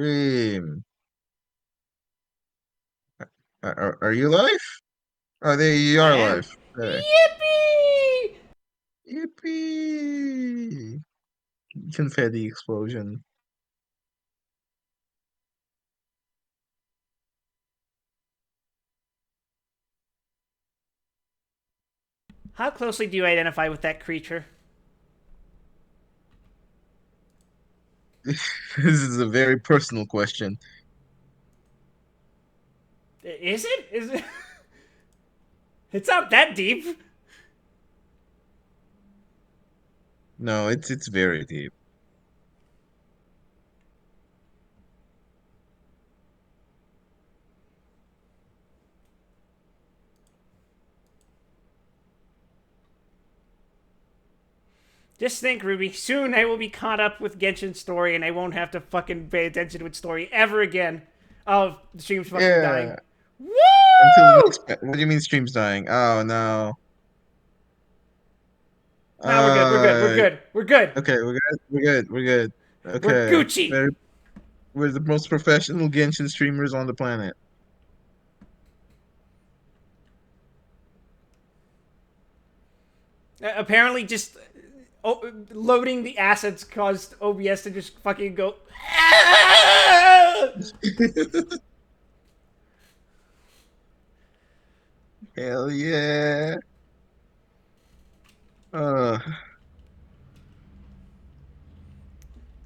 Stream. Are you live? Oh, there you I are am. live. Okay. Yippee! Yippee! Confetti explosion. How closely do you identify with that creature? This is a very personal question. Is it? Is it? It's not that deep. No, it's very deep. Just think, Ruby. Soon I will be caught up with Genshin's story, and I won't have to fucking pay attention to its story ever again. Oh, the stream's fucking dying. Yeah. Until the Woo! next. What do you mean stream's dying? Oh no. Now we're good. We're good. We're Uh. good. We're good. Okay, we're good. We're good. We're good. We're Okay. Gucci. We're the most professional Genshin streamers on the planet. Apparently, just loading the assets caused OBS to just fucking go. Hell yeah. Uh.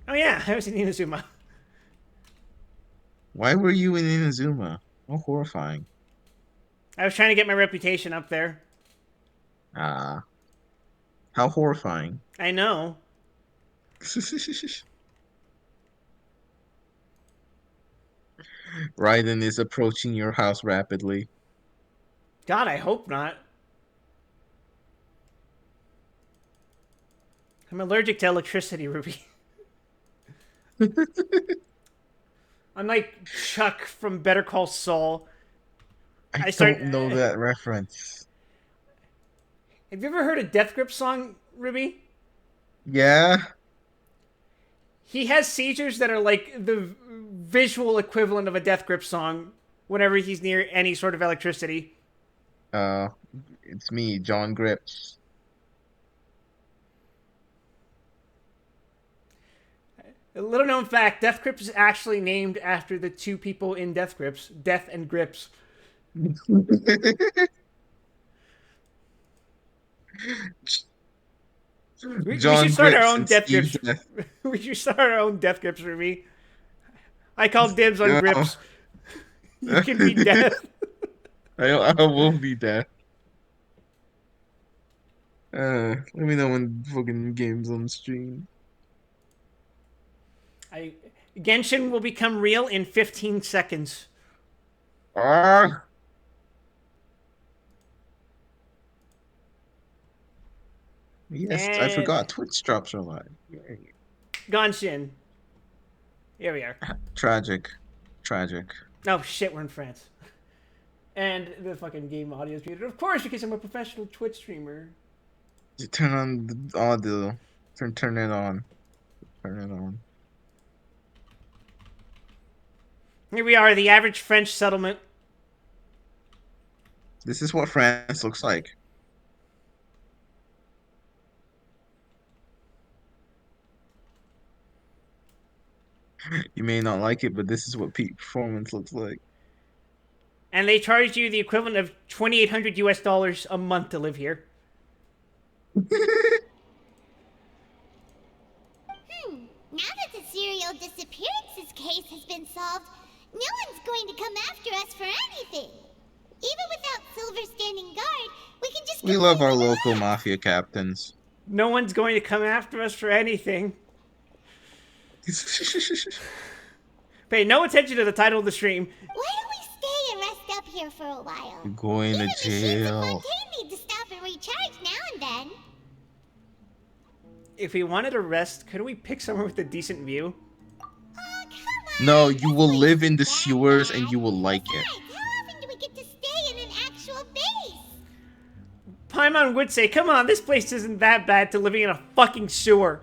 Oh yeah, I was in Inazuma. Why were you in Inazuma? How horrifying. I was trying to get my reputation up there. Ah, how horrifying. I know. Raiden is approaching your house rapidly. God, I hope not. I'm allergic to electricity, Ruby. I'm like Chuck from Better Call Saul. I I start. don't know that reference. Have you ever heard a Death Grip song, Ruby? Yeah? He has seizures that are like the visual equivalent of a Death Grip song whenever he's near any sort of electricity. Uh, it's me, John Grips. A little known fact: Death Grips is actually named after the two people in Death Grips, Death and Grips. We should John start our Grips own and Death Steve Grips. Death. We should start our own Death Grips, Ruby. I call dibs on No. Grips. You can be Death. I will be dead. Let me know when fucking games on stream. I Genshin will become real in 15 seconds. Ah! Yes, I And forgot. Twitch drops are live. Yay. Genshin. Here we are. Tragic. Tragic. Oh shit, we're in France. And the fucking game audio is muted. Of course, because I'm a professional Twitch streamer. You turn on the audio. Turn it on. Turn it on. Here we are, the average French settlement. This is what France looks like. You may not like it, but this is what peak performance looks like. And they charge you the equivalent of 2,800 US dollars a month to live here. Now that the serial disappearances case has been solved, no one's going to come after us for anything. Even without Silver standing guard, we can just We love our completely local relax. mafia captains. No one's going to come after us for anything. Pay no attention to the title of the stream. Why don't we stay and rest up here for a while? Going Even to the machines in jail. Fontaine need to stop and recharge now and then. If we wanted to rest, couldn't we pick somewhere with a decent view? Oh, come on. No, This you will place live in isn't the that sewers and bad. you will like it. Besides, how often do we get to stay in an actual base? Paimon would say, come on, this place isn't that bad to living in a fucking sewer.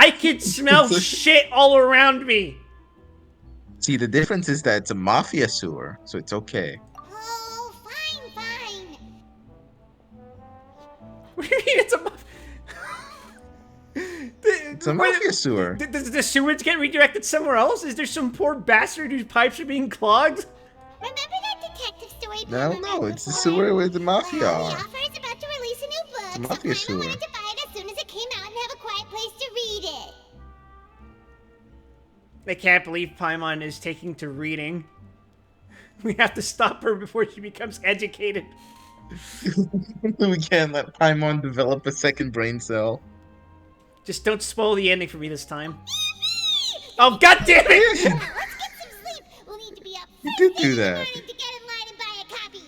I can smell shit all around me. See, the difference is that it's a mafia sewer, so it's okay. Oh, fine, fine. What do you mean it's a It's a mafia sewer. Does the sewage get redirected somewhere else? Is there some poor bastard whose pipes are being clogged? Remember that detective story No, Paimon no, read it's the before? sewer where the mafia Well, are. the author is about to release a new book, It's a so mafia Paimon sewer. wanted to buy it as soon as it came out and have a quiet place to read it. I can't believe Paimon is taking to reading. We have to stop her before she becomes educated. We can't let Paimon develop a second brain cell. Just don't spoil the ending for me this time. Oh, god damn it! Now, let's get some sleep. We'll need to be up You first did thing do in the that. morning to get in line and buy a copy.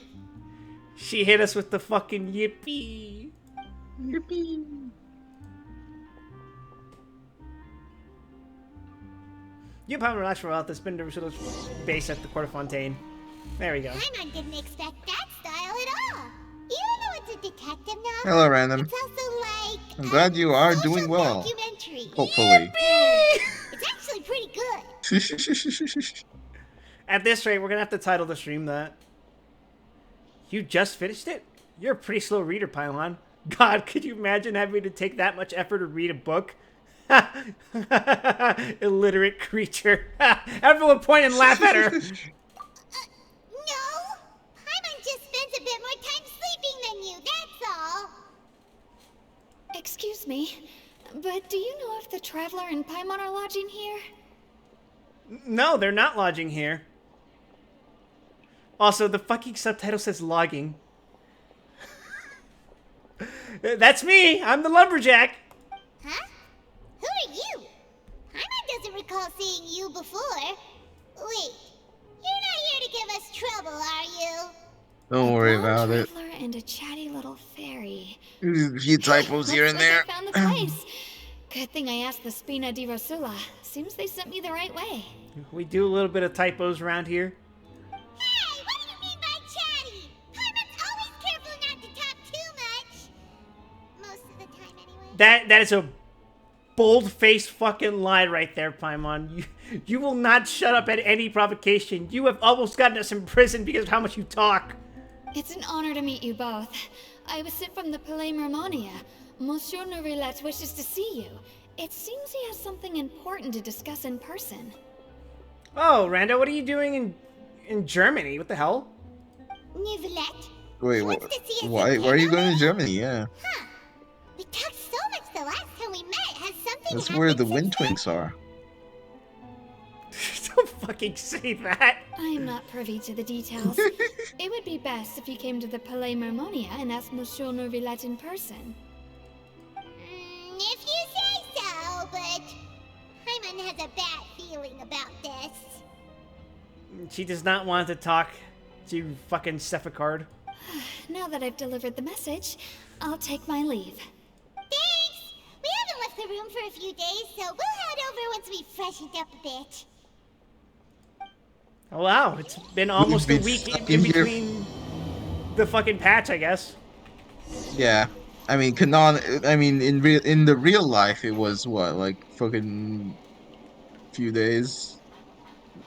She hit us with the fucking yippee. Yippee. You haven't relaxed for a while. There's been the base at the Court of Fontaine. There we go. Paimon didn't expect that style at all. Even though it's a detective novel, Hello, Random. it's also like I'm glad you are social doing well. documentary. Hopefully. It's actually pretty good. At this rate, we're gonna have to title the stream that. You just finished it? You're a pretty slow reader, Pylon. God, could you imagine having to take that much effort to read a book? Illiterate creature. Everyone point and laugh at her. No, Paimon just spends a bit more time sleeping than you, that's all. Excuse me, but do you know if the Traveler and Paimon are lodging here? No, they're not lodging here. Also, the fucking subtitle says logging. That's me! I'm the lumberjack! Huh? Who are you? Paimon doesn't recall seeing you before. Wait, you're not here to give us trouble, are you? Don't worry A blonde about it. traveler and a chatty little fairy. A few typos here and Looks there. like I found the place. Good thing I asked the Spina di Rosula. Seems they sent me the right way. We do a little bit of typos around here. Hey, what do you mean by chatty? Paimon's always careful not to talk too much. Most of the time, anyway. That is a bold-faced fucking lie right there, Paimon. You will not shut up at any provocation. You have almost gotten us in prison because of how much you talk. It's an honor to meet you both. I was sent from the Palais Mermonia. Monsieur Norilette wishes to see you. It seems he has something important to discuss in person. Oh, Randa, what are you doing in Germany? What the hell? Nivelette? Wait, He wants to see us why in are you going Canada? to Germany? Yeah. Huh. We talked so much the last time we met. Has something That's happened where the since Wind then? Twinks are. Don't fucking say that. I am not privy to the details. It would be best if you came to the Palais Mermonia and asked Monsieur Norilette in person. If you say so, but Paimon has a bad feeling about this. She does not want to talk to fucking Cephicard. Now that I've delivered the message, I'll take my leave. Thanks! We haven't left the room for a few days, so we'll head over once we've freshened up a bit. Oh, wow, it's been almost a been week stuck in in here. between the fucking patch, I guess. Yeah. I mean, in the real life, it was what, like fucking few days.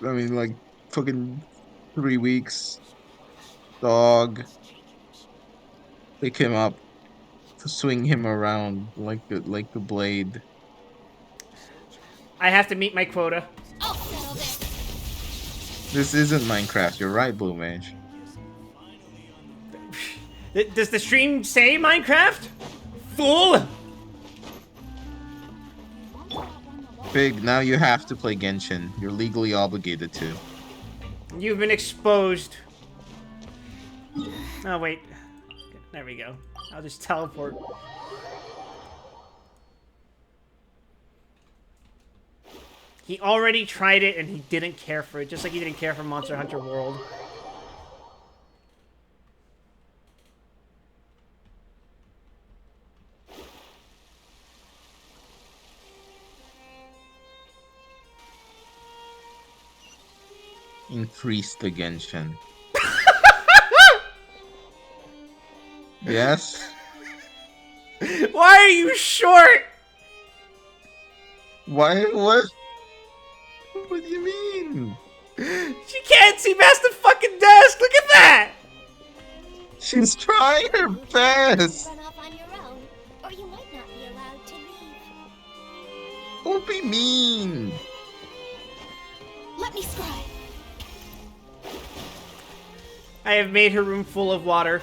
I mean, like fucking 3 weeks. Dog. Pick him up, swing him around like the blade. I have to meet my quota. I'll settle this. This isn't Minecraft. You're right, Blue Mage. Does the stream say Minecraft? Fool! Big. Now you have to play Genshin. You're legally obligated to. You've been exposed. Oh, wait. There we go. I'll just teleport. He already tried it and he didn't care for it, just like he didn't care for Monster Hunter World. Increase the Genshin. Yes? Why are you short? Why? What? What do you mean? She can't see past the fucking desk. Look at that. She's trying her You can't best. run off on your own, or you might not be allowed to leave. Don't be mean. Let me scribe. I have made her room full of water.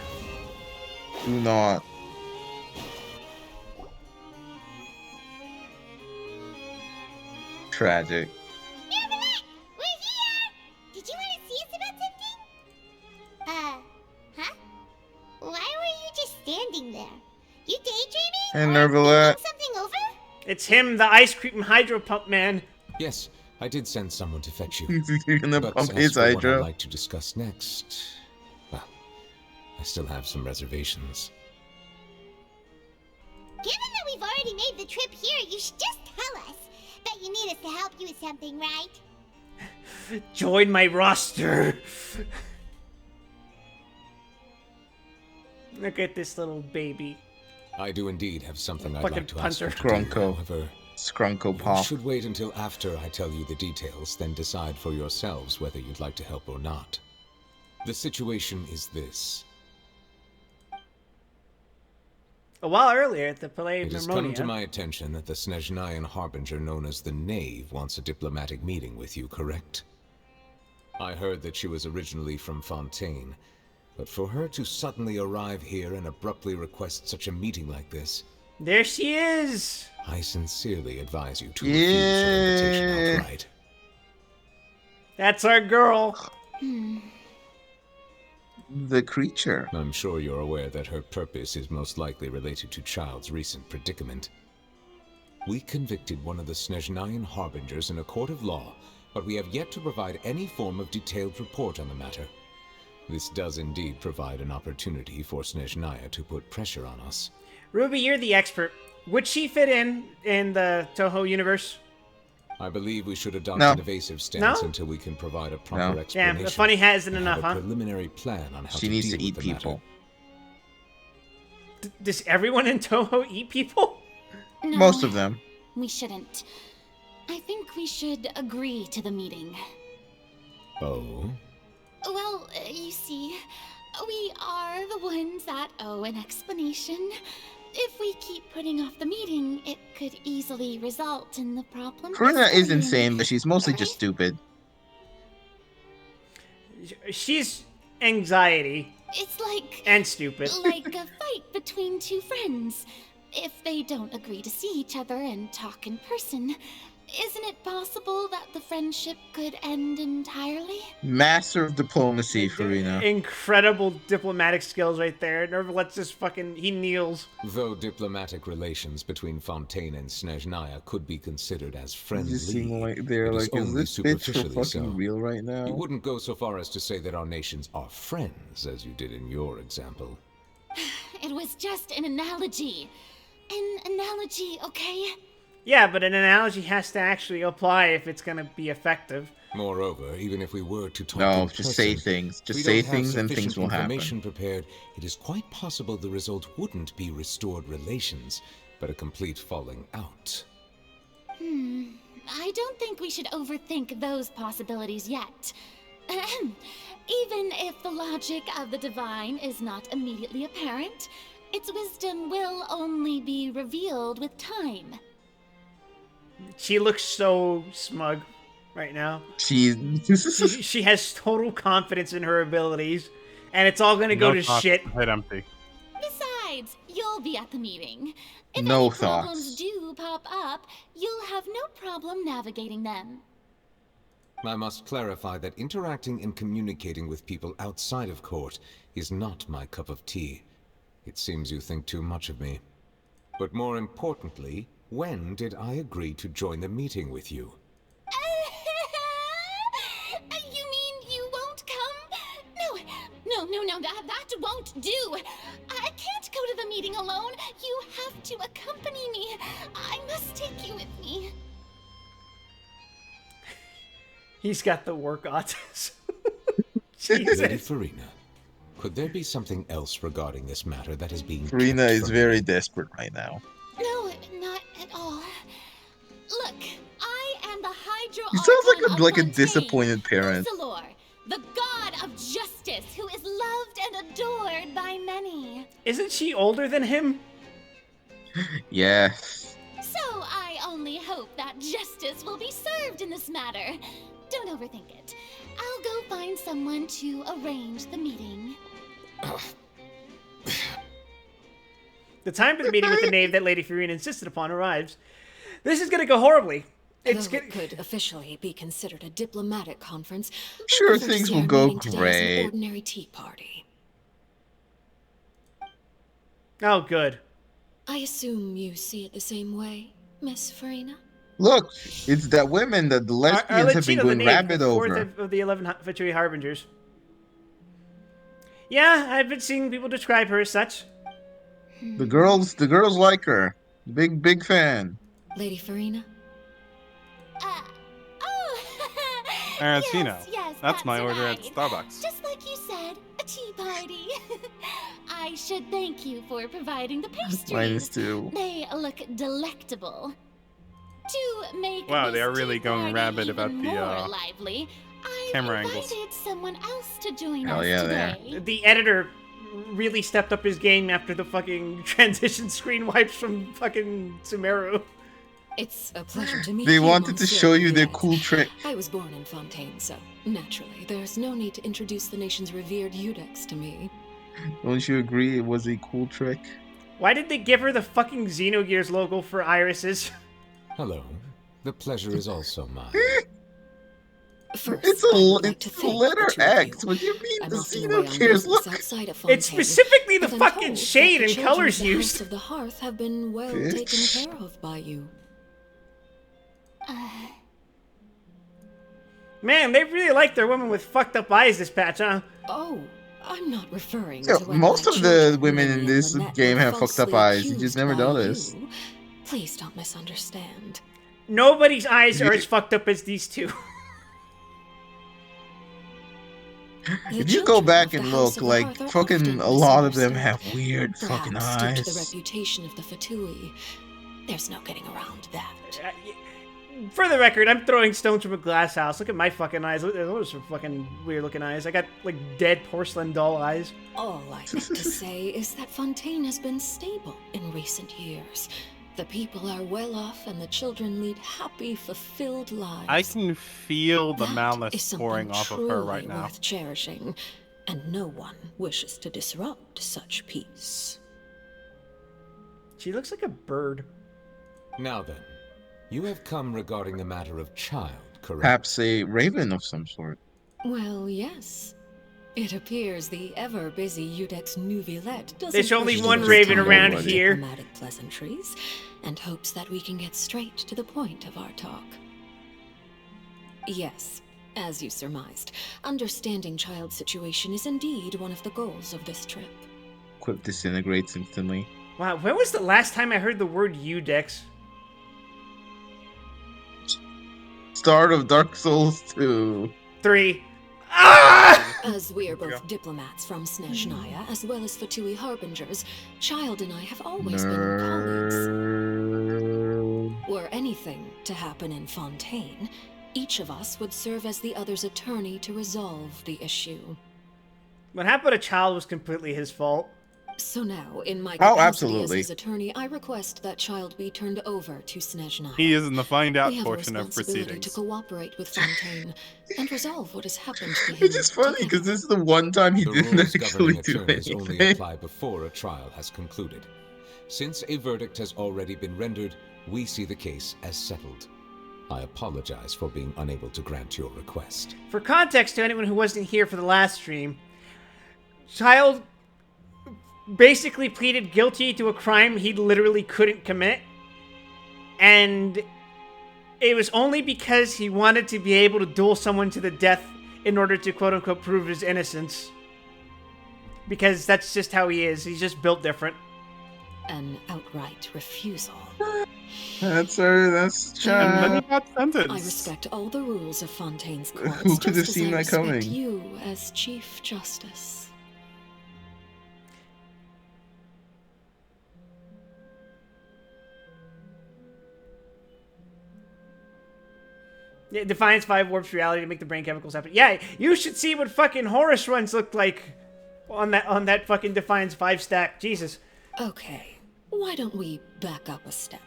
Do not. Tragic. Neverland, we're here! Did you want to see us about something? Huh? Why were you just standing there? You daydreaming? Hey, or Nervalette. thinking something over? It's him, the ice cream hydro pump man. Yes, I did send someone to fetch you. You're gonna But pump as his for what I'd hydro. like to discuss next, well, I still have some reservations. Given that we've already made the trip here, you should just tell us. Bet you need us to help you with something, right? Join my roster. Look at this little baby. I do indeed have something I'd Fucking like to ask you punter. to do. Grunko. However, Scrunko you pop. should wait until after I tell you the details, then decide for yourselves whether you'd like to help or not. The situation is this. A while earlier at the Palais It of has come to Mermonia. my attention that the Snezhnayan Harbinger known as the Knave wants a diplomatic meeting with you, correct? I heard that she was originally from Fontaine, but for her to suddenly arrive here and abruptly request such a meeting like this, There she is. I sincerely advise you to refuse her invitation Yeah. outright. That's our girl. The creature. I'm sure you're aware that her purpose is most likely related to Child's recent predicament. We convicted one of the Snezhnayan Harbingers in a court of law, but we have yet to provide any form of detailed report on the matter. This does indeed provide an opportunity for Snezhnaya to put pressure on us. Ruby, you're the expert. Would she fit in the Toho universe? I believe we should adopt No. an evasive stance No? until we can provide a proper No. explanation. Damn, the funny hat isn't and enough, have a huh? preliminary plan on how She to needs deal to eat with the matter. people. Does everyone in Toho eat people? No, Most of them. we shouldn't. I think we should agree to the meeting. Oh? Well, you see, we are the ones that owe an explanation. If we keep putting off the meeting, it could easily result in the problem. Karina is escalating, insane, but she's mostly right? just stupid. She's anxiety It's like and stupid. like a fight between two friends. If they don't agree to see each other and talk in person, isn't it possible that the friendship could end entirely? Master of diplomacy, Farina. Incredible diplomatic skills right there. Nervalet's just fucking. He kneels. Though diplomatic relations between Fontaine and Snezhnaya could be considered as You friendly, just seem like they're it like, is only this bitch for superficially fucking so. real right You now? wouldn't go so far as to say that our nations are friends, as you did in your example. It was just an analogy. An analogy, okay? Yeah, but an analogy has to actually apply if it's gonna be effective. Moreover, even if we were to talk No, in just say person, things. if Just we say don't have things and things sufficient will happen. information prepared, it is quite possible the result wouldn't be restored relations, but a complete falling out. I don't think we should overthink those possibilities yet. Ahem. Even if the logic of the divine is not immediately apparent, its wisdom will only be revealed with time. She looks so smug right now. She. She has total confidence in her abilities, and it's all gonna go to thoughts, shit. Head empty. Besides, you'll be at the meeting. If No any problems thoughts. do pop up, you'll have no problem navigating them. I must clarify that interacting and communicating with people outside of court is not my cup of tea. It seems you think too much of me. But more importantly, when did I agree to join the meeting with you? You mean you won't come? No, that won't do. I can't go to the meeting alone. You have to accompany me. I must take you with me. He's got the work autism. Lady Jesus. Farina, could there be something else regarding this matter that is being Farina kept is from very me? desperate right now. No, not at all. Look, Hydro He sounds Archon like of a Fontaine, disappointed parent. Usalor, the god of justice who is loved and adored by many. Isn't she older than him? Yes. So I only hope that justice will be served in this matter. Don't overthink it. I'll go find someone to arrange the meeting. The time for the meeting with the knave that Lady Farina insisted upon arrives. This is gonna go horribly. It's Though gonna... it could officially be considered a diplomatic conference, I Sure, prefer to things see will our go meeting today as an great. ordinary tea party. Oh, good. I assume you see it the same way, Miss Farina? Look, it's that women that the lesbians have been Arlecchino the going knave, rabid the fourth over. of the 11 Fatui Harbingers. Yeah, I've been seeing people describe her as such. The girls like her. Big fan. Lady Farina? Oh, Arlecchino. yes, That's my order right. at Starbucks. Just like you said, a tea party. I should thank you for providing the pastries. -2. They look delectable. To make Wow, they this are really tea going party rabid even about the, more lively, I've camera invited angles. someone else to join Hell us yeah, they are. today. The editor really stepped up his game after the fucking transition screen wipes from fucking Sumeru. It's a pleasure to meet They you, wanted to Monsieur show you their Villette. cool trick. I was born in Fontaine, so naturally, there's no need to introduce the nation's revered Eudex to me. Don't you agree it was a cool trick? Why did they give her the fucking Xenogears logo for irises? Hello. The pleasure is also mine. First, It's I would like it's to the thank letter the two of X. you. What do you mean I'm the often away on Xenogears? business Look, outside of Fontaine. It's specifically the but I'm fucking told that shade the and children colors of the House used. of the Hearth have been well Bitch. taken care of by you. Man, they really like their women with fucked up eyes this patch, huh? Oh, I'm not referring Yeah, to when most my of the children, women Lily in and this Lynette, game were have fucked up falsely eyes. You just accused never by noticed. you. Please don't misunderstand. Nobody's eyes are You- as fucked up as these two. The If you go children back of the and House look, of the like Hearth are fucking often a lot of them misunderstood. have weird fucking Perhaps due to the eyes. reputation of the Fatui. There's no getting around that. For the record, I'm throwing stones from a glass house. Look at my fucking eyes. Those are fucking weird looking eyes. I got like dead porcelain doll eyes. All I meant to say is that Fontaine has been stable in recent years. The people are well off and the children lead happy, fulfilled lives. I can feel the That is malice something pouring off of her right truly now. worth cherishing, and no one wishes to disrupt such peace. She looks like a bird. Now then, you have come regarding a matter of child, correct? Perhaps a raven of some sort. Well, yes. It appears the ever-busy Eudex Nouvillette doesn't There's only wish one to raven waste around time on here. diplomatic pleasantries, and hopes that we can get straight to the point of our talk. Yes, as you surmised, understanding child's situation is indeed one of the goals of this trip. Quip disintegrates instantly. Wow, when was the last time I heard the word Eudex? Start of Dark Souls 2. 3. Ah! As we are There you both go. diplomats from Snezhnaya, as well as Fatui Harbingers, Child and I have always been colleagues. Nerd. Were anything to happen in Fontaine, each of us would serve as the other's attorney to resolve the issue. What happened to Child was completely his fault. So now, in my Oh, capacity absolutely. as his attorney, I request that Child be turned over to Snezhnaya. He is in the find out We have portion a of responsibility proceedings. to cooperate with Fontaine and resolve what has happened to him. Which is funny together. because this is the one time he The didn't rules actually governing do attorneys only anything. apply before a trial has concluded. Since a verdict has already been rendered, we see the case as settled. I apologize for being unable to grant your request. For context to anyone who wasn't here for the last stream, Child basically pleaded guilty to a crime he literally couldn't commit. And it was only because he wanted to be able to duel someone to the death in order to quote-unquote prove his innocence. Because that's just how he is. He's just built different. An outright refusal. That's her. That's And then child. he got I sentenced. respect all the rules of Fontaine's Who courts, could have just as seen I that respect coming? you as Chief Justice. Yeah, Defiance 5 warps reality to make the brain chemicals happen. Yeah, you should see what fucking Horus runs look like on that fucking Defiance 5 stack. Jesus. Okay, why don't we back up a step?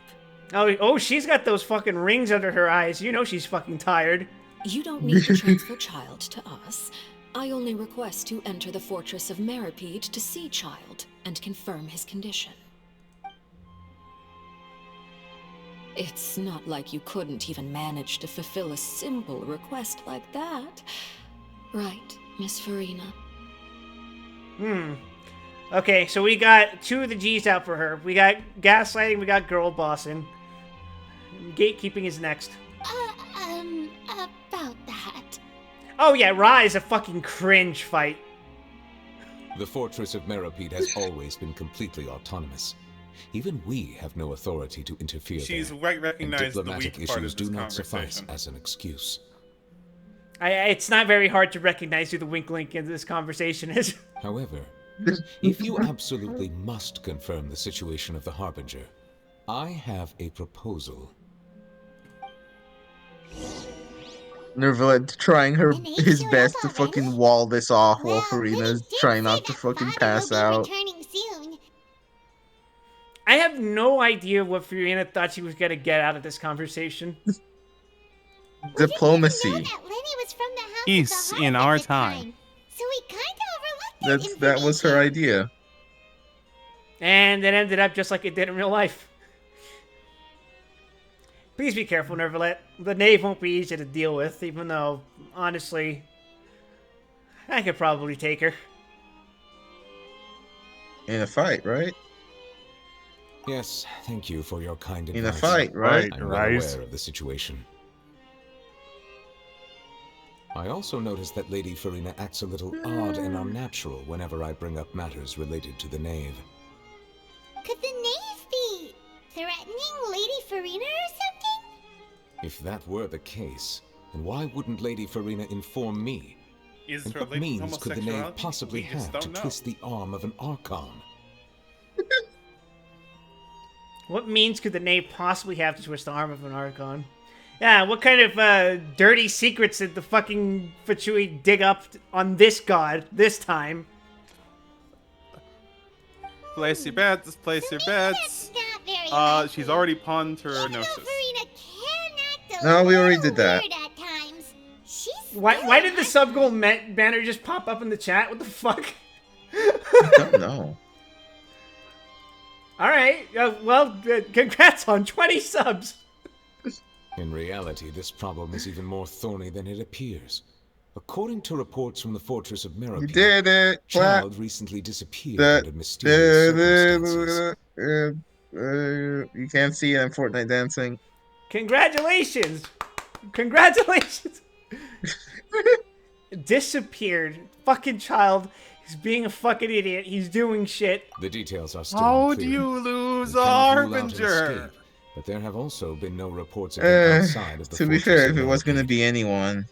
Oh, she's got those fucking rings under her eyes. You know she's fucking tired. You don't need to transfer Child to us. I only request to enter the Fortress of Meripede to see Child and confirm his condition. It's not like you couldn't even manage to fulfill a simple request like that. Right, Miss Farina? Okay, so we got 2 of the G's out for her. We got gaslighting, we got girl bossing. Gatekeeping is next. About that. Oh yeah, Ra is a fucking cringe fight. The Fortress of Meripede has always been completely autonomous. Even we have no authority to interfere She's there. recognized the Diplomatic weak part issues of do this not suffice conversation. as an excuse. It's not very hard to recognize who the wink link in this conversation is. However, if you absolutely must confirm the situation of the Harbinger, I have a proposal. Nervalette trying his showed best up to already? fucking wall this off while Well, Farina's Lenny did trying say not to that fucking Father pass will be out. returning soon. I have no idea what Fiorina thought she was gonna get out of this conversation. Diplomacy. We didn't even know that Lenny was from the house Peace of the in Harp our at the time. So we kinda overlooked That was her idea. And it ended up just like it did in real life. Please be careful, Nervalette. The Knave won't be easy to deal with, even though, honestly, I could probably take her. In a fight, right? Yes, thank you for your kind In a advice. fight, right? I'm well Rise. aware of the situation. I also noticed that Lady Farina acts a little odd and unnatural whenever I bring up matters related to the Knave. Could the Knave be threatening Lady Farina or something? If that were the case, then why wouldn't Lady Farina inform me? Is And her what latent means could the Knave homosexuality? possibly We just have to don't know. twist the arm of an Archon? What means could the Knave possibly have to twist the arm of an Archon? Yeah, what kind of dirty secrets did the fucking Fachui dig up on this god this time? Place your bets. Place your bets. That's not very likely. She's already pawned her Even though gnosis. Farina can act a No, we already little did that. weird at times, she's Why still did the a- sub goal banner just pop up in the chat? What the fuck? I don't know. Alright, congrats on 20 subs! In reality, this problem is even more thorny than it appears. According to reports from the Fortress of You Meripede, did it. Clap. Child recently disappeared That- under mysterious circumstances. You can't see it. I'm Fortnite dancing. Congratulations! Congratulations! Disappeared. Fucking child. He's being a fucking idiot. He's doing shit. The details are still How unclear. do you lose We a cannot rule out an harbinger? escape, but there have also been no reports of him outside of the To be Fortress fair, of if it was going to Meripede. be anyone.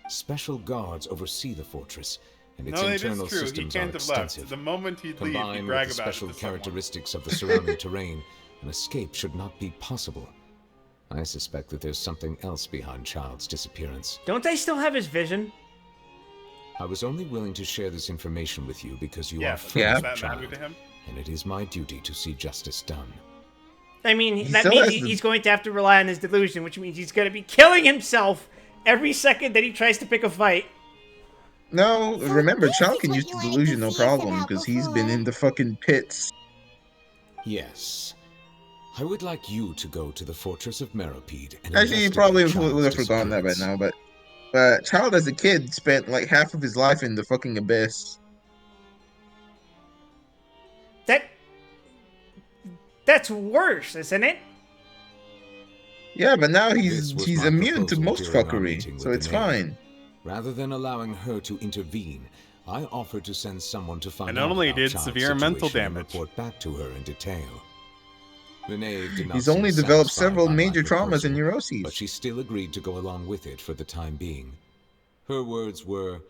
Special guards oversee the fortress, and its No, it internal is true. He systems are can't have left. extensive. The moment he'd leave, he'd Combined brag with the about it special to someone. characteristics of the surrounding terrain, an escape should not be possible. I suspect that there's something else behind Child's disappearance. Don't they still have his vision? I was only willing to share this information with you because you Yeah, are but friends Yeah. does with that matter Child, to him? and it is my duty to see justice done. I mean, He that still means has the- he's going to have to rely on his delusion, which means he's going to be killing himself every second that he tries to pick a fight. No, So remember, this Child is can what use you the wanted to delusion no see us problem about because he's been before. in the fucking pits. Yes. I would like you to go to the Fortress of Meripede and Actually, you investigate probably Child's would have forgotten that by disappearance. now, but Child as a kid spent like half of his life in the fucking abyss. That's worse, isn't it? Yeah, but now This was he's my immune to proposal most during our fuckery, meeting so with it's the Knave. fine. Rather than allowing her to intervene, I offered to send someone to find And out only about did Child's severe mental situation and damage. report back to her in detail. The Knave did not He's seem only developed satisfied several by my major traumas and proposal, neuroses. but she still agreed to go along with it for the time being. Her words were,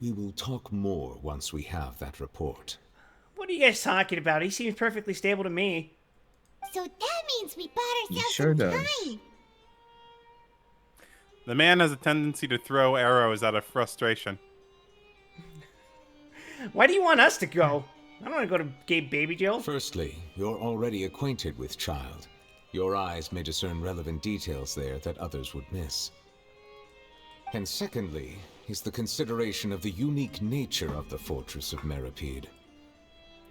"We will talk more once we have that report." What are you guys talking about? He seems perfectly stable to me. So that means we bought He ourselves sure some does. time. The man has a tendency to throw arrows out of frustration. Why do you want us to go? I don't want to go to gay baby jail. Firstly, you're already acquainted with Child. Your eyes may discern relevant details there that others would miss. And secondly, is the consideration of the unique nature of the Fortress of Meripede.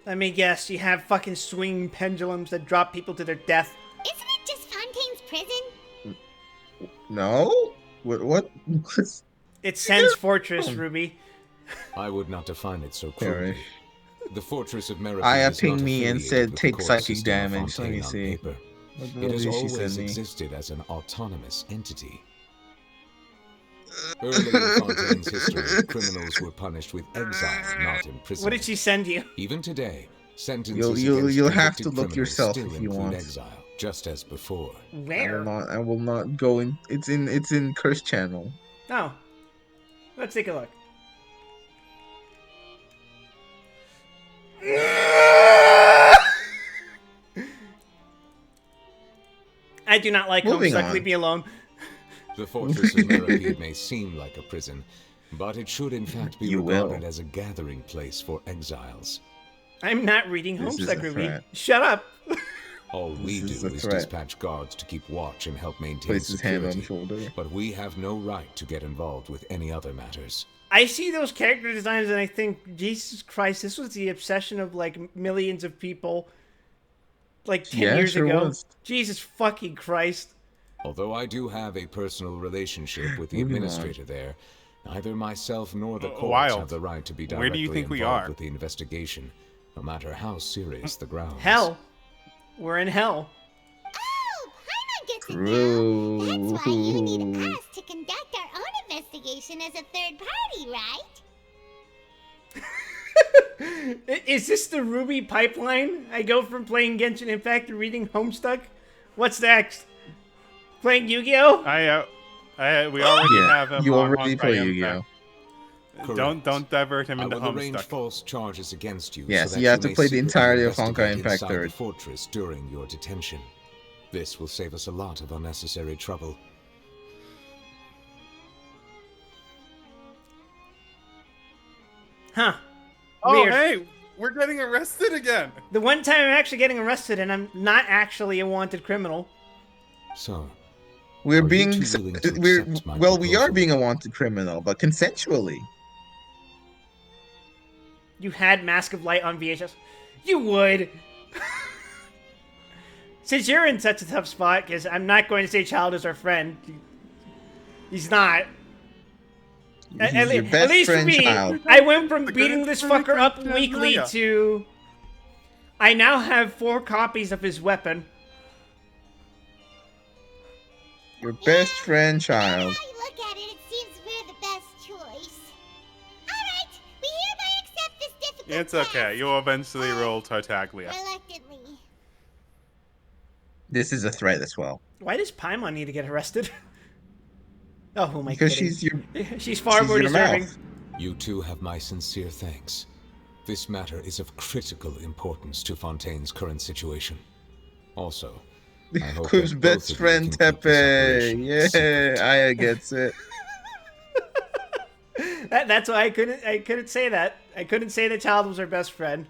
Let me guess, you have fucking swinging pendulums that drop people to their death. Isn't it just Fontaine's prison? No? What? It's Sen's Fortress, Ruby. I would not define it so crudely. Perish. The Fortress of Meripede Aya is not pinged me and affiliated said, with the "Take core psychic system of damage." Let me Fontaine on see. paper. What It has did she always send me? existed as an autonomous entity. Early in Fontaine's history, criminals were punished with exile, not imprisonment. What did she send you? Even today, sentences You'll against have to convicted look criminals yourself still if you include want. exile, just as before. Where? I will not go in. It's in Curse Channel. Oh. Let's take a look. I do not like Moving Homestuck. on. Leave me alone. The Fortress of Meripede may seem like a prison, but it should in fact be You regarded will. as a gathering place for exiles. I'm not reading This is Homestuck, a Ruby. threat. Shut up. All we This is do a is threat. dispatch guards to keep watch and help maintain Place his hand on security, the shoulder. but we have no right to get involved with any other matters. I see those character designs and I think, Jesus Christ, this was the obsession of like millions of people like 10 Yeah, years sure ago. was. Jesus fucking Christ. Although I do have a personal relationship with the Moving on. administrator there, neither myself nor the courts Wild. have the right to be Where directly do you think we involved are? with the investigation, no matter how serious the grounds. Hell. We're in hell. Oh, Paimon gets it True. now. That's why you need us to conduct our own investigation as a third party, right? Is this the Ruby pipeline? I go from playing Genshin Impact to reading Homestuck? What's next? Playing Yu-Gi-Oh? We already Yeah, have him you on already Honkai play Impact. Yu-Gi-Oh. Don't divert him I into will arrange Homestuck. false charges against you. Yes, so that you have to may play the secretly entirety of Honkai investigate Impact inside the 3rd. fortress during your detention. This will save us a lot of unnecessary trouble. Huh. Oh, Weird. hey, we're getting arrested again. The one time I'm actually getting arrested and I'm not actually a wanted criminal. So, We're Are you being. two willing to We're accept my well. We are proposal? being a wanted criminal, but consensually. You had Mask of Light on VHS. You would. Since you're in such a tough spot, because I'm not going to say Child is our friend. He's not. He's your At best least for friend, me, Child. I went from The beating good this friend fucker up from weekly Tanzania. to... I now have 4 copies of his weapon. Your best friend, Now Child. that I look at it, it seems we're the best choice. Alright, we hereby accept this difficult It's okay. task. You'll eventually roll Tartaglia. Reluctantly. This is a threat as well. Why does Paimon need to get arrested? Oh, who am I Because kidding? she's your. She's far she's more your deserving. mouth. you two have my sincere thanks. This matter is of critical importance to Fontaine's current situation. Also, I hope Quib's that both best of you friend, can keep this Tepe. operation Yeah, secret. Aya gets it. That's why I couldn't say that. I couldn't say that Child was her best friend.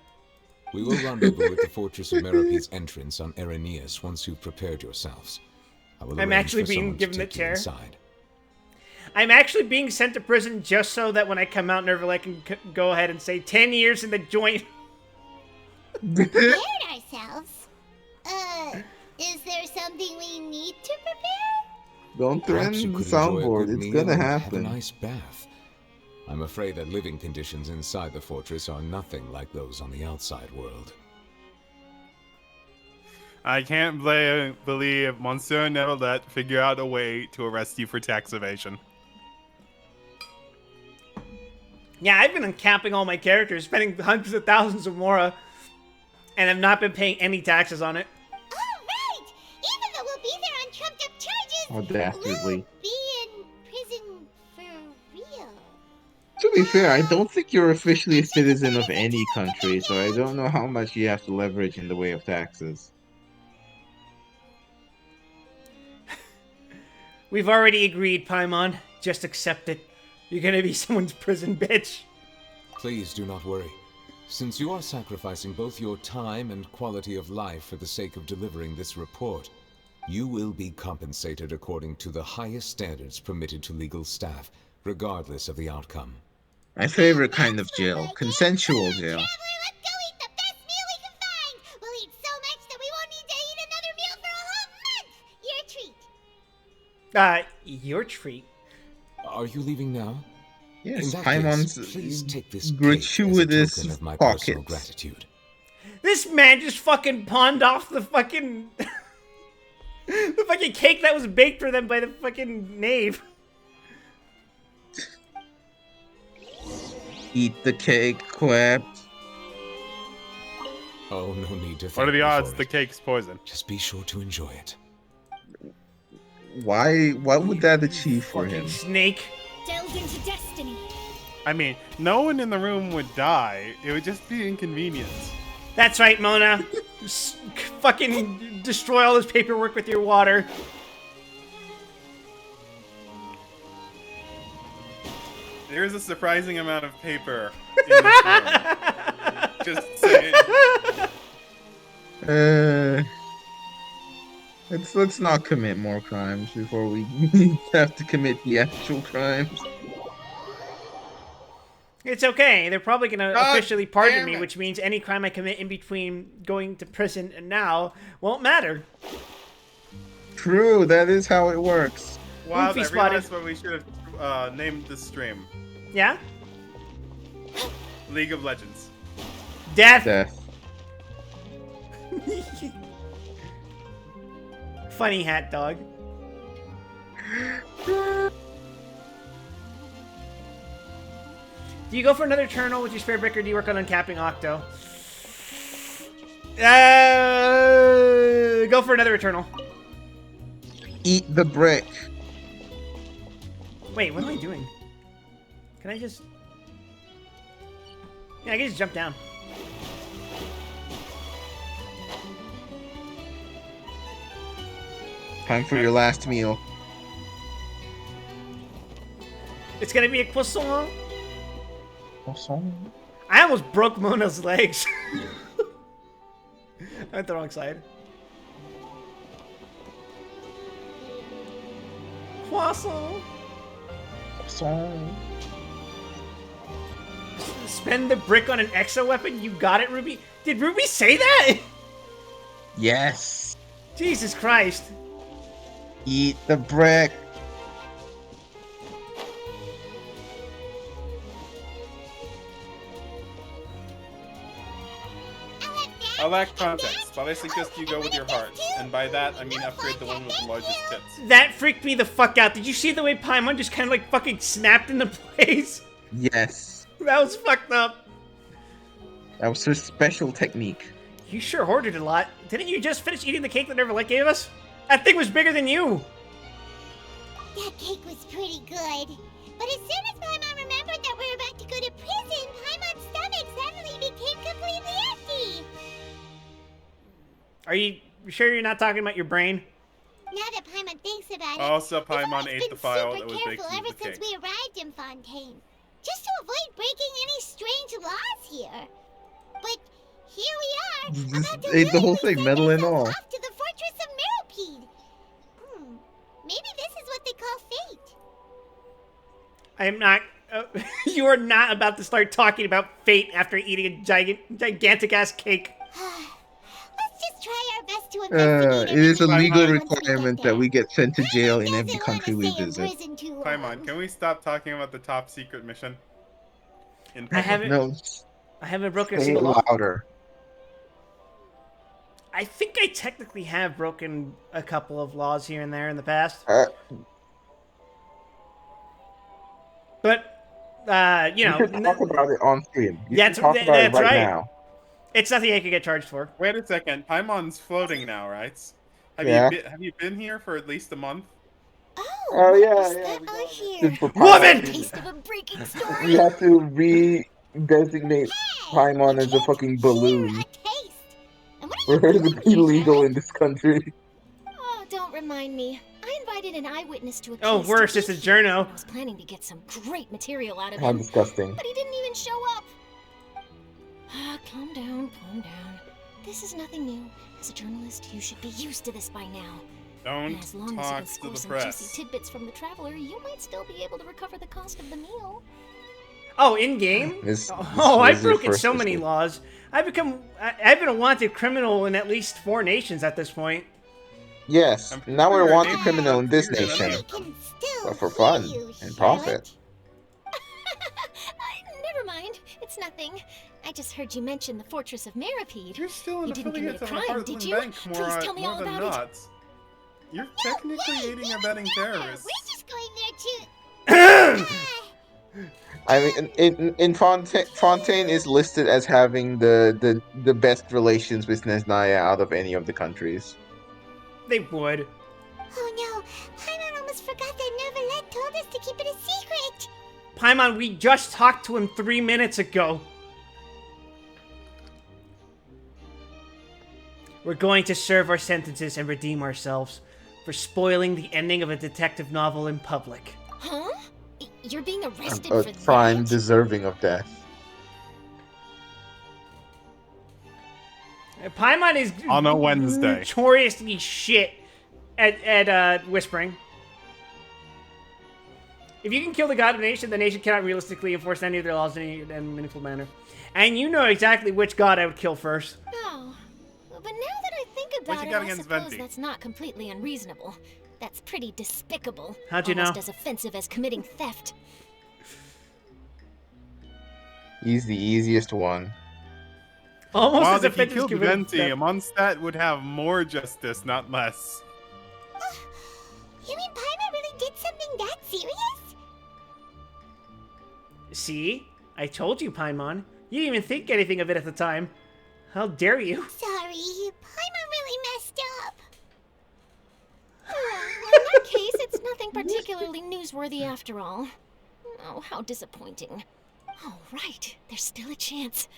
We will rendezvous at the Fortress of Meripede's entrance on Erenius once you've prepared yourselves. I will I'm arrange actually for being someone to given the take you chair. inside. I'm actually being sent to prison just so that when I come out, Nervalek can go ahead and say 10 years in the joint. Prepared ourselves. Is there something we need to prepare? Don't Perhaps you threaten the could enjoy a soundboard. good It's meal gonna and have a happen. nice bath. I'm afraid that living conditions inside the fortress are nothing like those on the outside world. I can't believe Monsieur never let figure out a way to arrest you for tax evasion. Yeah, I've been uncapping all my characters, spending hundreds of thousands of mora, and have not been paying any taxes on it. Alright! Even though we'll be there on trumped up charges, Dastardly. we'll be in prison for real. To be fair, I don't think you're officially a citizen of any country, so I don't know how much you have to leverage in the way of taxes. We've already agreed, Paimon. Just accept it. You're gonna be someone's prison bitch. Please do not worry. Since you are sacrificing both your time and quality of life for the sake of delivering this report, you will be compensated according to the highest standards permitted to legal staff, regardless of the outcome. My favorite kind of That's what jail. I Consensual get. jail. Traveler, let's go eat the best meal we can find. We'll eat so much that we won't need to eat another meal for a whole month. Your treat. Your treat. Are you leaving now? Yes, In that Paimon's case, please take this cake gratuitous as a token of my personal pockets. gratitude. This man just fucking pawned off the fucking... the fucking cake that was baked for them by the fucking knave. Eat the cake, Quip. Oh, no need to thank What are the me odds for the it. cake's poison? Just be sure to enjoy it. Why? What would that achieve for Fucking him? snake. Delve into destiny. I mean, no one in the room would die. It would just be inconvenience. That's right, Mona. Fucking destroy all this paperwork with your water. There's a surprising amount of paper in this room. Just saying. Let's not commit more crimes before we have to commit the actual crimes. It's okay. They're probably gonna God officially pardon damn me, it. which means any crime I commit in between going to prison and now won't matter. True, that is how it works. Wow, I Goofy realized spotted. what we should have named this stream. Yeah? League of Legends. Death. Death. Funny hat dog. Do you go for another Eternal with your Spirit Breaker, or do you work on uncapping Octo? Go for another Eternal. Eat the brick. Wait, what am I doing? Can I just... Yeah, I can just jump down. Time for your last meal. It's gonna be a croissant. I almost broke Mona's legs. I went the wrong side. Croissant. Spend the brick on an exo weapon? You got it, Ruby? Did Ruby say that? Yes. Jesus Christ. Eat the brick. I lack context, but I suggest you go with your heart. And by that, I mean upgrade the one with the largest tits. That freaked me the fuck out. Did you see the way Paimon just kind of like fucking snapped into place? Yes. That was fucked up. That was her special technique. You sure hoarded a lot. Didn't you just finish eating the cake that Neverlight gave us? That thing was bigger than you. That cake was pretty good. But as soon as Paimon remembered that we were about to go to prison, Paimon's stomach suddenly became completely empty. Are you sure you're not talking about your brain? Now that Paimon thinks about it, Also, we've Paimon always ate been the file super that was baked careful into ever the since cake. we arrived in Fontaine, just to avoid breaking any strange laws here. But here we are, You about just to ate the whole literally thing, send metal and ourselves all. off to the fortress of Meropide. Maybe this is what they call fate. I am not. You are not about to start talking about fate after eating a gigantic ass cake. Let's just try our best to investigate It is a everything legal once we get requirement there. that we get sent to jail in Paimon every doesn't country wanna we stay in visit. prison too long. Paimon, can we stop talking about the top secret mission? In I public? haven't. No, I haven't broken a say it single law. louder. I think I technically have broken a couple of laws here and there in the past, but you know, You can talk about it on stream. You Yeah, can talk about it that's right, right. now. it's nothing I could get charged for. Wait a second. Paimon's floating now, right? Yeah. Have you been here for at least a month? Oh, yeah, What's yeah, that we I got hear? For Woman! Taste of a breaking story. We have to re-designate Paimon as a fucking balloon A taste. And what are for you her to doing be here, legal Sharon? in this country. Oh, don't remind me. I provided an eyewitness to a case. Oh, worse, it's a journo. I was planning to get some great material out of How him, disgusting. but he didn't even show up. Calm down, calm down. This is nothing new. As a journalist, you should be used to this by now. Don't And as long as you talk can to score the some press. juicy tidbits from the traveler, you might still be able to recover the cost of the meal. Oh, in game? This Oh, I've was your broken first so many escape. laws. I've been a wanted criminal in at least 4 nations at this point. Yes, I'm now sure we're a your wanted name criminal in this is clear nation, enough. We can still but for hear fun you, and Charlotte. profit. Never mind. It's nothing. I just heard you mention the Fortress of Maripede. You're still an You didn't affiliate commit of a the crime, Heartland did you? Bank Please tell me more all than about it. not. You're technically aiding and abetting terrorists. We're just going there to... I mean, in Fontaine is listed as having the best relations with Nesnaya out of any of the countries. They would. Oh no, Paimon almost forgot that Neverlet told us to keep it a secret. Paimon, we just talked to him 3 minutes ago. We're going to serve our sentences and redeem ourselves for spoiling the ending of a detective novel in public. Huh? You're being arrested A for crime that? deserving of death. Paimon is On a Wednesday. notoriously shit at whispering. If you can kill the god of the nation cannot realistically enforce any of their laws in any meaningful manner. And you know exactly which god I would kill first. Oh. But now that I think What about you it, got I against suppose Venti? that's not completely unreasonable. That's pretty despicable. How'd you know? Almost as offensive as committing theft. He's the easiest one. Almost While as if you offensive as killed committing Venti, theft. Mondstadt would have more justice, not less. You mean Paimon really did something that serious? See? I told you, Paimon. You didn't even think anything of it at the time. How dare you? Sorry, Paimon really messed up. Well, in that case, it's nothing particularly newsworthy after all. Oh, how disappointing. Oh, right, there's still a chance.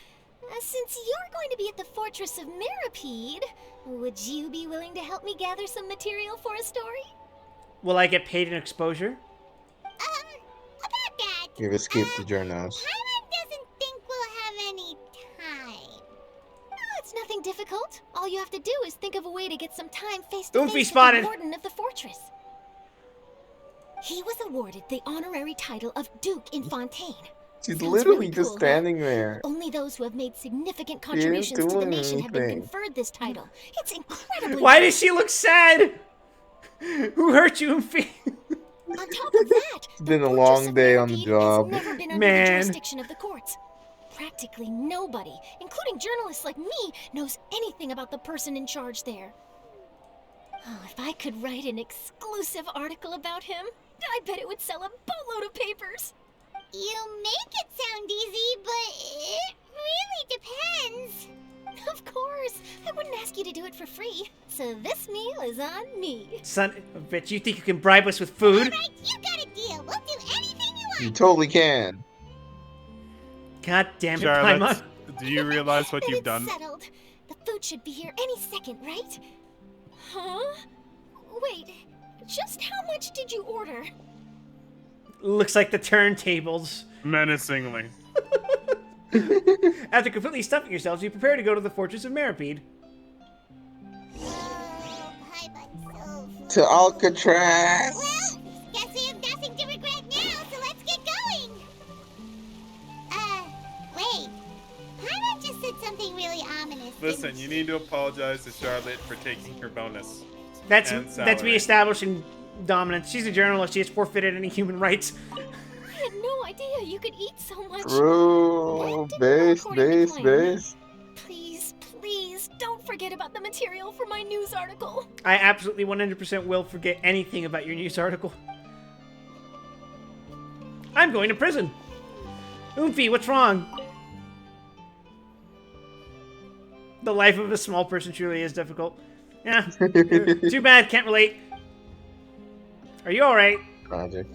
Since you're going to be at the Fortress of Maripede, would you be willing to help me gather some material for a story? Will I get paid in exposure? About that. You've escaped the journos. Paimon doesn't think we'll have any time. No, it's nothing difficult. All you have to do is think of a way to get some time face to Oofy face with spotted. the warden of the fortress. He was awarded the honorary title of Duke in Fontaine. She's Sounds literally really just cool, huh? standing there. Only those who have made significant didn't contributions to do the nation have been anything. conferred this title. It's incredibly Why does she look sad? Who hurt you, Oofy? On top of that, It's been a Fortress long of day on the Maripede job. has never been under Man. the jurisdiction of the courts. Practically nobody, including journalists like me, knows anything about the person in charge there. Oh, if I could write an exclusive article about him, I bet it would sell a boatload of papers. You make it sound easy, but it really depends. Of course, I wouldn't ask you to do it for free. So this meal is on me. Son of a bitch, you think you can bribe us with food? Alright, you got a deal. We'll do anything you want. You totally can. God damn it, Charlotte, Paimon. do you realize what Then you've it's done? settled. The food should be here any second, right? Huh? Wait, just how much did you order? Looks like the turntables. Menacingly. After completely stuffing yourselves, you prepare to go to the Fortress of Maripede. To Alcatraz. Well, guess we have nothing to regret now, so let's get going. Wait. Paimon just said something really ominous. Listen, didn't you she? need to apologize to Charlotte for taking her bonus. That's And me salary. establishing dominance. She's a journalist. She has forfeited any human rights. I had no idea you could eat so much. True. That didn't go Base, according to base, plan. base. Please, please, don't forget about the material for my news article. I absolutely 100% will forget anything about your news article. I'm going to prison. Oomfy, what's wrong? The life of a small person truly is difficult. Yeah. Too bad, can't relate. Are you alright? Project.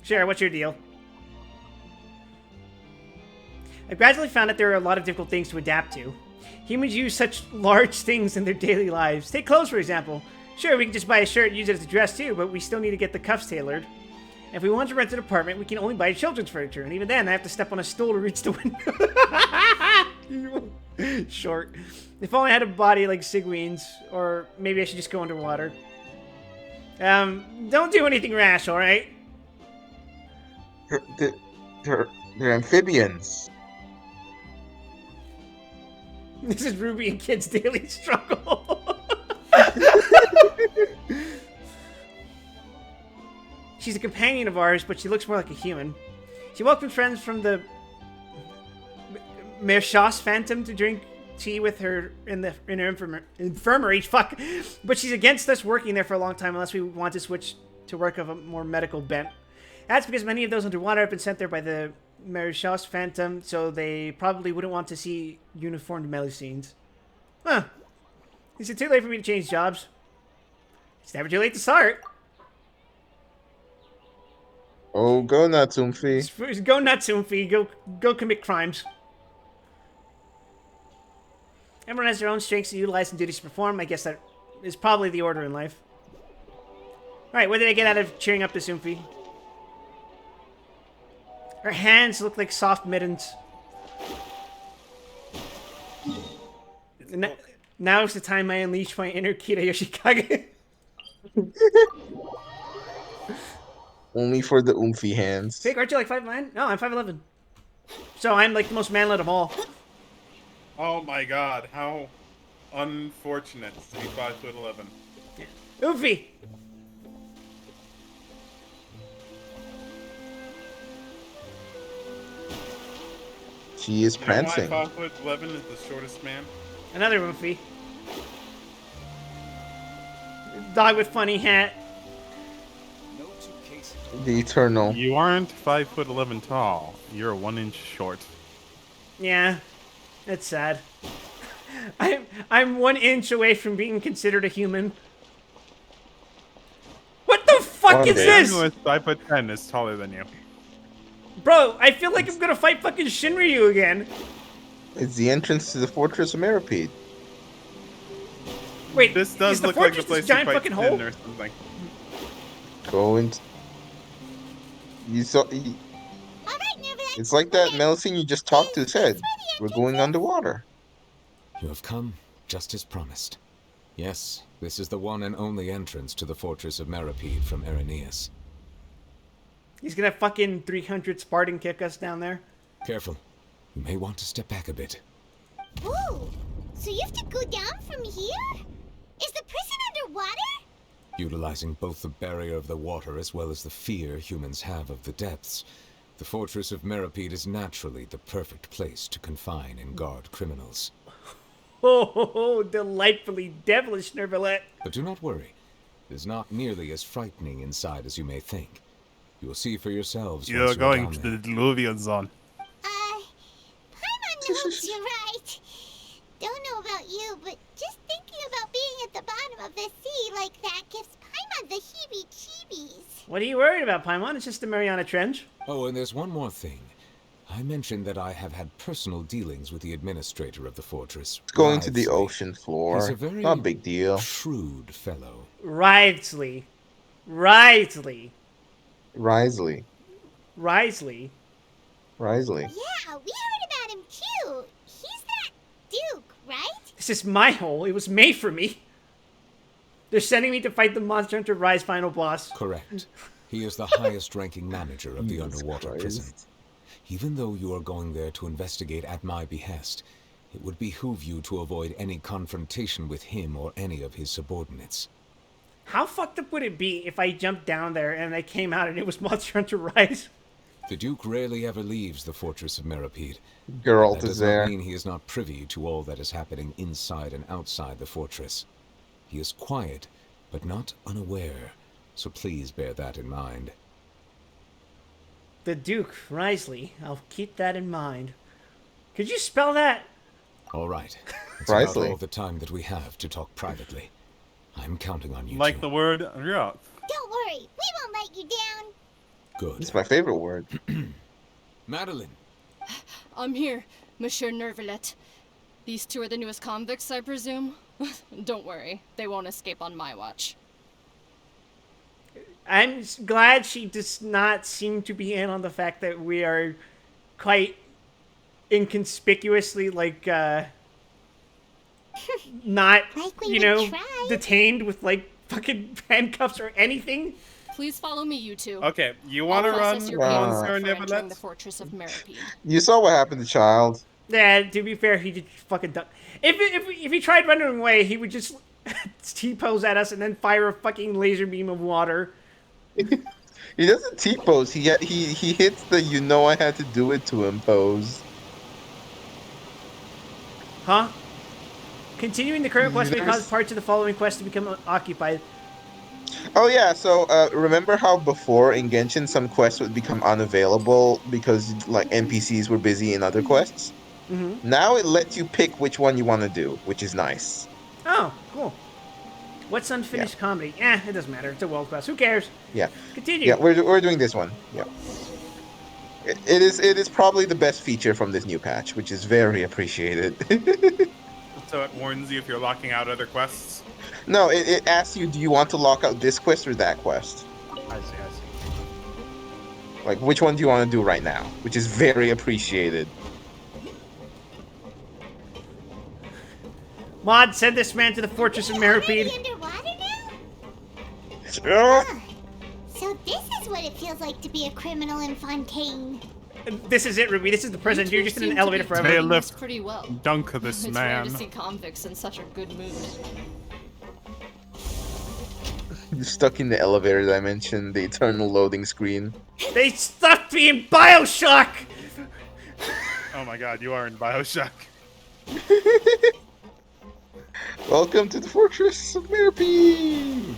Sure, what's your deal? I gradually found that there are a lot of difficult things to adapt to. Humans use such large things in their daily lives. Take clothes, for example. Sure, we can just buy a shirt and use it as a dress too, but we still need to get the cuffs tailored. And if we want to rent an apartment, we can only buy children's furniture, and even then, I have to step on a stool to reach the window. Short. If only I had a body like Sigween's, or maybe I should just go underwater. Don't do anything rash, alright? They're amphibians. This is Ruby and Kid's daily struggle. She's a companion of ours, but she looks more like a human. She welcomes friends from the Mershas Phantom to drink tea with her in her infirmary. Fuck. But she's against us working there for a long time unless we want to switch to work of a more medical bent. That's because many of those underwater have been sent there by the Mershas Phantom, so they probably wouldn't want to see uniformed Melusines. Huh. Is it too late for me to change jobs? It's never too late to start. Oh, go nuts, Umfi. Go nuts, Umfi. Go commit crimes. Everyone has their own strengths to utilize and duties to perform. I guess that is probably the order in life. Alright, what did I get out of cheering up this Umfi? Her hands look like soft mittens. Now is the time I unleash my inner Kira Yoshikage. Only for the Umfi hands. Fake, aren't you like 5'9"? No, I'm 5'11". So I'm like the most manlet of all. Oh my god, how unfortunate to be 5'11". Yeah. Oofy! She is prancing. You know why 5'11" is the shortest man? Another Oofy. Dog with funny hat. The eternal. You aren't 5'11" tall. You're 1 inch short. Yeah, it's sad. I'm 1 inch away from being considered a human. What the fuck is this? Who is 5'10" is taller than you. Bro, I feel like I'm gonna fight fucking Shinryu again. It's the entrance to the Fortress of Meripede. Wait, This does is the look like the fortress place this you giant fight fucking Finn hole? or something. Go into. You saw. It's like that Melusine you just talked to said. We're going underwater. You have come just as promised. Yes, this is the one and only entrance to the Fortress of Meripede from Irenaeus. He's gonna fucking 300 Spartan kick us down there. Careful. You may want to step back a bit. Whoa! So you have to go down from here? Is the prison underwater? Utilizing both the barrier of the water as well as the fear humans have of the depths, the Fortress of Meripede is naturally the perfect place to confine and guard criminals. Oh, delightfully devilish, Nervalette. But do not worry. It is not nearly as frightening inside as you may think. You will see for yourselves. You're going to the Diluvian Zone. Paimon knows you're right. Don't know about you, but just thinking about being at the bottom of the sea like that gives Paimon the heebie-jeebies. What are you worried about, Paimon? It's just the Mariana Trench. Oh, and there's one more thing. I mentioned that I have had personal dealings with the administrator of the fortress. Going to the Wrivesley. ocean floor. He's a very Not a big deal. shrewd fellow. Risley. Risley. Risley. Risley. Risley. Yeah, we heard about him too. He's that Duke, right? This is my hole. It was made for me. They're sending me to fight the Monster Hunter Rise final boss. Correct. He is the highest ranking manager of the Jesus underwater Christ. prison. Even though you are going there to investigate at my behest, it would behoove you to avoid any confrontation with him or any of his subordinates. How fucked up would it be if I jumped down there and I came out and it was Monster Hunter Rise? The Duke rarely ever leaves the Fortress of Meripede. Geralt That is does not there. mean he is not privy to all that is happening inside and outside the fortress. He is quiet, but not unaware, so please bear that in mind. The Duke, Risley. I'll keep that in mind. Could you spell that? All right. It's about Risley. all the time that we have to talk privately. I'm counting on you Like two. the word yeah. Don't worry, we won't let you down. Good. It's my favorite word. Madeline, I'm here, Monsieur Nervalet. These two are the newest convicts, I presume? Don't worry, they won't escape on my watch. I'm glad she does not seem to be in on the fact that we are quite inconspicuously, like, not, Like we you would know, try. detained with, like, fucking handcuffs or anything. Please follow me, you two. Okay, you I'll want to process run your paperwork Wow. Monsieur for entering the Neverlet? fortress of Meripede. You saw what happened to Child. Yeah, to be fair, he did fucking duck. If he tried running away, he would just T-pose at us and then fire a fucking laser beam of water. He doesn't T-pose. He hits the "you know I had to do it to him" pose. Huh? Continuing the current quest may There's- cause parts of the following quest to become occupied. Oh yeah, so remember how before in Genshin some quests would become unavailable because like NPCs were busy in other quests? Mm-hmm. Now it lets you pick which one you want to do, which is nice. Oh, cool. What's unfinished comedy? It doesn't matter. It's a world quest. Who cares? Yeah, Continue. yeah, we're doing this one. Yeah, it is probably the best feature from this new patch, which is very appreciated. So it warns you if you're locking out other quests. No, it asks you, do you want to lock out this quest or that quest? I see, I see. Like, which one do you want to do right now? Which is very appreciated. Mod, send this man to the fortress of Already Meripede. underwater now? Ah! So this is what it feels like to be a criminal in Fontaine. This is it, Ruby. This is the prison. You You're two just in seem an to elevator be forever. They taking this lift- pretty well. Dunk this It's rare man. to see convicts in such a good mood. You're stuck in the elevator dimension, the eternal loading screen. They stuffed me in Bioshock! Oh my god, you are in Bioshock. Welcome to the Fortress of Meripede!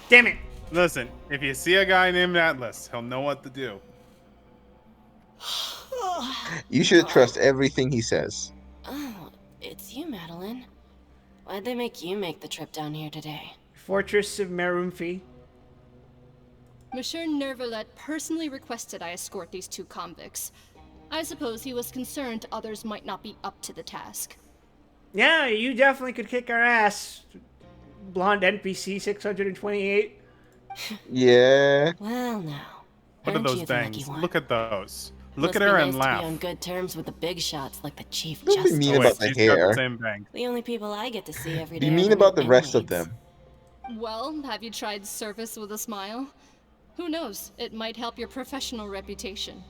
Damn it. Listen, if you see a guy named Atlas, he'll know what to do. You should trust everything he says. Oh, it's you, Madeline. Why'd they make you make the trip down here today? Fortress of Merumfi. Monsieur Nervalet personally requested I escort these two convicts. I suppose he was concerned others might not be up to the task. Yeah, you definitely could kick our ass. Blonde NPC 628. Yeah. Well, now. What are aren't those you the lucky bangs? one? Look at those. Look Must at be her nice and to laugh. be on good terms with the big shots like the Chief What do you Justice. mean Oh, about wait, the she's got hair? the same bang. The only people I get to see every What day. do you are mean the about the new rest of inmates. them? Well, have you tried service with a smile? Who knows, it might help your professional reputation.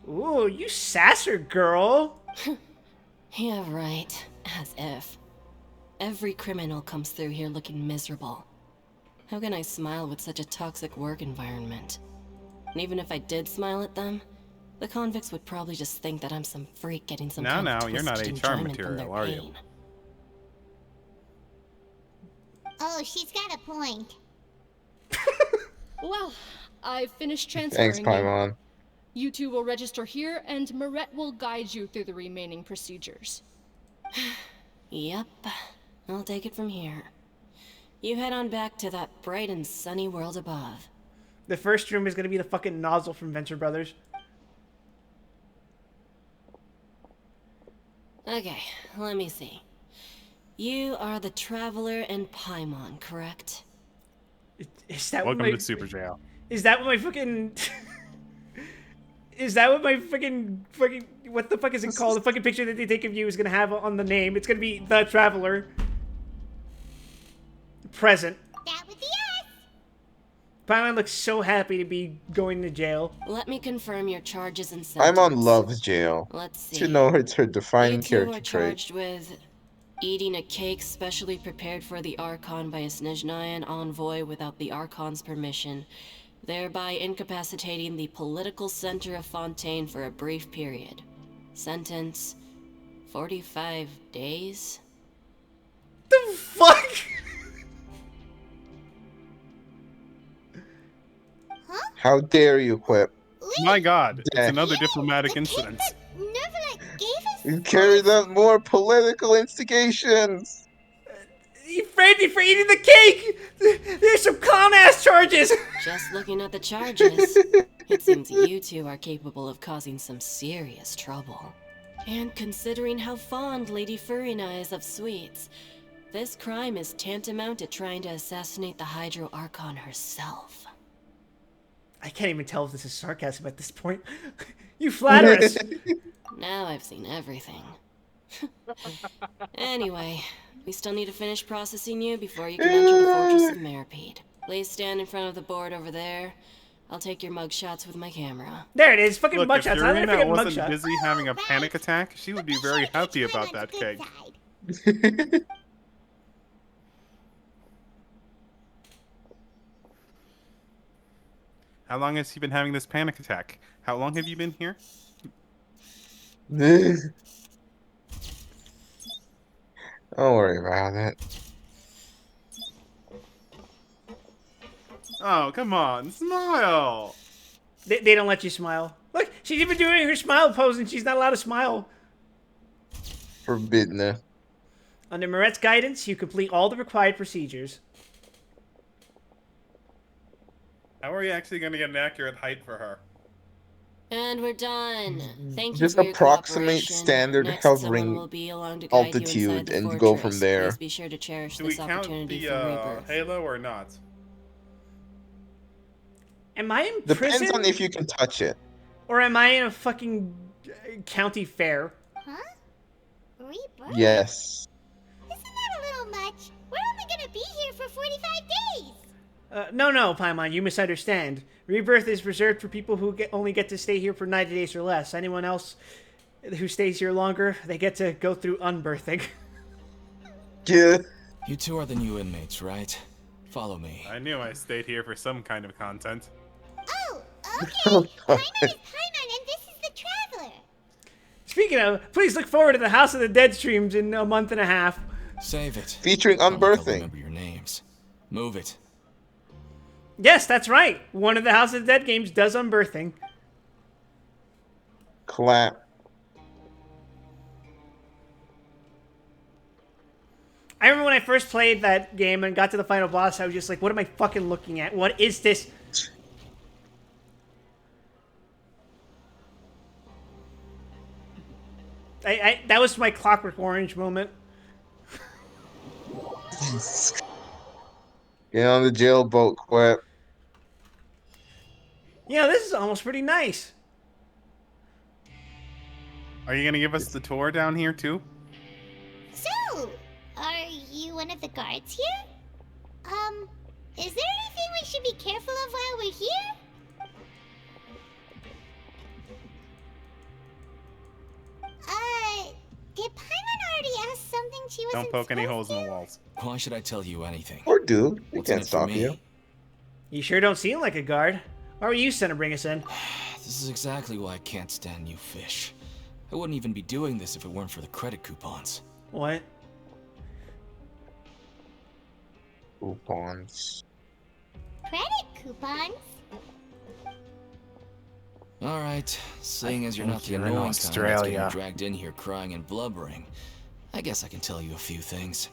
Ooh, you sasser girl. Yeah, right. As if. Every criminal comes through here looking miserable. How can I smile with such a toxic work environment? And even if I did smile at them, the convicts would probably just think that I'm some freak getting some kind of You're not twisted HR enjoyment from material, their are you? pain. Oh, she's got a point. Well, I've finished transferring Thanks, you. Paimon. You two will register here, and Marette will guide you through the remaining procedures. Yep. I'll take it from here. You head on back to that bright and sunny world above. The first room is gonna be the fucking nozzle from Venture Brothers. Okay, let me see. You are the Traveler and Paimon, correct? Is that what Welcome my, to Super Jail. Is that what my fucking... Is that what my fucking... What the fuck is it called? The fucking picture that they take of you is gonna have on the name. It's gonna be The Traveler. Present. That would be us. Paimon looks so happy to be going to jail. Let me confirm your charges and sentence. Paimon loves jail. Let's see. Should know it's her defining You two are character trait. charged with eating a cake specially prepared for the Archon by a Snezhnayan envoy without the Archon's permission, thereby incapacitating the political center of Fontaine for a brief period. Sentence: 45 days? The fuck? How dare you, Quip? My god, Yeah. it's another diplomatic incident. Nervalet gave us. You carried out more political instigations! he framed me for eating the cake! There's some clown-ass charges! Just looking at the charges, it seems you two are capable of causing some serious trouble. And considering how fond Lady Furina is of sweets, this crime is tantamount to trying to assassinate the Hydro Archon herself. I can't even tell if this is sarcasm at this point. You flatter us! Now I've seen everything. Anyway, we still need to finish processing you before you can enter the Fortress of Meripede. Please stand in front of the board over there. I'll take your mugshots with my camera. There it is, fucking Look, if mugshots. I never Furina forget wasn't mugshot. busy having a panic attack, she would be very happy about that cake. How long has he been having this panic attack? How long have you been here? Don't worry about it. Oh, come on, smile! They don't let you smile. Look, she's even doing her smile pose and she's not allowed to smile. Forbidden. Under Moret's guidance, you complete all the required procedures. How are you actually going to get an accurate height for her? And we're done. Thank you Just for your approximate cooperation. standard Next, hovering someone will be along to guide you altitude inside the and go from fortress. there. Please be sure to cherish Do we this count opportunity the for rebirth. halo or not? Am I in Depends prison? on if you can touch it. Or am I in a fucking county fair? Huh? Rebirth? Yes. Isn't that a little much? We're only gonna be here for 45 days. No, Paimon, you misunderstand. Rebirth is reserved for people who only get to stay here for 90 days or less. Anyone else who stays here longer, they get to go through unbirthing. Yeah. You two are the new inmates, right? Follow me. I knew I stayed here for some kind of content. Oh, okay. My name is Paimon, and this is the Traveler. Speaking of, please look forward to the House of the Dead streams in a month and a half. Save it. Featuring Don't think I'll unbirthing. remember your names. Move it. Yes, that's right. One of the House of the Dead games does unbirthing. Clap. I remember when I first played that game and got to the final boss, I was just like, what am I fucking looking at? What is this? That was my Clockwork Orange moment. Get on the jail boat, Quip. Yeah, this is almost pretty nice. Are you going to give us the tour down here too? So, are you one of the guards here? Is there anything we should be careful of while we're here? Did Paimon already ask something she wasn't Don't poke any supposed holes in to? the walls. Why should I tell you anything? Or do. We What's in can't it for stop me? you. You sure don't seem like a guard. Why were you sent to bring us in? This is exactly why I can't stand you fish. I wouldn't even be doing this if it weren't for the credit coupons. What? Coupons. Credit coupons? Alright, seeing as you're not the you're in annoying kind that's Australia. getting dragged in here crying and blubbering, I guess I can tell you a few things.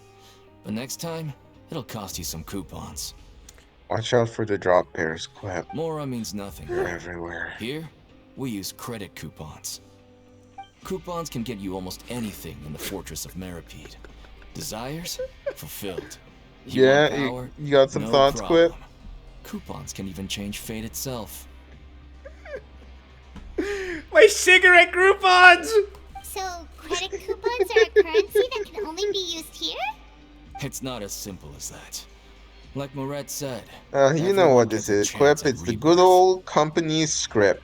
But next time, it'll cost you some coupons. Watch out for the drop pairs, Quip. Mora means nothing. They're everywhere. Here, we use credit coupons. Coupons can get you almost anything in the Fortress of Meripede. Desires? Fulfilled. You Yeah, want power? you got some No thoughts, problem. Quip? Coupons can even change fate itself. My cigarette Groupons! So, credit coupons are a currency that can only be used here? It's not as simple as that. Like Moret said. You know everyone what this gets a is, chance Quip. at It's the good rebirth. old company script.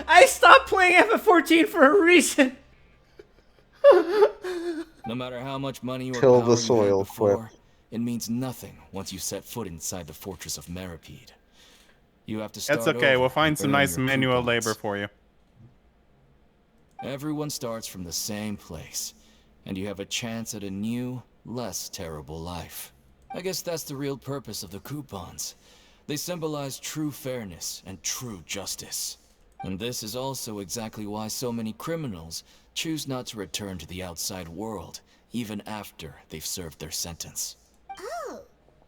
I stopped playing FF14 for a reason. No matter how much money or Till power the you soil, had before, Quip. it means nothing once you set foot inside the Fortress of Meripede. You have to start That's okay. over We'll find and some earn nice your manual coupons. labor for you. Everyone starts from the same place, and you have a chance at a new, less terrible life. I guess that's the real purpose of the coupons. They symbolize true fairness and true justice. And this is also exactly why so many criminals choose not to return to the outside world, even after they've served their sentence. Oh,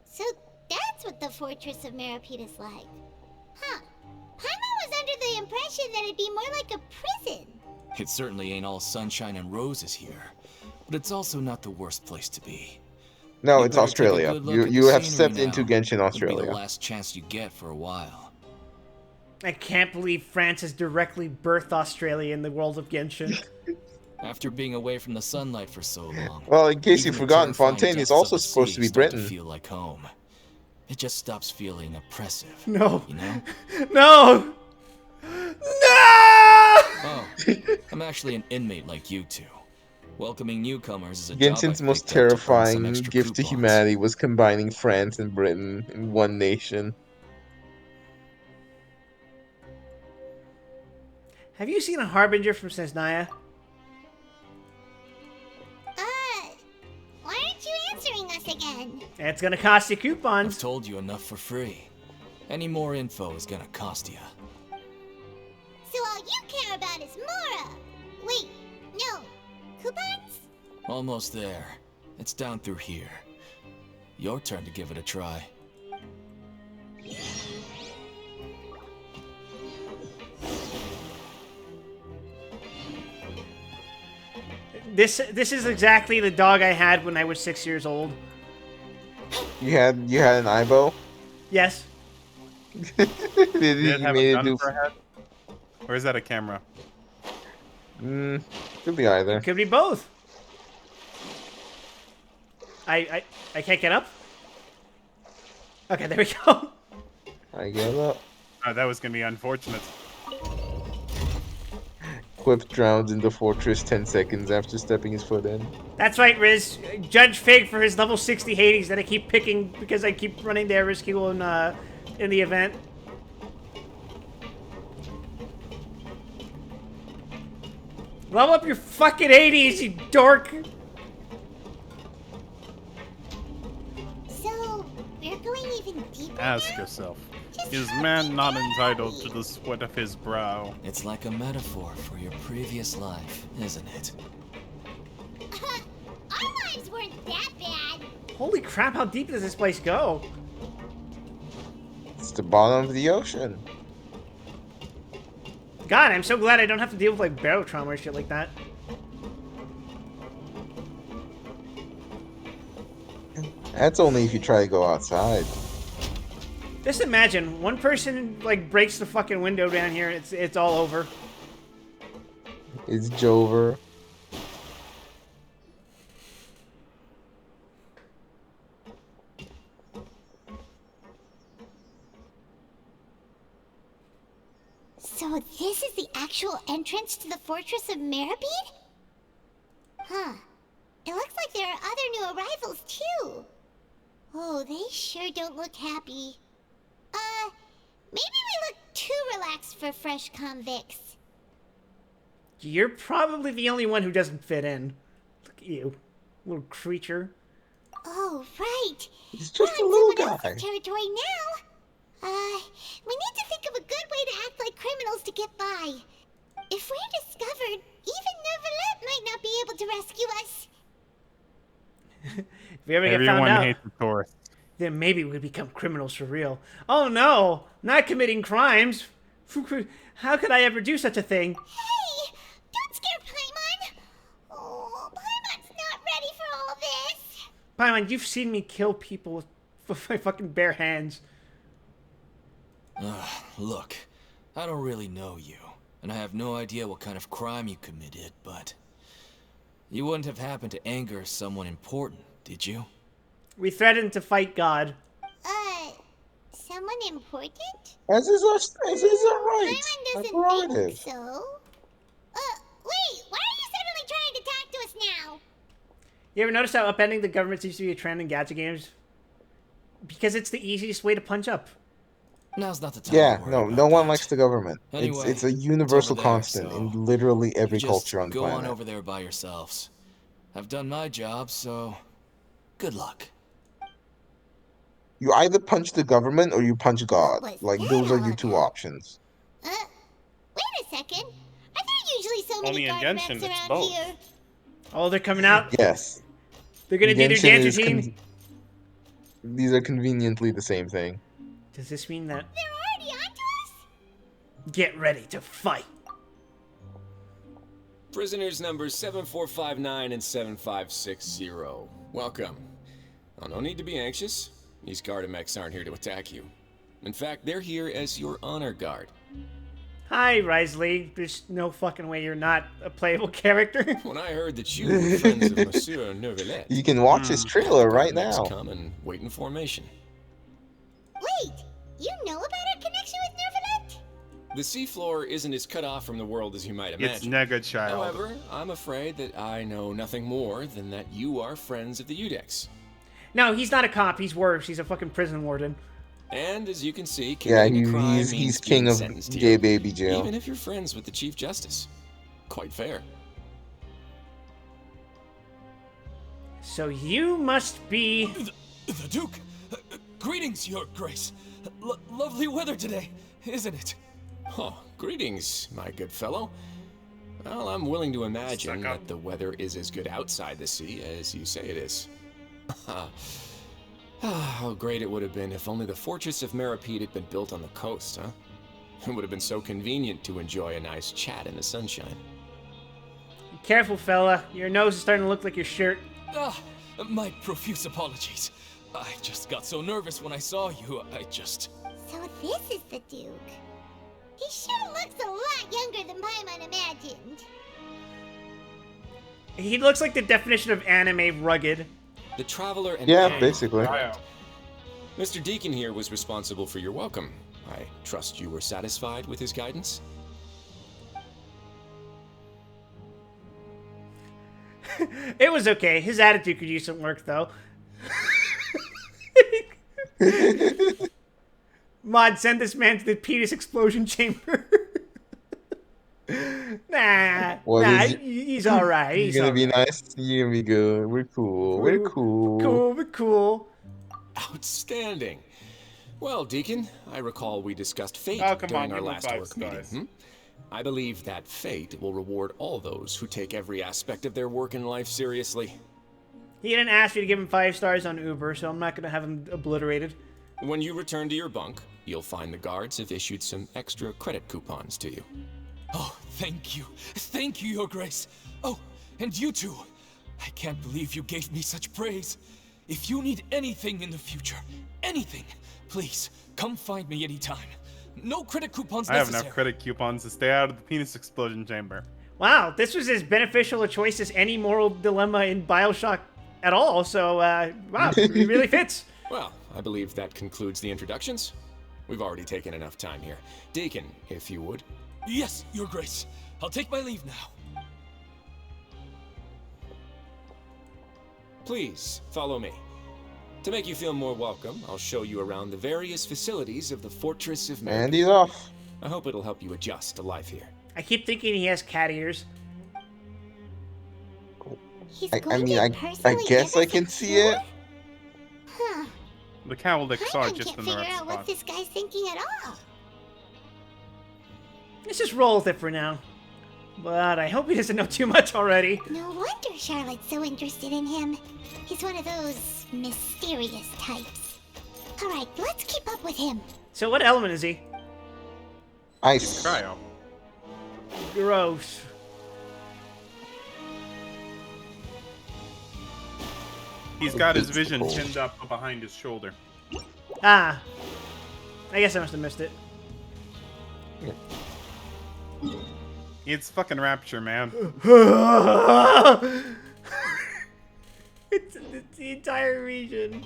so that's what the Fortress of Meripede is like. Huh. Paimon was under the impression that it'd be more like a prison. It certainly ain't all sunshine and roses here, but it's also not the worst place to be. No, You it's better take a Australia. good look at You the have scenery stepped into now. Genshin, It'll be the Australia. last chance you get for a while. I can't believe France has directly birthed Australia in the world of Genshin. After being away from the sunlight for so long, Well, in case even you've the forgotten, terrifying Fontaine is depths also of the supposed to sea be start Britain. to feel like home. It just stops feeling oppressive. No. You know? No! No! Oh, I'm actually an inmate like you two. Welcoming newcomers is a job Genshin's I've most picked up to earn some terrifying extra gift to coupons. humanity was combining France and Britain in one nation. Have you seen a Harbinger from Snezhnaya? Why aren't you answering us again? It's gonna cost you I've coupons. told you enough for free. Any more info is gonna cost you. So all you care about is Mora. Wait, no. Coupons? Almost there. It's down through here. Your turn to give it a try. This is exactly the dog I had when I was 6 years old. You had an Aibo? Yes. Did Did you it have made a it gun do? for a head? Or is that a camera? Could be either. It could be both. I can't get up. Okay, there we go. I get up. Oh, that was gonna be unfortunate. Quip drowns in the fortress 10 seconds after stepping his foot in. That's right, Riz. Judge Fig for his level 60 Hades that I keep picking because I keep running their rescue in the event. Level up your fucking Hades, you dork! So, we're going even deeper Ask now? yourself. Just Is how man deep not are entitled we? to the sweat of his brow? It's like a metaphor for your previous life, isn't it? Our lives weren't that bad. Holy crap, how deep does this place go? It's the bottom of the ocean. God, I'm so glad I don't have to deal with like barrel trauma or shit like that. That's only if you try to go outside. Just imagine, one person like breaks the fucking window down here, it's all over. It's Jover. So this is the actual entrance to the Fortress of Meripede? Huh. It looks like there are other new arrivals, too. Oh, they sure don't look happy. Maybe we look too relaxed for fresh convicts. You're probably the only one who doesn't fit in. Look at you, little creature. Oh, right. He's We're just a on little someone guy. else's territory now. We need to think of a good way to act like criminals to get by. If we're discovered, even Neverlet might not be able to rescue us. If we ever get found Everyone out, hates the tourists. then maybe we become criminals for real. Oh no, not committing crimes. How could I ever do such a thing? Hey, don't scare Paimon. Oh, Paimon's not ready for all this. Paimon, you've seen me kill people with my fucking bare hands. Look, I don't really know you, and I have no idea what kind of crime you committed, but you wouldn't have happened to anger someone important, did you? We threatened to fight God. Someone important? As is our right. Paimon Our doesn't think prerogative. so. Wait, why are you suddenly trying to talk to us now? You ever notice how upending the government seems to be a trend in gacha games? Because it's the easiest way to punch up. Now's not the time. Yeah, to worry no about one that. likes the government. Anyway, It's a universal over there, constant so in literally every you just culture on the go planet. on over there by yourselves. I've done my job, so good luck. You either punch the government or you punch God. was Like, that those are all your two about? options. Wait, so many Only in guard Genshin, reps it's around both. here. Oh, they're coming out. Yes. They're gonna do their Genshin dance is routine. these are conveniently the same thing. Does this mean that? They're already onto us? Get ready to fight. Prisoners numbers 7459 and 7560. Welcome. Oh, no need to be anxious. These Gardamex aren't here to attack you. In fact, they're here as your honor guard. Hi, Risley. There's no fucking way you're not a playable character. When I heard that you were friends of Monsieur Neuvillette, You can watch his trailer right Gardamex now. come and wait in formation. Wait, you know about our connection with Nervalet? The seafloor isn't as cut off from the world as you might It's imagine. Nega Child. However, I'm afraid that I know nothing more than that you are friends of the Udex. No, he's not a cop. He's worse. He's a fucking prison warden. And as you can see, Yeah, committing a crime he's means king being of sentenced gay here, baby jail. even if you're friends with the Chief Justice. Quite fair. So you must be... The Duke! Greetings, Your Grace! Lovely weather today, isn't it? Oh, greetings, my good fellow. Well, I'm willing to imagine Suck up. that the weather is as good outside the sea as you say it is. How great it would have been if only the Fortress of Meripede had been built on the coast, huh? It would have been so convenient to enjoy a nice chat in the sunshine. Careful, fella. Your nose is starting to look like your shirt. My profuse apologies. I just got so nervous when I saw you, So this is the Duke. He sure looks a lot younger than Paimon imagined. He looks like the definition of anime rugged. The Traveler and Yeah, King. basically. Mr. Deacon here was responsible for your welcome. I trust you were satisfied with his guidance? It was okay. His attitude could use some work, though. Mod, send this man to the penis explosion chamber. He's alright. You're He's gonna all be right. nice. You're gonna be good. We're cool. We're cool. We're cool. Outstanding. Well, Deacon, I recall we discussed fate Oh, come during on, our give him last 5 work meeting. stars. I believe that fate will reward all those who take every aspect of their work in life seriously. He didn't ask me to give him 5 stars on Uber, so I'm not gonna have him obliterated. When you return to your bunk, you'll find the guards have issued some extra credit coupons to you. Oh, thank you. Thank you, Your Grace. Oh, and you too. I can't believe you gave me such praise. If you need anything in the future, anything, please, come find me anytime. No credit coupons I have necessary. enough credit coupons to stay out of the penis explosion chamber. Wow, this was as beneficial a choice as any moral dilemma in Bioshock at all, so, wow, it really fits. Well, I believe that concludes the introductions. We've already taken enough time here. Deacon, if you would. Yes, Your Grace. I'll take my leave now. Please, follow me. To make you feel more welcome, I'll show you around the various facilities of the Fortress of Meripede. And he's off. I hope it'll help you adjust to life here. I keep thinking he has cat ears. He's I going mean, to I personally guess give I us can a see tour? it. Huh. The cowlicks are Paimon just can't in the figure right out what spot. this guy's thinking at all. Let's just roll with it for now. But I hope he doesn't know too much already. No wonder Charlotte's so interested in him. He's one of those mysterious types. Alright, let's keep up with him. So what element is he? Ice. Cryo. Gross. He's got his vision pinned up behind his shoulder. Ah. I guess I must have missed it. It's fucking Rapture, man. it's the entire region.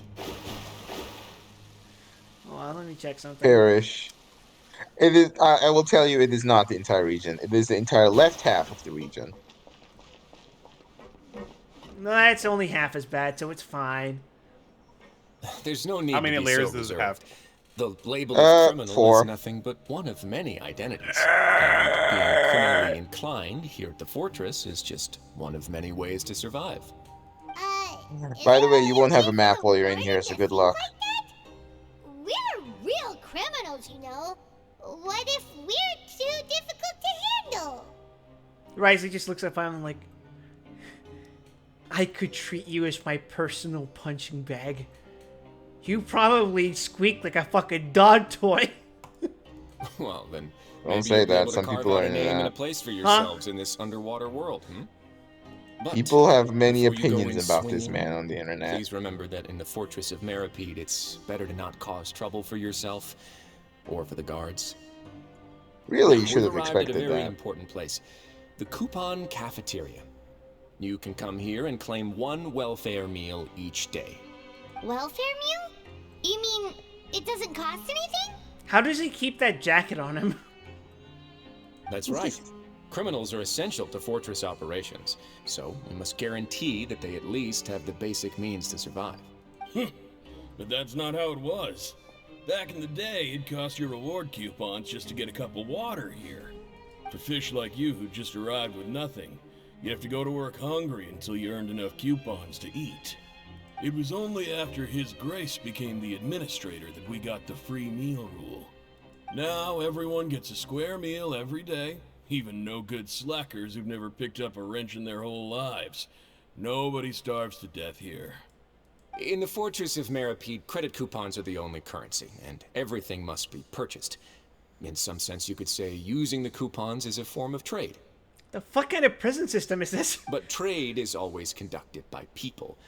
Hold on, let me check something. Perish. It is. I will tell you, it is not the entire region. It is the entire left half of the region. No, it's only half as bad, so it's fine. There's no need How many to be layers so does it reserved. have? The label of criminal 4. is nothing but one of many identities. And being criminally inclined here at the fortress is just one of many ways to survive. By the way, you won't have a map while you're in here, so good luck. We're real criminals, you know. What if we're too difficult to handle? Risley just looks at Paimon like, I could treat you as my personal punching bag. You probably squeak like a fucking dog toy. Well, then Don't maybe say you'll be that. able to Some carve people out are a into name and a that. place for yourselves in this underwater world, But People have many before you go opinions in about this swinging, man on the internet. please remember that in the Fortress of Meripede, it's better to not cause trouble for yourself or for the guards. Really, you should We've have arrived at a expected very that. important place, the Coupon Cafeteria. You can come here and claim one welfare meal each day. Welfare meal? You mean it doesn't cost anything? How does he keep that jacket on him? That's right. Criminals are essential to Fortress operations, so we must guarantee that they at least have the basic means to survive. But that's not how it was. Back in the day, it cost your reward coupons just to get a cup of water here. For fish like you who just arrived with nothing, you have to go to work hungry until you earned enough coupons to eat. It was only after His Grace became the administrator that we got the free meal rule. Now everyone gets a square meal every day, even no-good slackers who've never picked up a wrench in their whole lives. Nobody starves to death here. In the Fortress of Meripede, credit coupons are the only currency, and everything must be purchased. In some sense, you could say using the coupons is a form of trade. The fuck kind of prison system is this? But trade is always conducted by people.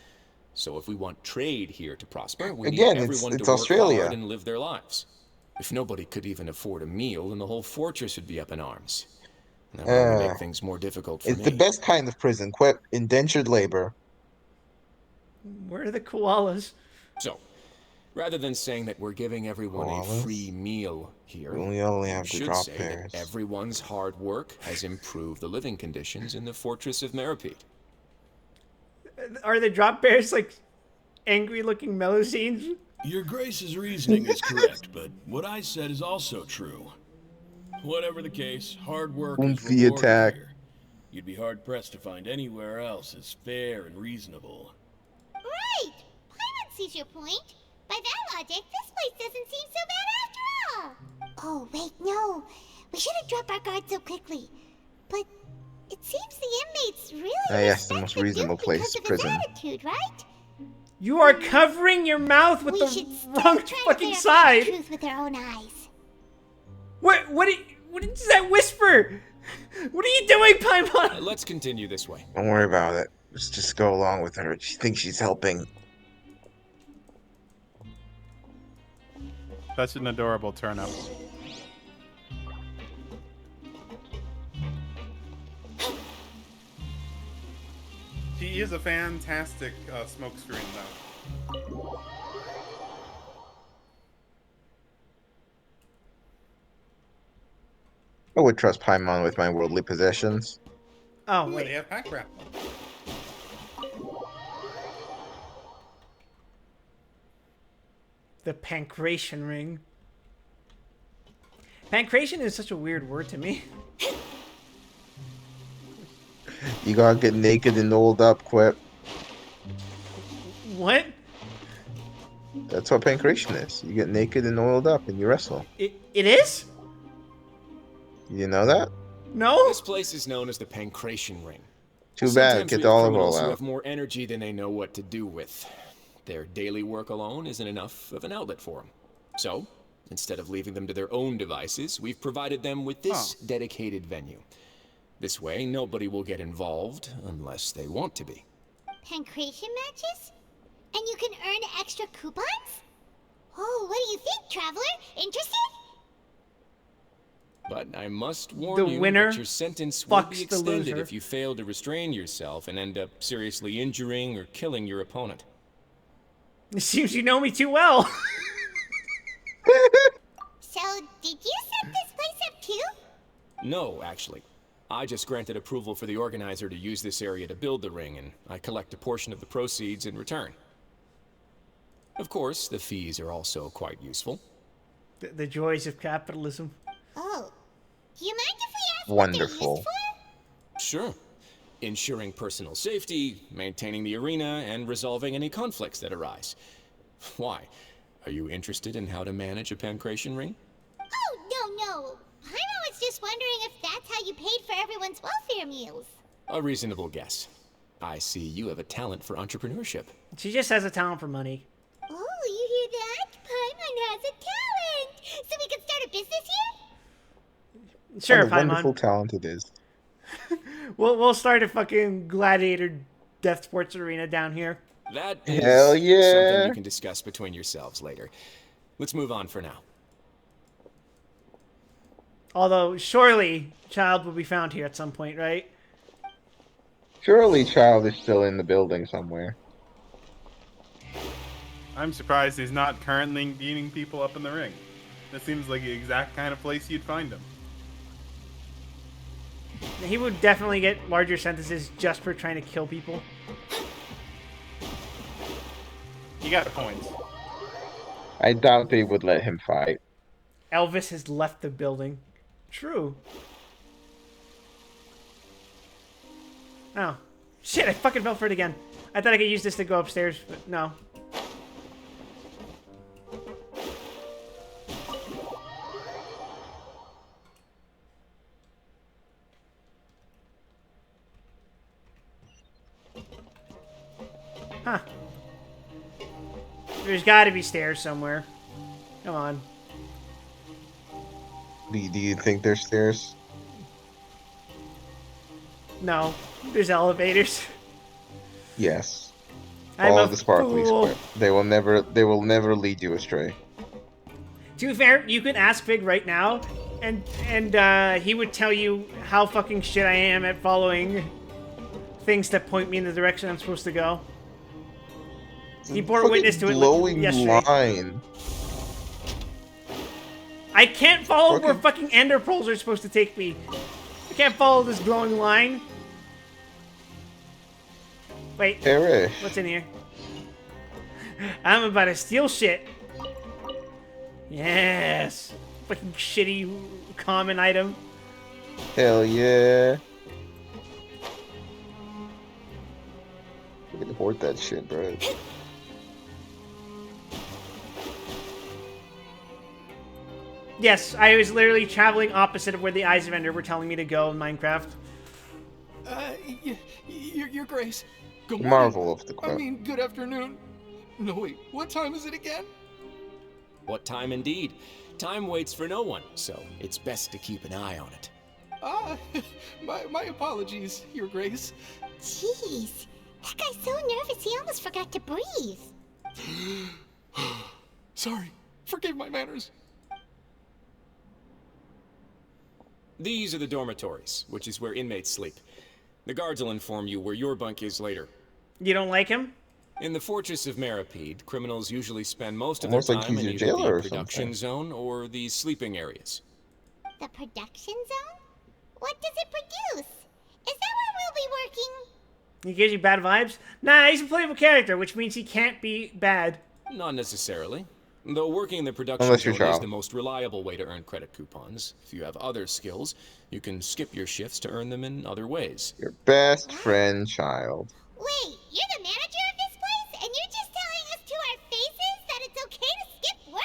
So if we want trade here to prosper, we Again, need everyone it's to work Australia. hard and live their lives. If nobody could even afford a meal, then the whole fortress would be up in arms. And that would only make things more difficult for It's me. the best kind of prison. Quit indentured labor. Where are the koalas? So, rather than saying that we're giving everyone a Koalas? free meal here, We only have we to should drop say bears. that everyone's hard work has improved the living conditions in the Fortress of Meripede. Are the drop bears like angry-looking Melusines? Your Grace's reasoning is correct, but what I said is also true. Whatever the case, hard work is Oomphy rewarded attack. here. You'd be hard-pressed to find anywhere else as fair and reasonable. Right! Paimon sees your point. By that logic, this place doesn't seem so bad after all. Oh, wait, no. We shouldn't drop our guard so quickly. But it seems the inmates really Yes, the respect most the reasonable Duke place, because of prison. his attitude, right? You are covering your mouth with We should the start wrong trying to fucking verify side. the truth with our own eyes. What is that whisper? What are you doing, Paimon? Let's continue this way. Don't worry about it. Let's just go along with her. She thinks she's helping. Such an adorable turnip. He is a fantastic smokescreen, though. I would trust Paimon with my worldly possessions. Oh, Ooh, wait. they have pack rat. The pancreation ring. Pancreation is such a weird word to me. You gotta get naked and oiled up, Quip. What? That's what pancreation is. You get naked and oiled up and you wrestle. It is? You know that? No? This place is known as the Pancreation Ring. Too bad. Sometimes Get we the have olive criminals oil who out. have more energy than they know what to do with. Their daily work alone isn't enough of an outlet for them. So, instead of leaving them to their own devices, we've provided them with this dedicated venue. This way, nobody will get involved unless they want to be. Pancreation matches? And you can earn extra coupons? Oh, what do you think, traveler? Interested? But I must warn The you winner that your sentence will be fucks the extended loser. if you fail to restrain yourself and end up seriously injuring or killing your opponent. It seems you know me too well. So, did you set this place up too? No, actually. I just granted approval for the organizer to use this area to build the ring, and I collect a portion of the proceeds in return. Of course, the fees are also quite useful. The joys of capitalism. Oh. Do you mind if we ask Wonderful. what they're used Sure. Ensuring personal safety, maintaining the arena, and resolving any conflicts that arise. Why? Are you interested in how to manage a pancreation ring? for? Oh, no. Paimon was just wondering if that's how you paid for everyone's welfare their meals. A reasonable guess. I see you have a talent for entrepreneurship. She just has a talent for money. Oh, you hear that? Paimon has a talent! So we can start a business here? Sure, What a wonderful Paimon. talent it is. We'll start a fucking gladiator death sports arena down here. That is Hell yeah. something you can discuss between yourselves later. Let's move on for now. Although, surely, Child will be found here at some point, right? Surely Child is still in the building somewhere. I'm surprised he's not currently beating people up in the ring. That seems like the exact kind of place you'd find him. He would definitely get larger sentences just for trying to kill people. You got points. I doubt they would let him fight. Elvis has left the building. True. Oh. Shit, I fucking fell for it again. I thought I could use this to go upstairs, but no. Huh. There's gotta be stairs somewhere. Come on. Do you think there's stairs? No. There's elevators. Yes. I'm Follow a the sparkly fool. square. They will never lead you astray. To be fair, you can ask Fig right now, and he would tell you how fucking shit I am at following things that point me in the direction I'm supposed to go. He bore witness to it glowing yesterday. line. I can't follow where fucking ender pearls are supposed to take me. I can't follow this glowing line. Wait. Perish. What's in here? I'm about to steal shit. Yes. Fucking shitty common item. Hell yeah. We can hoard that shit, bro. Yes, I was literally traveling opposite of where the eyes of Ender were telling me to go in Minecraft. Your Grace. Good morning. Marvel of the I mean, good afternoon. No, wait, what time is it again? What time indeed? Time waits for no one, so it's best to keep an eye on it. Ah, my apologies, Your Grace. Jeez, that guy's so nervous he almost forgot to breathe. Sorry, forgive my manners. These are the dormitories, which is where inmates sleep. The guards will inform you where your bunk is later. You don't like him? In the Fortress of Meripede, criminals usually spend most of Almost their like time he's in a either jailer the or production something. zone or the sleeping areas. The production zone? What does it produce? Is that where we'll be working? He gives you bad vibes? Nah, he's a playable character, which means he can't be bad. Not necessarily. Though working in the production Unless you're zone is Charles. the most reliable way to earn credit coupons. If you have other skills, you can skip your shifts to earn them in other ways. Your best friend, Child. Wait, you're the manager of this place? And you're just telling us to our faces that it's okay to skip work?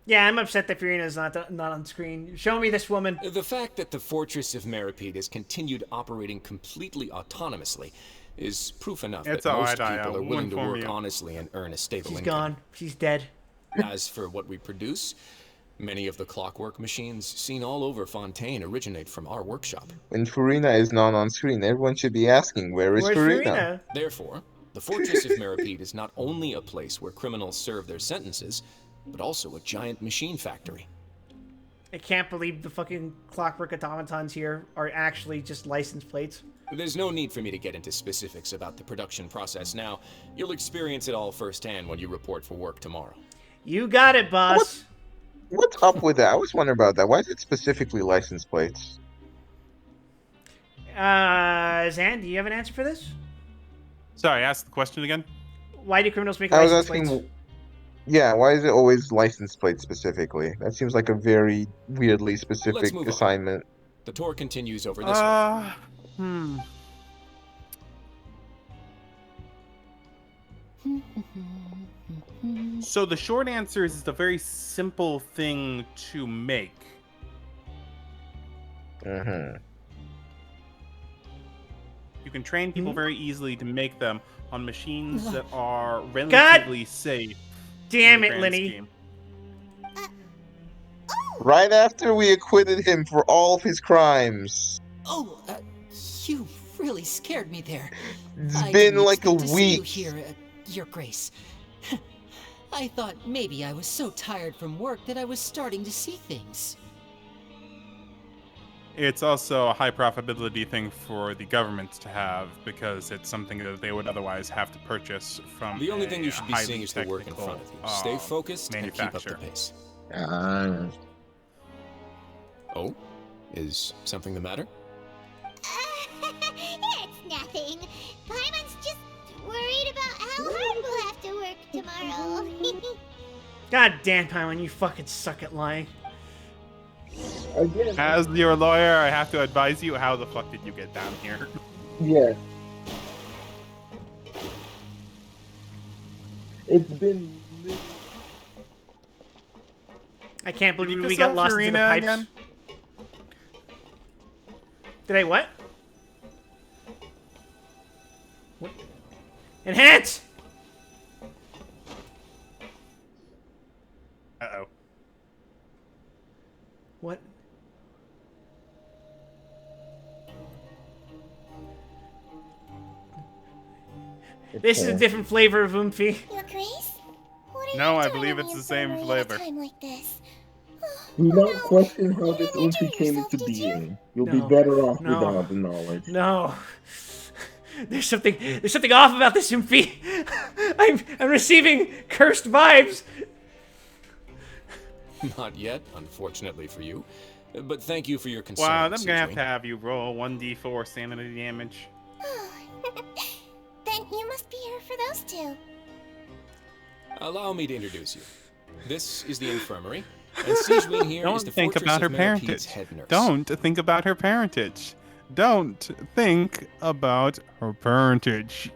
Yeah, I'm upset that Furina's not on screen. Show me this woman. The fact that the Fortress of Meripede has continued operating completely autonomously is proof enough It's that all most right, people Aya. are willing to We'll work inform you. honestly and earn a stable She's income. gone. She's dead. As for what we produce, many of the clockwork machines seen all over Fontaine originate from our workshop. When Farina is not on screen, everyone should be asking, where is Where's Farina? Furina? Therefore, the Fortress of Meripede is not only a place where criminals serve their sentences, but also a giant machine factory. I can't believe the fucking clockwork automatons here are actually just license plates. There's no need for me to get into specifics about the production process now. You'll experience it all firsthand when you report for work tomorrow. You got it, boss. What's up with that? I was wondering about that. Why is it specifically license plates? Zan, do you have an answer for this? Sorry, ask the question again. Why do criminals make I was license asking, plates? yeah, why is it always license plate specifically? That seems like a very weirdly specific move on. assignment. The tour continues over this way. So the short answer is it's a very simple thing to make. Uh-huh. You can train people very easily to make them on machines that are God relatively safe. damn in the it, grand Lenny. scheme. Right after we acquitted him for all of his crimes. Oh, you really scared me there. It's I been didn't like a expect to see you week. here, Your Grace. I thought maybe I was so tired from work that I was starting to see things. It's also a high profitability thing for the government to have because it's something that they would otherwise have to purchase from The only thing you should be highly seeing is the work in front of you. Stay focused and keep up the manufacturer. pace. Uh, Oh? Is something the matter? It's nothing. Paimon's just worried about how hard we'll have to work tomorrow. God damn, Paimon, you fucking suck at lying. Again. As your lawyer, I have to advise you, how the fuck did you get down here? Yes. It's been. I can't believe Did we you got piss lost off into the Irina pipes. again? Did I what? What? Enhance! Uh-oh. What? This is a different flavor of Oomphy. Your Grace? What are No, you I doing believe in it's the the same infirmary at a flavor. time like this? Do not question how this Oomphy came into being. You'll be No. better off No. without the knowledge. No. There's something off about this Oomphy. I'm receiving cursed vibes. Not yet, unfortunately for you. But thank you for your concern. Wow, I'm gonna have Sidri. to have you roll 1d4 sanity damage. Then you must be here for those two. Allow me to introduce you. This is the infirmary, and Sidri here is Don't the think Think Fortress about her of Merapede's parentage. head nurse. Don't think about her parentage. Don't think about her parentage.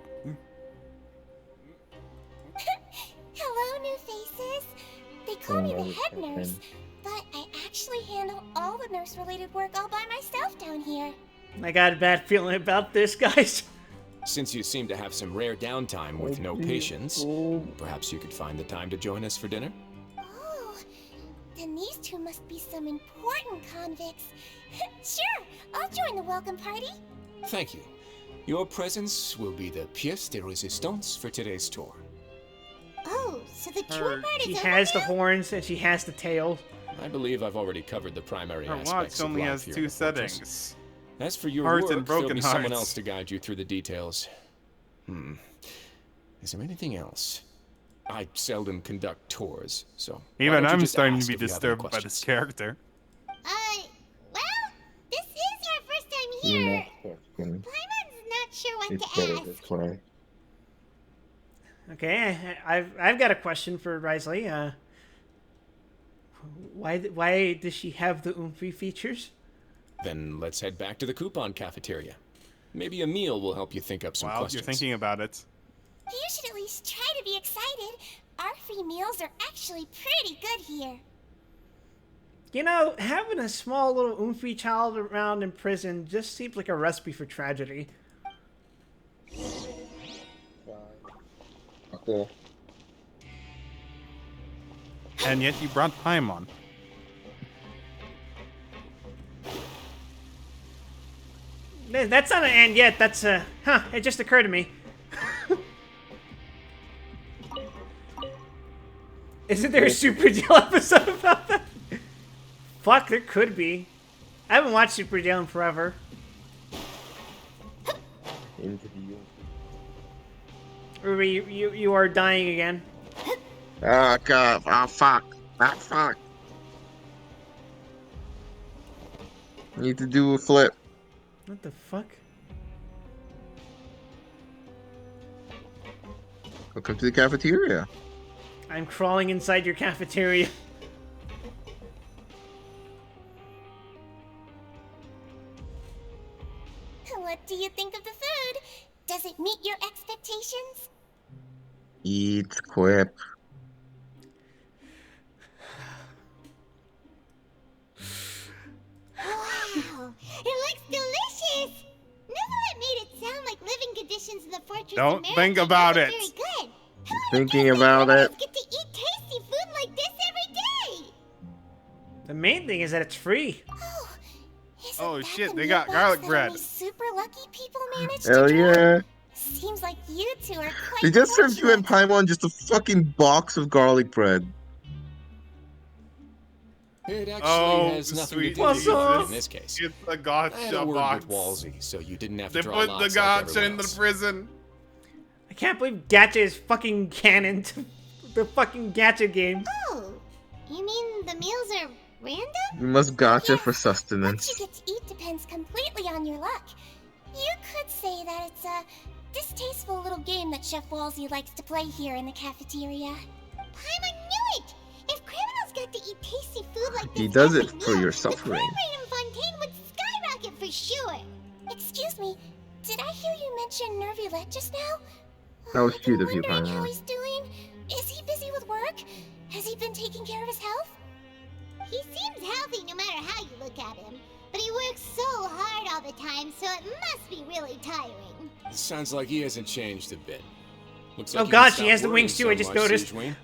Hello, new faces. They call me the head nurse, but I actually handle all the nurse-related work all by myself down here. I got a bad feeling about this, guys. Since you seem to have some rare downtime with no patients, perhaps you could find the time to join us for dinner? Oh, then these two must be some important convicts. Sure, I'll join the welcome party. Thank you. Your presence will be the pièce de résistance for today's tour. Oh, so the tour part She is has the over now? horns and she has the tail. I believe I've already covered the primary Her aspects watch of only life has here 2 in the fortress. settings. As for your Hearts work, and broken there'll be someone hearts. else to guide you through the details. Is there anything else? I seldom conduct tours, so why Even don't you I'm just starting to ask be if you have any disturbed by this questions? character. Well, this is our first time here. Paimon's not sure what It's to better ask. this way. Okay, I've got a question for Risley. Why does she have the Oomphy features? Then let's head back to the coupon cafeteria. Maybe a meal will help you think up some Well, questions. you're thinking about it. You should at least try to be excited. Our free meals are actually pretty good here. You know, having a small little Oomphy child around in prison just seems like a recipe for tragedy. Okay. And yet you brought Paimon. That's not an and yet, that's a... Huh, it just occurred to me. Isn't there a Super Deal episode about that? Fuck, there could be. I haven't watched Super Deal in forever. Into the Ruby, you are dying again. Oh god, oh fuck. Ah fuck. Need to do a flip. What the fuck? Welcome to the cafeteria. I'm crawling inside your cafeteria. What do you think of the food? Does it meet your expectations? Eat, quip. Fortress Don't of Merripede think about isn't it. very good. Thinking about it. Get to eat tasty food like this every day. The main thing is that it's free. Oh, isn't Oh that shit, the they meal got box garlic that bread. only super lucky people manage Hell to drop? yeah. Seems like you two are quite They just sent you in fortunate. Paimon just a fucking box of garlic bread. It actually Oh, has nothing to sweet do with Jesus. you in this case. It's a I had a gotcha word box. with Walsey, so you didn't have to They draw put the lots like gotcha everyone in the else. prison. I can't believe Gacha is fucking canon to the fucking Gacha game. Oh, you mean the meals are random? You must gotcha Yes. for What sustenance. you get to eat depends completely on your luck. You could say that it's a distasteful little game that Chef Walsey likes to play here in the cafeteria. Paimon knew it! If criminals got to eat tasty food like this He does every it for meal, your the suffering. crime rate in Fontaine would skyrocket for sure! Excuse me, did I hear you mention Nervulette just now? That was I've cute been of you, wondering how Paimon. he's doing. Is he busy with work? Has he been taking care of his health? He seems healthy no matter how you look at him. But he works so hard all the time, so it must be really tiring. Sounds like he hasn't changed a bit. Looks Oh like gosh, can he has stop the wings worrying too, I just so much, noticed. Siege Wayne.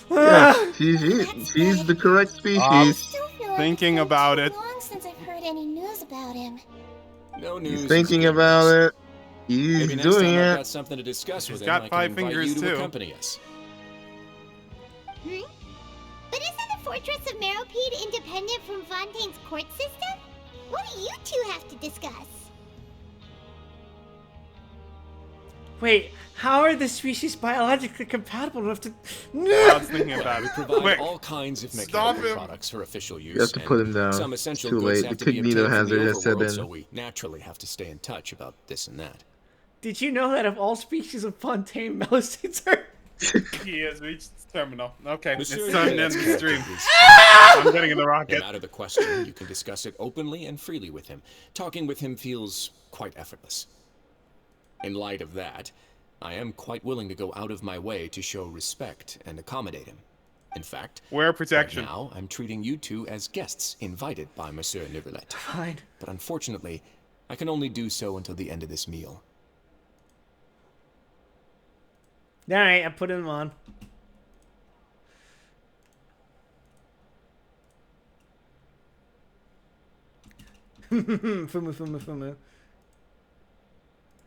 Yeah, she's the correct species. Still feel like Thinking it's been about too it. long since I've heard any news about him. No news. He's is thinking good about news. it. He's Maybe next doing time I've it. got something to discuss He's with him, got I can 5 invite fingers, you to too. accompany us. Hmm? But isn't the Fortress of Meropide independent from Fontaine's court system? What do you two have to discuss? Wait, how are the species biologically compatible enough to? I was thinking about We it. provide Quick, all kinds of stop mechanical him. products for official use. You have to and put him down. Some It's essential too goods late. have The to be cognito obtained from the hazard has set overworld, in. so we naturally have to stay in touch about this and that. Did you know that of all species of Fontaine, Melocites are? He has reached the terminal. Okay, Monsieur it's time to end Nicolette's the stream. character is- I'm getting in the No rocket. matter the question, you can discuss it openly and freely with him. Talking with him feels quite effortless. In light of that, I am quite willing to go out of my way to show respect and accommodate him. In fact, Wear protection. right now I'm treating you two as guests invited by Monsieur Nicolet. Fine. But unfortunately, I can only do so until the end of this meal. All right, I put him on. Fumu.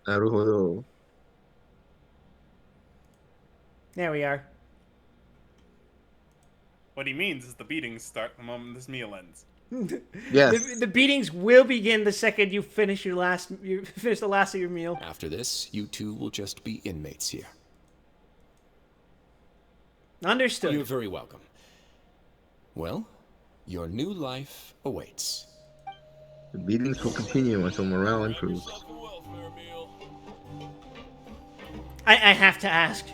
Naruhodo. There we are. What he means is the beatings start the moment this meal ends. Yes. The beatings will begin the second you finish the last of your meal. After this, you two will just be inmates here. Understood. You're very welcome. Well, your new life awaits. The beatings will continue until morale improves. I have to ask.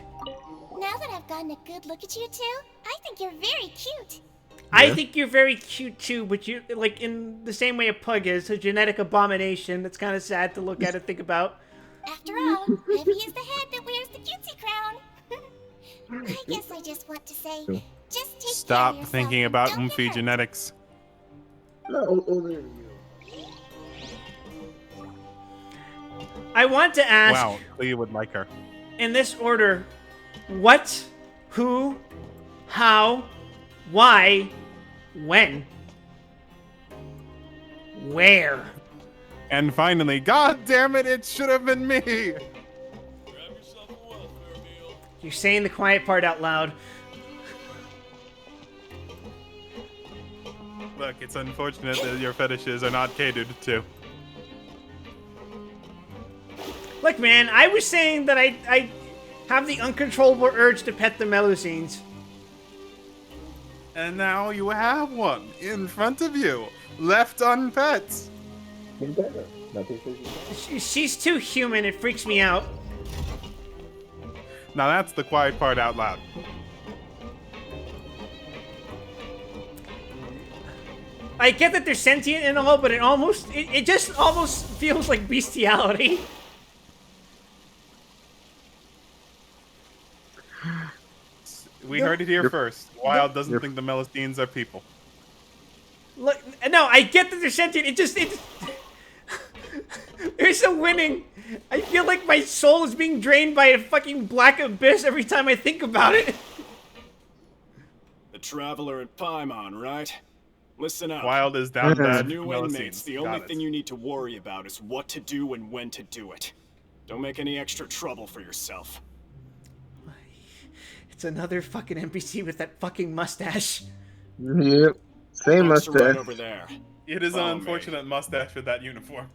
Now that I've gotten a good look at you two, I think you're very cute. I think you're very cute too, but you like in the same way a pug is a genetic abomination. That's kind of sad to look at and think about. After all, Livy is the head that wears the cutesy crown. I guess I just want to say, just take care of Stop yourself thinking and about don't get Oomphy hurt. genetics. I want to ask. Wow, Clea would like her. In this order, what, who, how, why, when, where. And finally, god damn it, it should have been me! You're saying the quiet part out loud. Look, it's unfortunate that your fetishes are not catered to. Look, man, I was saying that I have the uncontrollable urge to pet the Melusines. And now you have one in front of you, left unpet. She's too human, it freaks me out. Now that's the quiet part out loud. I get that they're sentient and all, but it just almost feels like bestiality. We heard it here first. Wild doesn't think the Melostines are people. Look, no, I get that they're sentient. There's a winning. I feel like my soul is being drained by a fucking black abyss every time I think about it. The Traveler and Paimon, right? Listen up. Wild is down As bad. new inmates, the Got only it. thing you need to worry about is what to do and when to do it. Don't make any extra trouble for yourself. It's another fucking NPC with that fucking mustache. Yep. Same Ducks are right mustache. over there. It is an Follow me. unfortunate mustache with that uniform.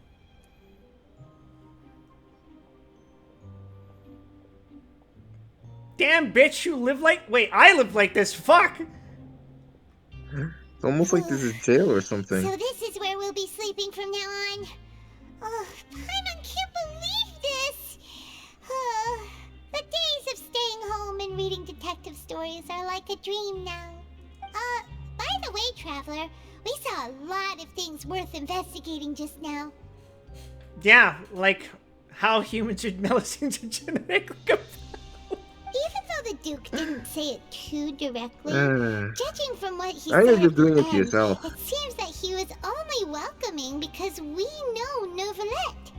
Damn bitch, you live like... Wait, I live like this, fuck! It's almost like this is jail or something. So this is where we'll be sleeping from now on. Oh, Paimon can't believe this. The days of staying home and reading detective stories are like a dream now. By the way, Traveler, we saw a lot of things worth investigating just now. Yeah, like how humans are medicines are genetically... Even though the Duke didn't say it too directly, judging from what he I said think you're at the doing it to end, yourself. it seems that he was only welcoming because we know Novelette.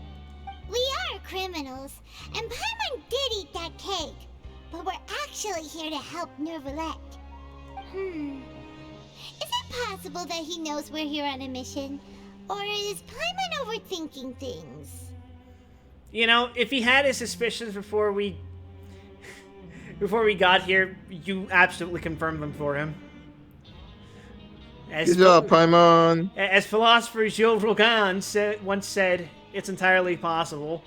We are criminals, and Paimon did eat that cake, but we're actually here to help Novelette. Is it possible that he knows we're here on a mission? Or is Paimon overthinking things? You know, if he had his suspicions before we got here, you absolutely confirmed them for him. Good job, Paimon. As philosopher Gilles Rogan once said, it's entirely possible.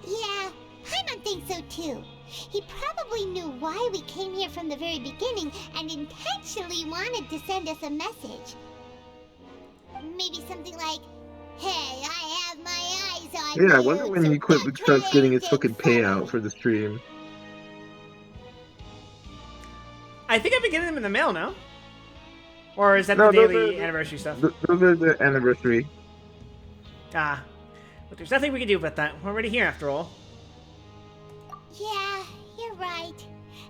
Yeah, Paimon thinks so too. He probably knew why we came here from the very beginning and intentionally wanted to send us a message. Maybe something like, hey, I have my eyes on you. Yeah, I wonder when he starts getting his fucking payout for the stream. I think I've been getting them in the mail now. Or is that No, the those daily are- anniversary stuff? Those are the anniversary. Ah. But there's nothing we can do about that. We're already here after all. Yeah, you're right.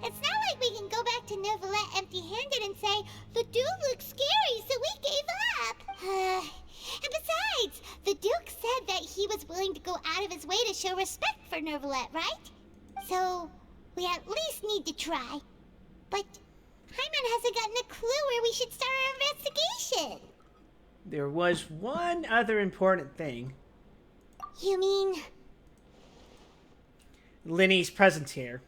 It's not like we can go back to Novelette empty-handed and say, the Duke looks scary, so we gave up. And besides, the Duke said that he was willing to go out of his way to show respect for Novelette, right? So, we at least need to try. But Paimon hasn't gotten a clue where we should start our investigation. There was one other important thing. You mean? Linny's presence here.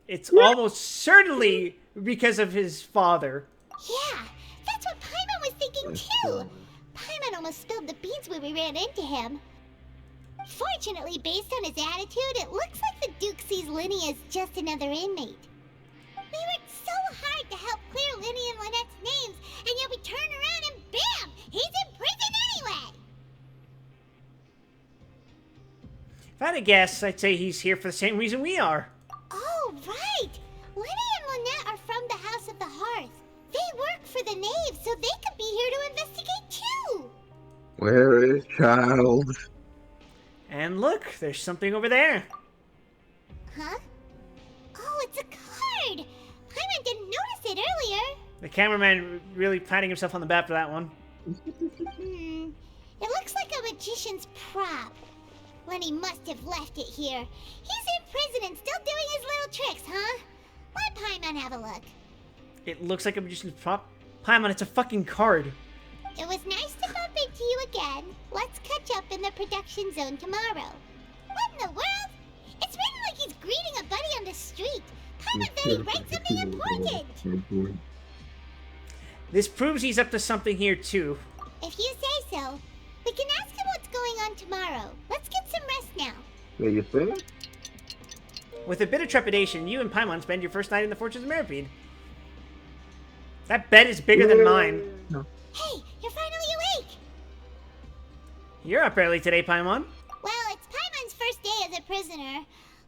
It's almost certainly because of his father. Yeah, that's what Paimon was thinking too. Paimon almost spilled the beans when we ran into him. Fortunately, based on his attitude, it looks like the Duke sees Linny as just another inmate. We worked so hard to help clear Linny and Lynette's names, and yet we turn around and bam! He's in prison anyway! If I had to guess, I'd say he's here for the same reason we are. Oh, right! Linny and Lynette are from the House of the Hearth. They work for the Knave, so they could be here to investigate too! Where is Child? And look, there's something over there. Huh? Oh, it's a card! Paimon didn't notice it earlier. The cameraman really patting himself on the back for that one. It looks like a magician's prop. Lenny must have left it here. He's in prison and still doing his little tricks, huh? Let Paimon have a look. It looks like a magician's prop. Paimon, it's a fucking card. It was nice to bump into you again. Let's catch up in the production zone tomorrow. What in the world? It's written like he's greeting a buddy on the street. Paimon thought he'd write something important. This proves he's up to something here, too. If you say so. We can ask him what's going on tomorrow. Let's get some rest now. Yeah, you think? With a bit of trepidation, you and Paimon spend your first night in the Fortress of Meripede. That bed is bigger than mine. Hey, you're finally awake! You're up early today, Paimon. Well, it's Paimon's first day as a prisoner.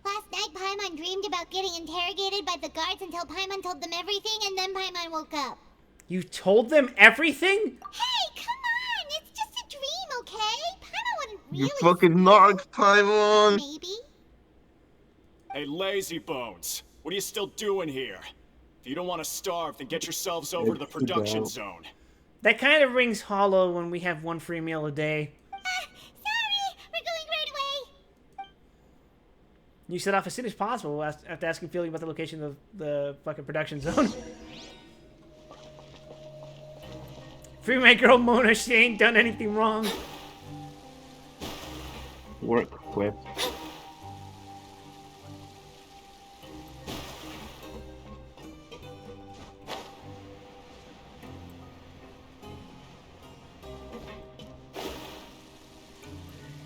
Last night, Paimon dreamed about getting interrogated by the guards until Paimon told them everything, and then Paimon woke up. You told them everything? Hey, come on! It's just a dream, okay? Paimon wouldn't really... You fucking narc, Paimon! Maybe. Hey, lazy bones. What are you still doing here? If you don't want to starve, then get yourselves over to the production zone. That kind of rings hollow when we have one free meal a day. Sorry! We're going right away! You set off as soon as possible after asking Fielding about the location of the fucking production zone. Free my girl Mona, she ain't done anything wrong. Work quick.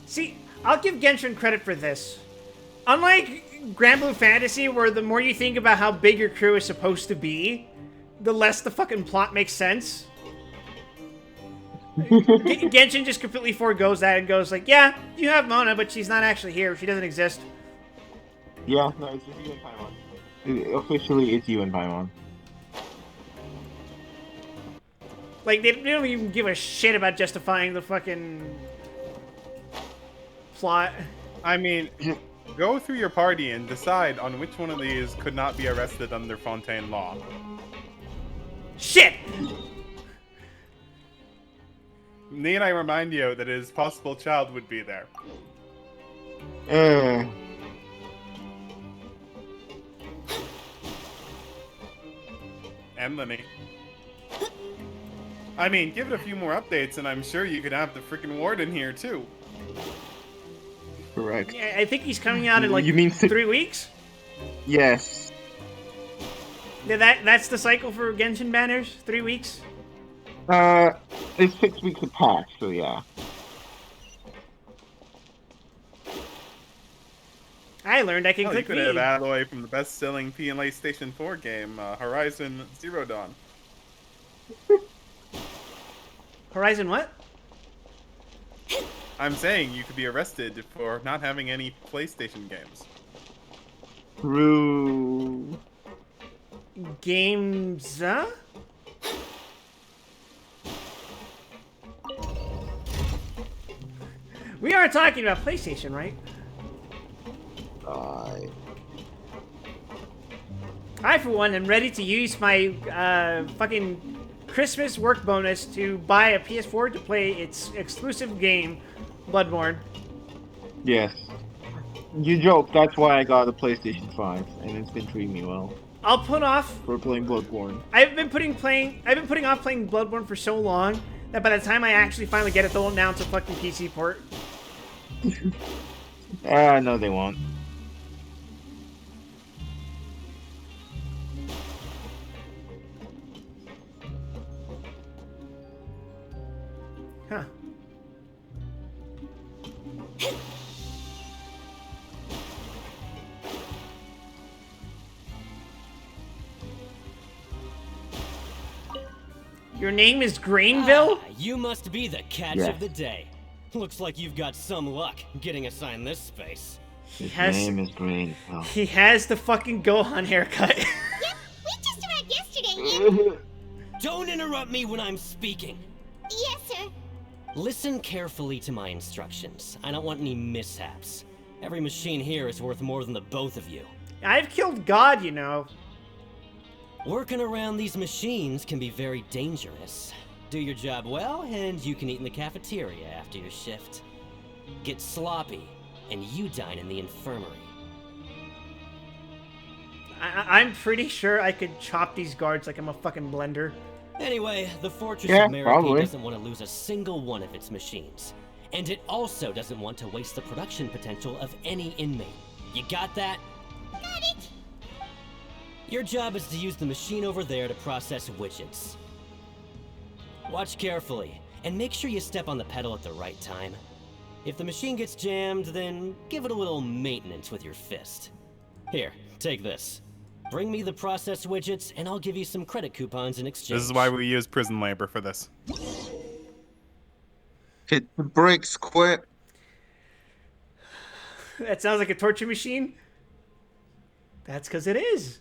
See, I'll give Genshin credit for this. Unlike Grand Blue Fantasy, where the more you think about how big your crew is supposed to be, the less the fucking plot makes sense. Genshin just completely forgoes that and goes like, yeah, you have Mona, but she's not actually here. She doesn't exist. Yeah, no, it's just you and Paimon. Officially, it's you and Paimon. Like, they don't even give a shit about justifying the fucking plot. I mean, go through your party and decide on which one of these could not be arrested under Fontaine law. Shit! Need I remind you that his possible child would be there. And Lenny. I mean, give it a few more updates and I'm sure you could have the freaking warden here too. Correct. Yeah, I think he's coming out in like You mean 3 weeks? Yes. Yeah, that's the cycle for Genshin banners? 3 weeks? It's 6 weeks apart, so yeah. I learned I can You click could V. have Alloy from the best-selling PlayStation 4 game, Horizon Zero Dawn. Horizon what? I'm saying you could be arrested for not having any PlayStation games. True. Games, huh? We are talking about PlayStation, right? I, for one, am ready to use my fucking Christmas work bonus to buy a PS4 to play its exclusive game, Bloodborne. Yes. You joke, that's why I got a PlayStation 5, and it's been treating me well. I'll put off. For playing Bloodborne. I've been putting off playing Bloodborne for so long that by the time I actually finally get it, they'll announce a fucking PC port. No, they won't. Huh. Your name is Grainville? You must be the catch of the day. Looks like you've got some luck getting assigned this space. His name is Grainville. He has the fucking Gohan haircut. Yep, we just arrived yesterday. Don't interrupt me when I'm speaking. Yes, sir. Listen carefully to my instructions. I don't want any mishaps. Every machine here is worth more than the both of you. I've killed God, you know. Working around these machines can be very dangerous. Do your job well, and you can eat in the cafeteria after your shift. Get sloppy, and you dine in the infirmary. I'm pretty sure I could chop these guards like I'm a fucking blender. Anyway, the Fortress Yeah, of Maripede probably. doesn't want to lose a single one of its machines. And it also doesn't want to waste the production potential of any inmate. You got that? Got it. Your job is to use the machine over there to process widgets. Watch carefully, and make sure you step on the pedal at the right time. If the machine gets jammed, then give it a little maintenance with your fist. Here, take this. Bring me the process widgets, and I'll give you some credit coupons in exchange. This is why we use prison labor for this. Hit the brakes, quick. That sounds like a torture machine. That's because it is.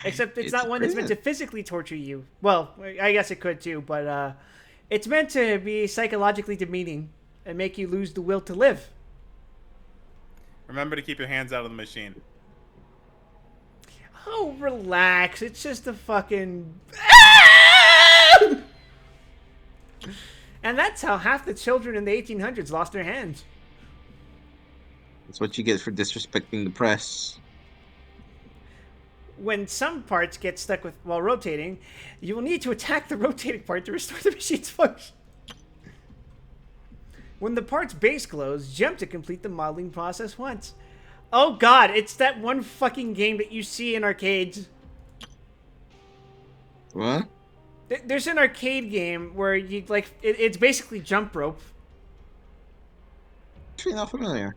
Except it's not one that's meant to physically torture you. Well, I guess it could too, but it's meant to be psychologically demeaning and make you lose the will to live. Remember to keep your hands out of the machine. Oh, relax. It's just a fucking... And that's how half the children in the 1800s lost their hands. That's what you get for disrespecting the press. When some parts get stuck with while rotating, you will need to attack the rotating part to restore the machine's function. When the part's base glows, jump to complete the modeling process once. Oh god, it's that one fucking game that you see in arcades. What? There's an arcade game where you like it's basically jump rope. Actually, not familiar.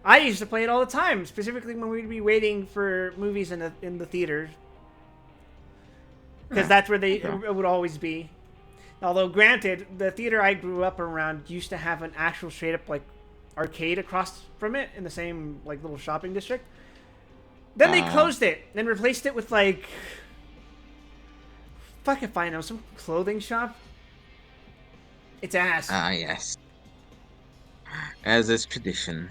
I used to play it all the time, specifically when we'd be waiting for movies in the theaters, because that's where it would always be. Although, granted, the theater I grew up around used to have an actual straight up like arcade across from it in the same like little shopping district. Then they closed it and replaced it with like, fuck if I know, some clothing shop. It's ass. Ah, yes. As is tradition.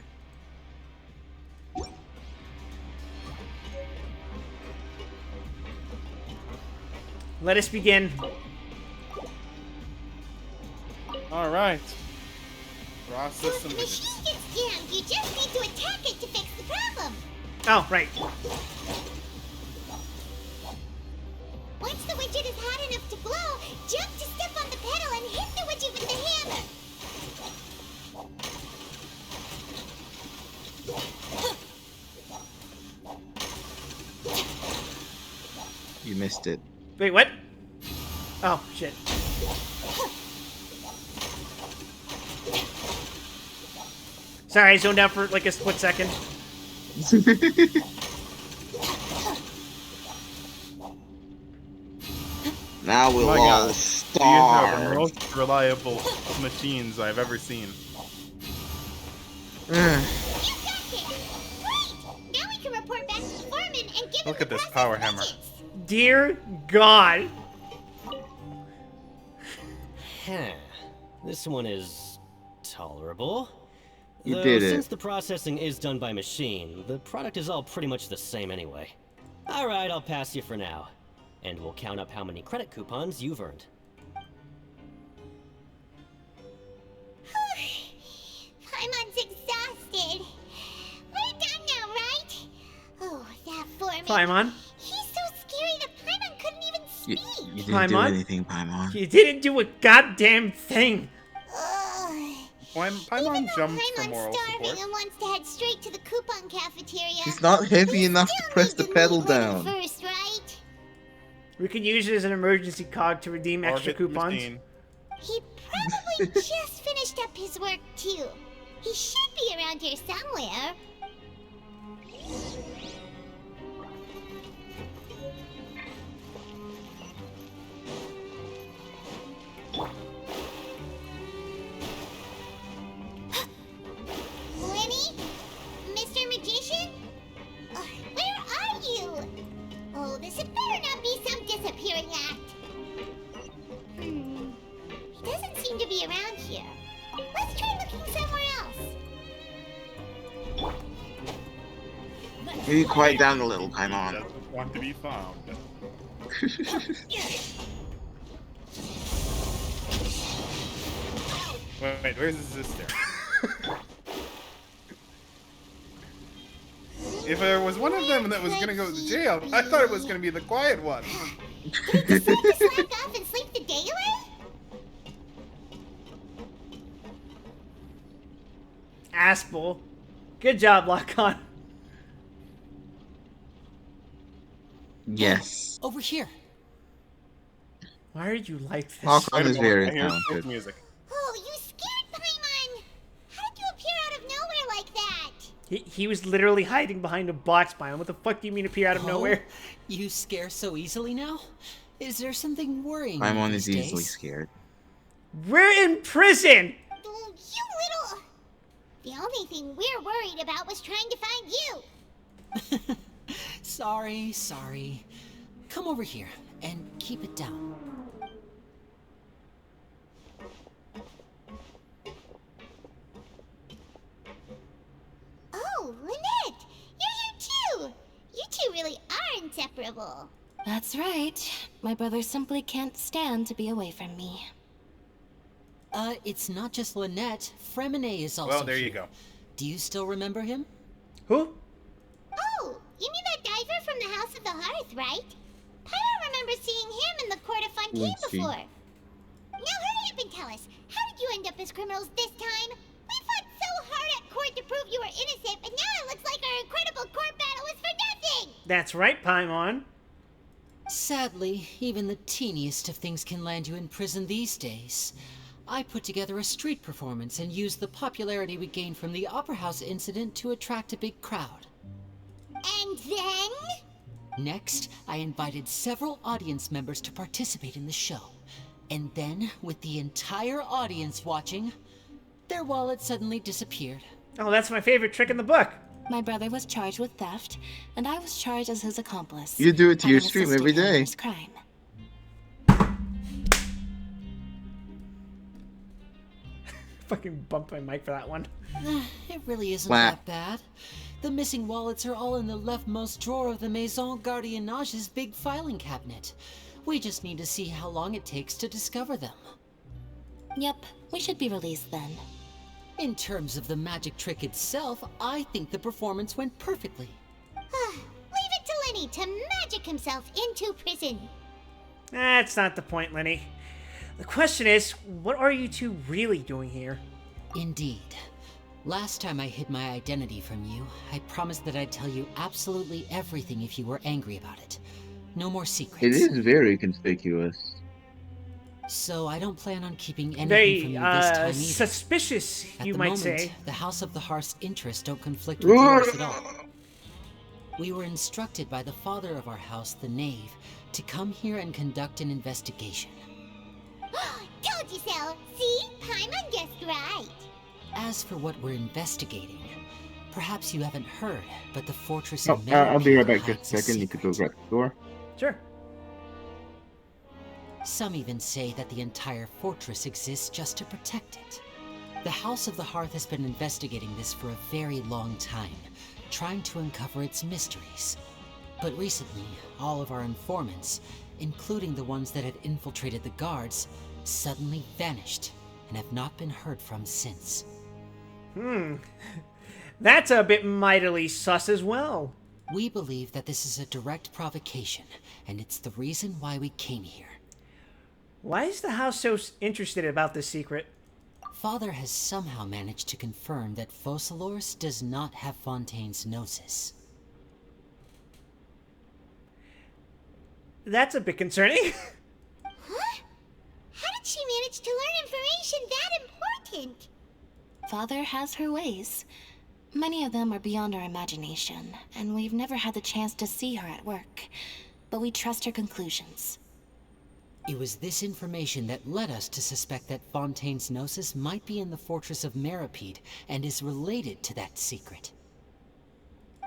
Let us begin. All right. Process So if some the widgets. machine gets jammed, you just need to attack it to fix the problem. Oh, right. Once the widget is hot enough to glow, jump to step on the pedal and hit the widget with the hammer. You missed it. Wait, what? Oh, shit. Sorry, I zoned out for like a split second. Now we'll My all God. starve. These are the most reliable machines I've ever seen. Now we can report back to the foreman and give Look him at this power hammer. Dear God. Huh. This one is tolerable. You Though, did it. Since the processing is done by machine, the product is all pretty much the same anyway. Alright, I'll pass you for now. And we'll count up how many credit coupons you've earned. Paimon's exhausted. We're done now, right? Oh, that foreman. Paimon? He's so scary that Paimon couldn't even You, speak. you didn't do Paimon? anything, Paimon. You didn't do a goddamn thing. Paimon jumped for Paimon's moral starving support. and wants to head straight to the coupon cafeteria. He's not heavy enough to press the pedal Learning down. first, right? We could use it as an emergency cog to redeem extra Orbit coupons. machine. He probably just finished up his work too. He should be around here somewhere. Lenny? Mr. Magician? Where are you? Oh, this had better not be some disappearing act. He doesn't seem to be around here. Let's try looking somewhere else. Maybe quiet down a little, Paimon. Doesn't want to be found. Wait, where's his sister? If there was one of them that was gonna go to jail, I thought it was gonna be the quiet one. Slack off and sleep the day away? Aspel. Good job, Lock-On. Yes. Over here. Why are you like this? Lock-On is very I hear talented. music. Oh, you scared Paimon! How did you appear out of nowhere like that? He was literally hiding behind a box biome. What the fuck do you mean appear out of nowhere? You scare so easily now? Is there something worrying you Paimon these is easily days? scared. We're in prison! Oh, you little... The only thing we're worried about was trying to find you. Sorry. Come over here and keep it down. Oh, Lynette! You're here too! You two really are inseparable. That's right. My brother simply can't stand to be away from me. It's not just Lynette. Fremine is also Well, there here. you go. Do you still remember him? Who? Oh, you mean that diver from the House of the Hearth, right? Paimon remembers seeing him in the Court of Fontaine before. Now hurry up and tell us, how did you end up as criminals this time? We fought so hard at court to prove you were innocent, but now it looks like our incredible court battle was for nothing! That's right, Paimon. Sadly, even the teeniest of things can land you in prison these days. I put together a street performance and used the popularity we gained from the Opera House incident to attract a big crowd. And then? Next, I invited several audience members to participate in the show. And then, with the entire audience watching, their wallet suddenly disappeared. Oh, that's my favorite trick in the book. My brother was charged with theft, and I was charged as his accomplice. You do it to your having stream assisted every him in day. his crime. Fucking bumped my mic for that one. It really isn't Wah. that bad. The missing wallets are all in the leftmost drawer of the Maison Gardiennage's big filing cabinet. We just need to see how long it takes to discover them. Yep, we should be released then. In terms of the magic trick itself, I think the performance went perfectly. Leave it to Lenny to magic himself into prison. That's not the point, Lenny. The question is, what are you two really doing here? Indeed. Last time I hid my identity from you, I promised that I'd tell you absolutely everything if you were angry about it. No more secrets. It is very conspicuous. So I don't plan on keeping anything Very, from you this time either. suspicious, At you the might moment, say. the House of the Hearth's interests don't conflict with yours at all. We were instructed by the father of our house, the Knave, to come here and conduct an investigation. Told you so! See? Paimon guessed right. As for what we're investigating, perhaps you haven't heard, but the fortress Oh, of I'll be right Merrill back. Just hides a a second. You could go secret. grab the door. Sure. Some even say that the entire fortress exists just to protect it. The House of the Hearth has been investigating this for a very long time, trying to uncover its mysteries. But recently, all of our informants, including the ones that had infiltrated the guards, suddenly vanished and have not been heard from since. That's a bit mightily sus as well. We believe that this is a direct provocation, and it's the reason why we came here. Why is the house so interested about this secret? Father has somehow managed to confirm that Focalors does not have Fontaine's gnosis. That's a bit concerning. Huh? How did she manage to learn information that important? Father has her ways. Many of them are beyond our imagination, and we've never had the chance to see her at work. But we trust her conclusions. It was this information that led us to suspect that Fontaine's gnosis might be in the fortress of Meripede and is related to that secret.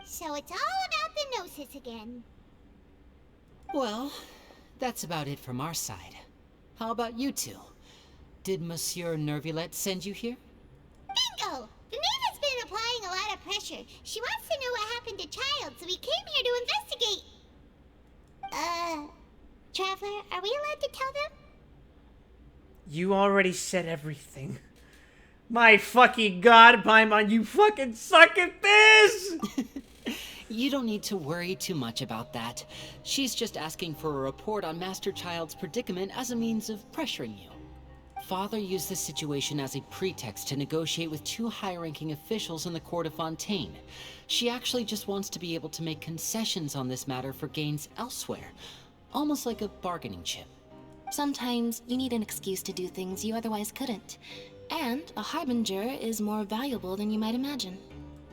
So it's all about the gnosis again. Well, that's about it from our side. How about you two? Did Monsieur Nervulette send you here? Bingo! The Knave has been applying a lot of pressure. She wants to know what happened to Child, so we came here to investigate. Traveler, are we allowed to tell them? You already said everything. My fucking god, Paimon, you fucking suck at this! You don't need to worry too much about that. She's just asking for a report on Master Child's predicament as a means of pressuring you. Father used this situation as a pretext to negotiate with two high-ranking officials in the court of Fontaine. She actually just wants to be able to make concessions on this matter for gains elsewhere, almost like a bargaining chip. Sometimes you need an excuse to do things you otherwise couldn't. And a harbinger is more valuable than you might imagine.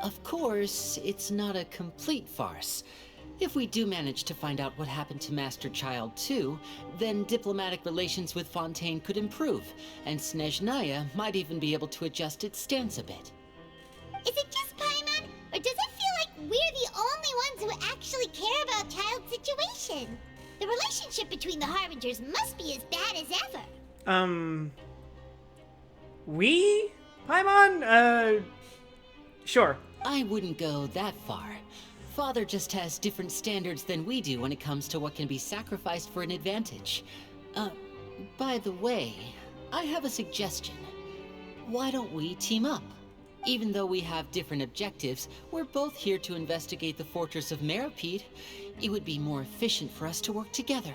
Of course, it's not a complete farce. If we do manage to find out what happened to Master Child too, then diplomatic relations with Fontaine could improve, and Snezhnaya might even be able to adjust its stance a bit. Is it just Paimon, or does it feel like we're the only ones who actually care about Child's situation? The relationship between the Harbingers must be as bad as ever. We? Paimon? Sure. I wouldn't go that far. Father just has different standards than we do when it comes to what can be sacrificed for an advantage. By the way, I have a suggestion. Why don't we team up? Even though we have different objectives, we're both here to investigate the fortress of Meripede. It would be more efficient for us to work together.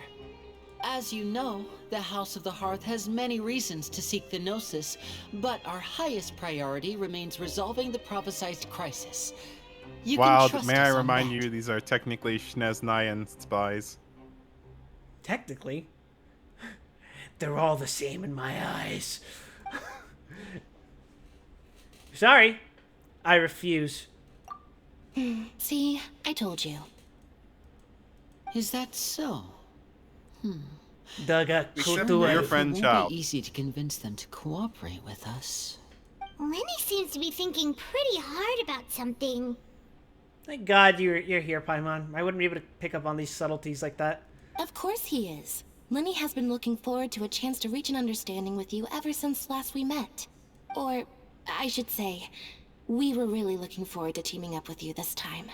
As you know, the House of the Hearth has many reasons to seek the Gnosis, but our highest priority remains resolving the prophesized crisis. You Wow, can trust may I us on remind that. you, these are technically Sneznayan spies. Technically. They're all the same in my eyes. Sorry. I refuse. See, I told you. Is that so? Daga Except for your It friend won't Child. be easy to convince them to cooperate with us. Lenny seems to be thinking pretty hard about something. Thank God you're here, Paimon. I wouldn't be able to pick up on these subtleties like that. Of course he is. Lenny has been looking forward to a chance to reach an understanding with you ever since last we met. Or, I should say, we were really looking forward to teaming up with you this time.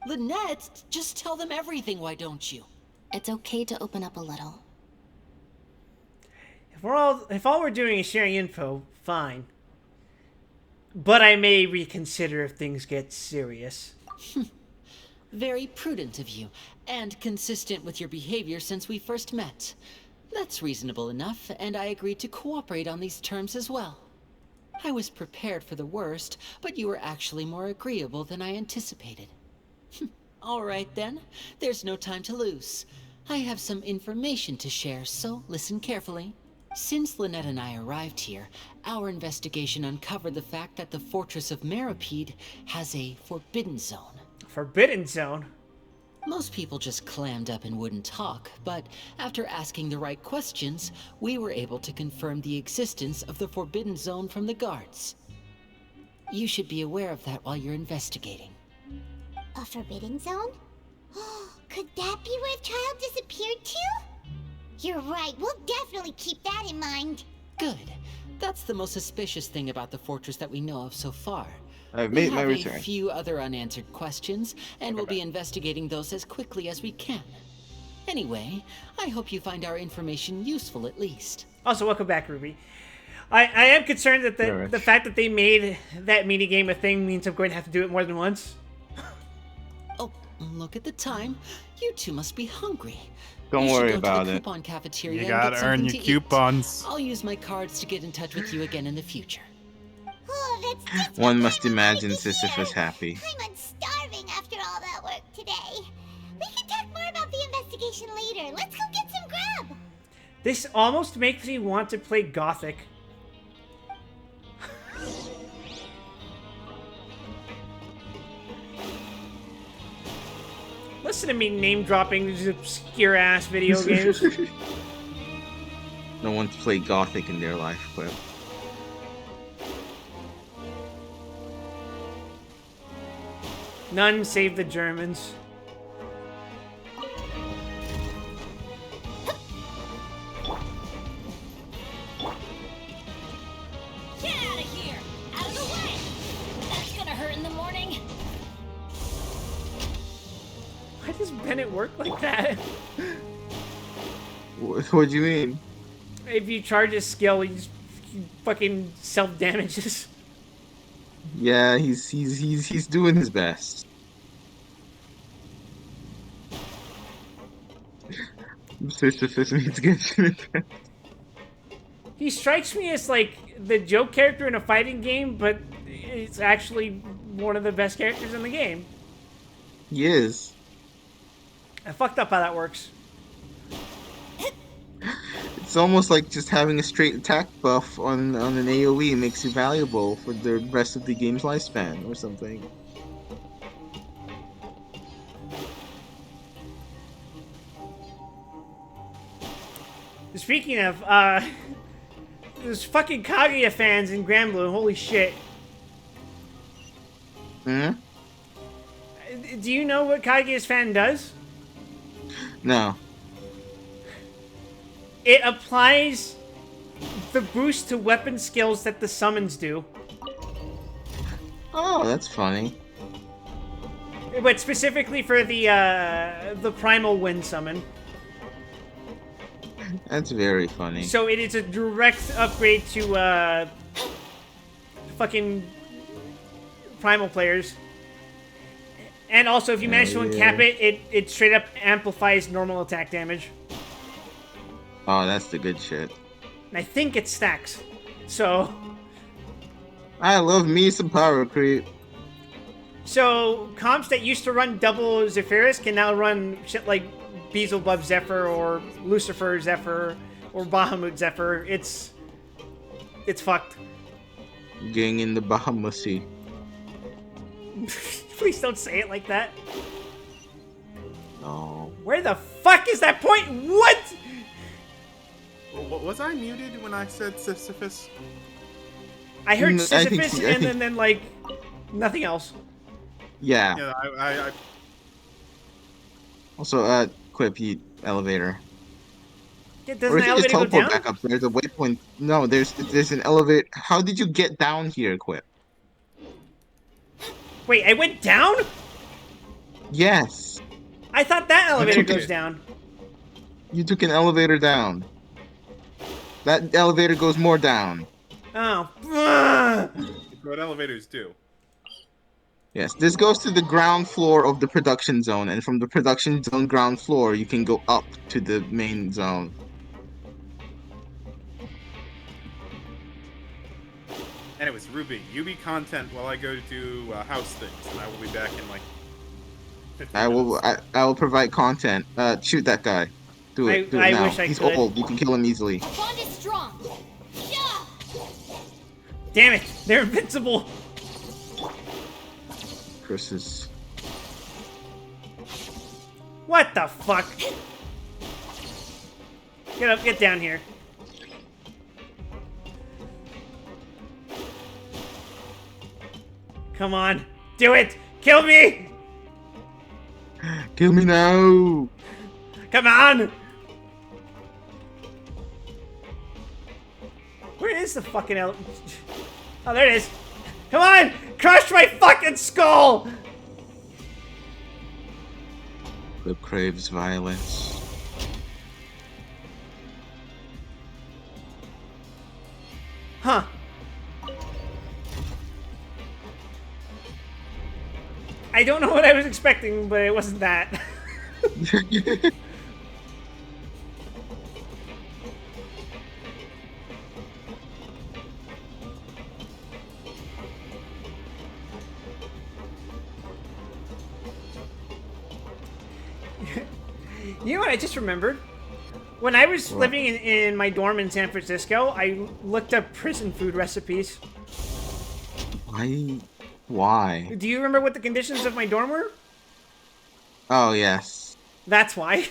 Lynette, just tell them everything, why don't you? It's okay to open up a little. If all we're doing is sharing info, fine. But I may reconsider if things get serious. Very prudent of you, and consistent with your behavior since we first met. That's reasonable enough, and I agreed to cooperate on these terms as well. I was prepared for the worst, but you were actually more agreeable than I anticipated. All right then, there's no time to lose. I have some information to share, so listen carefully. Since Lynette and I arrived here, our investigation uncovered the fact that the Fortress of Meripede has a forbidden zone. Forbidden zone? Most people just clammed up and wouldn't talk, but after asking the right questions, we were able to confirm the existence of the forbidden zone from the guards. You should be aware of that while you're investigating. A forbidden zone? Could that be where Child disappeared to? You're right, we'll definitely keep that in mind. Good. That's the most suspicious thing about the fortress that we know of so far. I've We made my have return. a few other unanswered questions, and we'll be investigating those as quickly as we can. Anyway, I hope you find our information useful at least. Also, welcome back, Ruby. I am concerned that the fact that they made that minigame a thing means I'm going to have to do it more than once. Oh, look at the time. You two must be hungry. Don't You should worry go about to the it. coupon cafeteria You and gotta get earn something your to eat. coupons. I'll use my cards to get in touch with you again in the future. Oh, that's just One what must I wanted imagine to Sisyphus hear. happy. I'm starving after all that work today. We can talk more about the investigation later. Let's go get some grub. This almost makes me want to play Gothic. Listen to me name dropping these obscure ass video games. No one's played Gothic in their life, but None save the Germans. Get out of here! Out of the way! That's gonna hurt in the morning. Why does Bennett work like that? what do you mean? If you charge his skill, he fucking self-damages. Yeah, he's doing his best. Sisyphus needs Genshin. He strikes me as like the joke character in a fighting game, but it's actually one of the best characters in the game. He is. I fucked up how that works. It's almost like just having a straight attack buff on an AoE makes you valuable for the rest of the game's lifespan or something. Speaking of, there's fucking Kaguya fans in Granblue. Holy shit. Hmm? Do you know what Kaguya's fan does? No. It applies the boost to weapon skills that the summons do. Oh, that's funny. But specifically for the primal wind summon. That's very funny. So it is a direct upgrade to fucking primal players. And also, if you manage to uncap it straight up amplifies normal attack damage. Oh, that's the good shit. And I think it stacks. So... I love me some power creep. So, comps that used to run double Zephyrus can now run shit like Beelzebub Zephyr or Lucifer Zephyr or Bahamut Zephyr. It's fucked. Gang in the Bahamussy. Please don't say it like that. No. Where the fuck is that point? What? Was I muted when I said Sisyphus? I heard Sisyphus I think- and then like nothing else. Yeah. Yeah, I Also, Quip, you elevator. Yeah, Or doesn't if the you just elevator go teleport down? back up, there's a waypoint. No, there's an elevator. How did you get down here, Quip? Wait, I went down? Yes. I thought that elevator took goes it. down. You took an elevator down. That elevator goes more down. Oh. what elevators do. Yes, this goes to the ground floor of the production zone, and from the production zone ground floor, you can go up to the main zone. Anyways, Ruby, you be content while I go to do house things, and I will be back in like 15 minutes. I will provide content. Shoot that guy. Do it. Do it I now. wish I He's could. old. You can kill him easily. Bond is strong. Yeah. Damn it, they're invincible. Chris is. What the fuck? Get up, get down here. Come on, do it! Kill me! Kill me now! Come on! Where is the fucking Oh, there it is. Come on! Crush my fucking skull! Quip craves violence. Huh. I don't know what I was expecting, but it wasn't that. You know what I just remembered? When I was living in my dorm in San Francisco, I looked up prison food recipes. Why? Do you remember what the conditions of my dorm were? Oh, yes. That's why.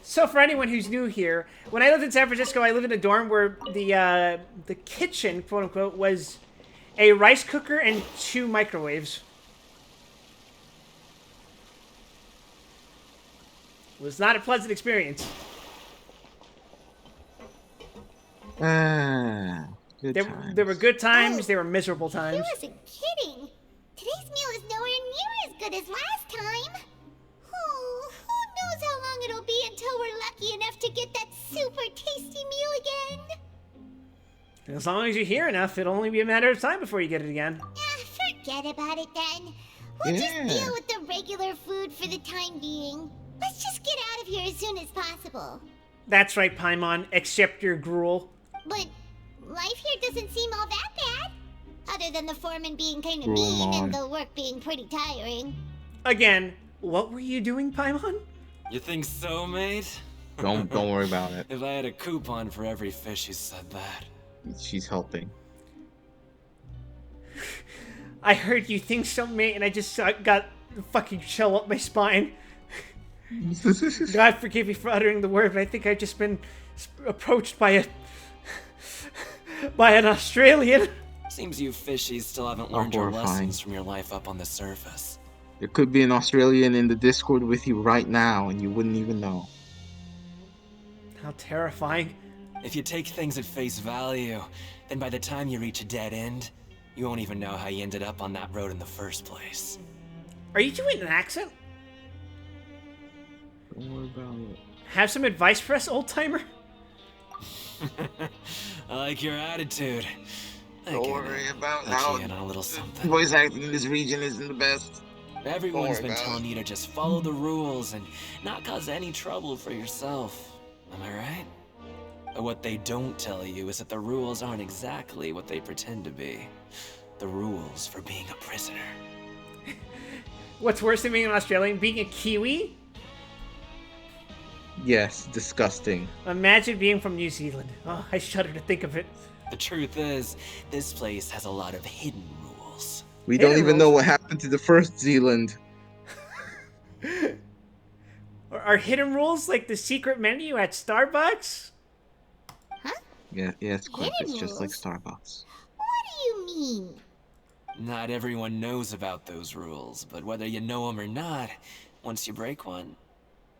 So for anyone who's new here, when I lived in San Francisco, I lived in a dorm where the kitchen, quote unquote, was a rice cooker and 2 microwaves. It was not a pleasant experience. Good There, times. there were good times, there were miserable times. He wasn't kidding. Today's meal is nowhere near as good as last time. Oh, who knows how long it'll be until we're lucky enough to get that super tasty meal again. As long as you're here enough, it'll only be a matter of time before you get it again. Forget about it then. We'll just deal with the regular food for the time being. Let's just get out of here as soon as possible. That's right, Paimon, accept your gruel. But life here doesn't seem all that bad. Other than the foreman being kind of Gruel, mean Mom. and the work being pretty tiring. Again, what were you doing, Paimon? You think so, mate? Don't worry about it. If I had a coupon for every fish who said that. She's helping. I heard you think so, mate, and I just got a fucking chill up my spine. God forgive me for uttering the word, but I think I've just been approached by an Australian. Seems you fishies still haven't learned your horrifying. lessons from your life up on the surface. There could be an Australian in the Discord with you right now, and you wouldn't even know. How terrifying. If you take things at face value, then by the time you reach a dead end, you won't even know how you ended up on that road in the first place. Are you doing an accent? Don't worry about it. Have some advice for us, old timer? I like your attitude. Don't get worry it. about Let how you in on a little something. voice acting in this region isn't the best. Don't Everyone's worry been about telling it. you to just follow the rules and not cause any trouble for yourself. Am I right? But what they don't tell you is that the rules aren't exactly what they pretend to be. The rules for being a prisoner. What's worse than being an Australian? Being a Kiwi? Yes, disgusting. Imagine being from New Zealand. Oh, I shudder to think of it. The truth is, this place has a lot of hidden rules. We don't even know what happened to the first Zealand. Are hidden rules like the secret menu at Starbucks? Yeah, it's Cliff. Hidden It's just like rules? Starbucks. What do you mean? Not everyone knows about those rules, but whether you know them or not, once you break one,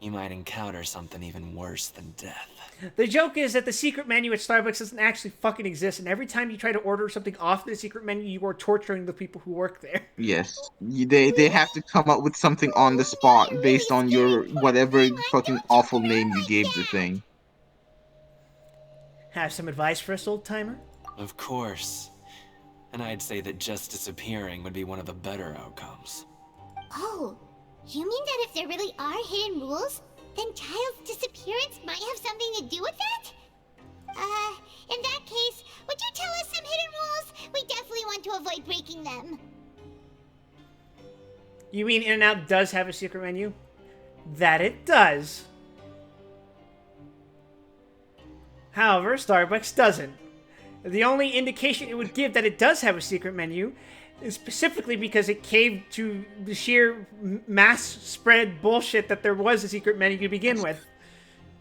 you might encounter something even worse than death. The joke is that the secret menu at Starbucks doesn't actually fucking exist, and every time you try to order something off the secret menu, you are torturing the people who work there. Yes, they have to come up with something on the spot based on your whatever fucking awful name you gave the thing. Have some advice for us, old timer? Of course. And I'd say that just disappearing would be one of the better outcomes. Oh, you mean that if there really are hidden rules, then Child's disappearance might have something to do with that? In that case, would you tell us some hidden rules? We definitely want to avoid breaking them. You mean In-N-Out does have a secret menu? That it does. However, Starbucks doesn't. The only indication it would give that it does have a secret menu is specifically because it caved to the sheer mass spread bullshit that there was a secret menu to begin with.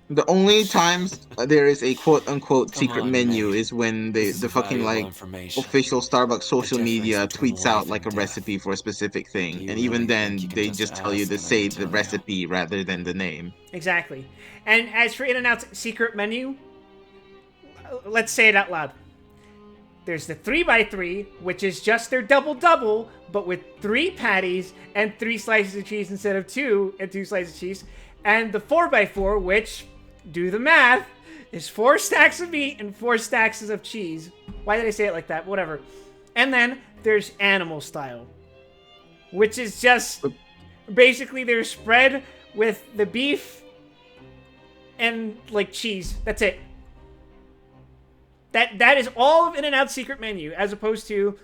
The only times there is a quote-unquote Come secret on, menu mate. is when This is the fucking valuable like information. official Starbucks social The difference media between tweets out life like a and death. recipe for a specific Do thing, you and even really think then you can they just just tell you ask to and I say can the tell you? recipe rather than the name. Exactly. And as for In-N-Out's secret menu, let's say it out loud. There's the 3x3, which is just their double-double, but with 3 patties and 3 slices of cheese instead of 2 and 2 slices of cheese. And the 4x4, which, do the math, is 4 stacks of meat and 4 stacks of cheese. Why did I say it like that? Whatever. And then there's animal style, which is just basically their spread with the beef and like cheese. That's it. That is all of In-N-Out's secret menu, as opposed to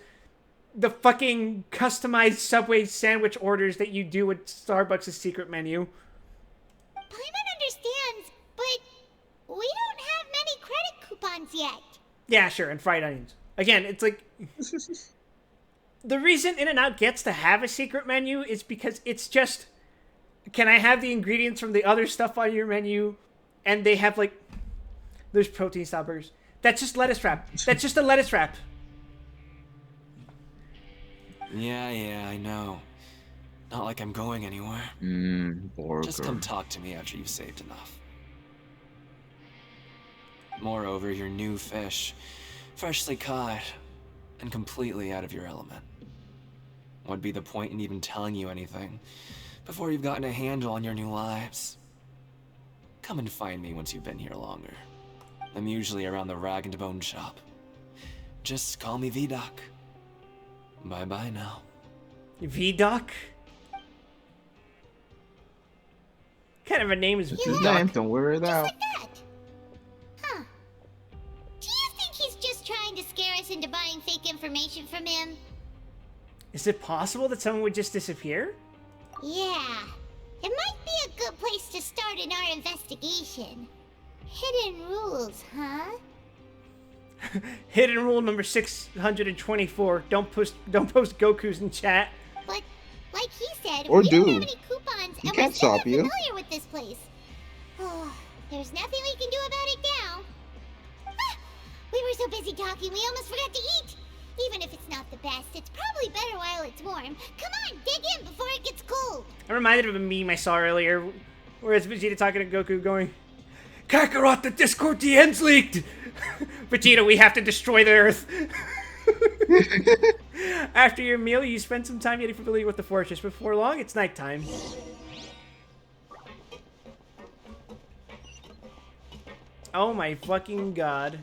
the fucking customized Subway sandwich orders that you do with Starbucks' secret menu. Paimon understands, but we don't have many credit coupons yet. Yeah, sure, and fried onions. Again, it's like... The reason In-N-Out gets to have a secret menu is because it's just... Can I have the ingredients from the other stuff on your menu? And they have, like... There's protein-style burgers. That's just lettuce wrap. That's just a lettuce wrap. Yeah, I know. Not like I'm going anywhere. Burger. Just come talk to me after you've saved enough. Moreover, you're new fish, freshly caught, and completely out of your element. What'd be the point in even telling you anything before you've gotten a handle on your new lives? Come and find me once you've been here longer. I'm usually around the Rag and Bone shop. Just call me V-Doc. Bye-bye now. V-Doc? What kind of a name is His V-Doc? name, don't wear it out. Like that. Huh. Do you think he's just trying to scare us into buying fake information from him? Is it possible that someone would just disappear? Yeah. It might be a good place to start in our investigation. Hidden rules, huh? Hidden rule number 624: don't post Gokus in chat. But, like he said, Or we don't do. have any coupons, He and can't we're still not stop you. familiar with this place. Oh, there's nothing we can do about it now. Ah, we were so busy talking, we almost forgot to eat. Even if it's not the best, it's probably better while it's warm. Come on, dig in before it gets cold. I'm reminded of a meme I saw earlier, where it's Vegeta talking to Goku going, Kakarot, the Discord DM's leaked! Vegeta, we have to destroy the Earth. After your meal, you spend some time getting familiar with the fortress. Before long, it's nighttime. Oh my fucking god.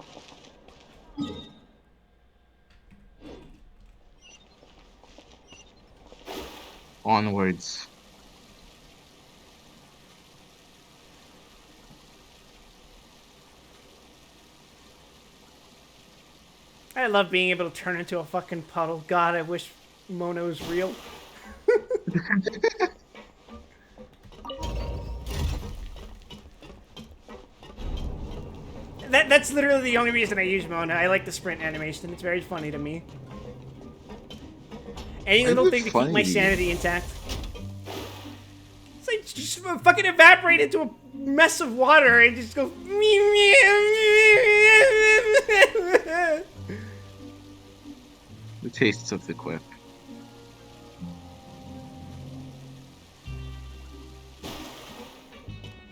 onwards. I love being able to turn into a fucking puddle. God, I wish Mono was real. That's literally the only reason I use Mona. I like the sprint animation. It's very funny to me. Any little thing to keep my sanity intact. It's like just fucking evaporate into a mess of water and just go. The tastes of the quip.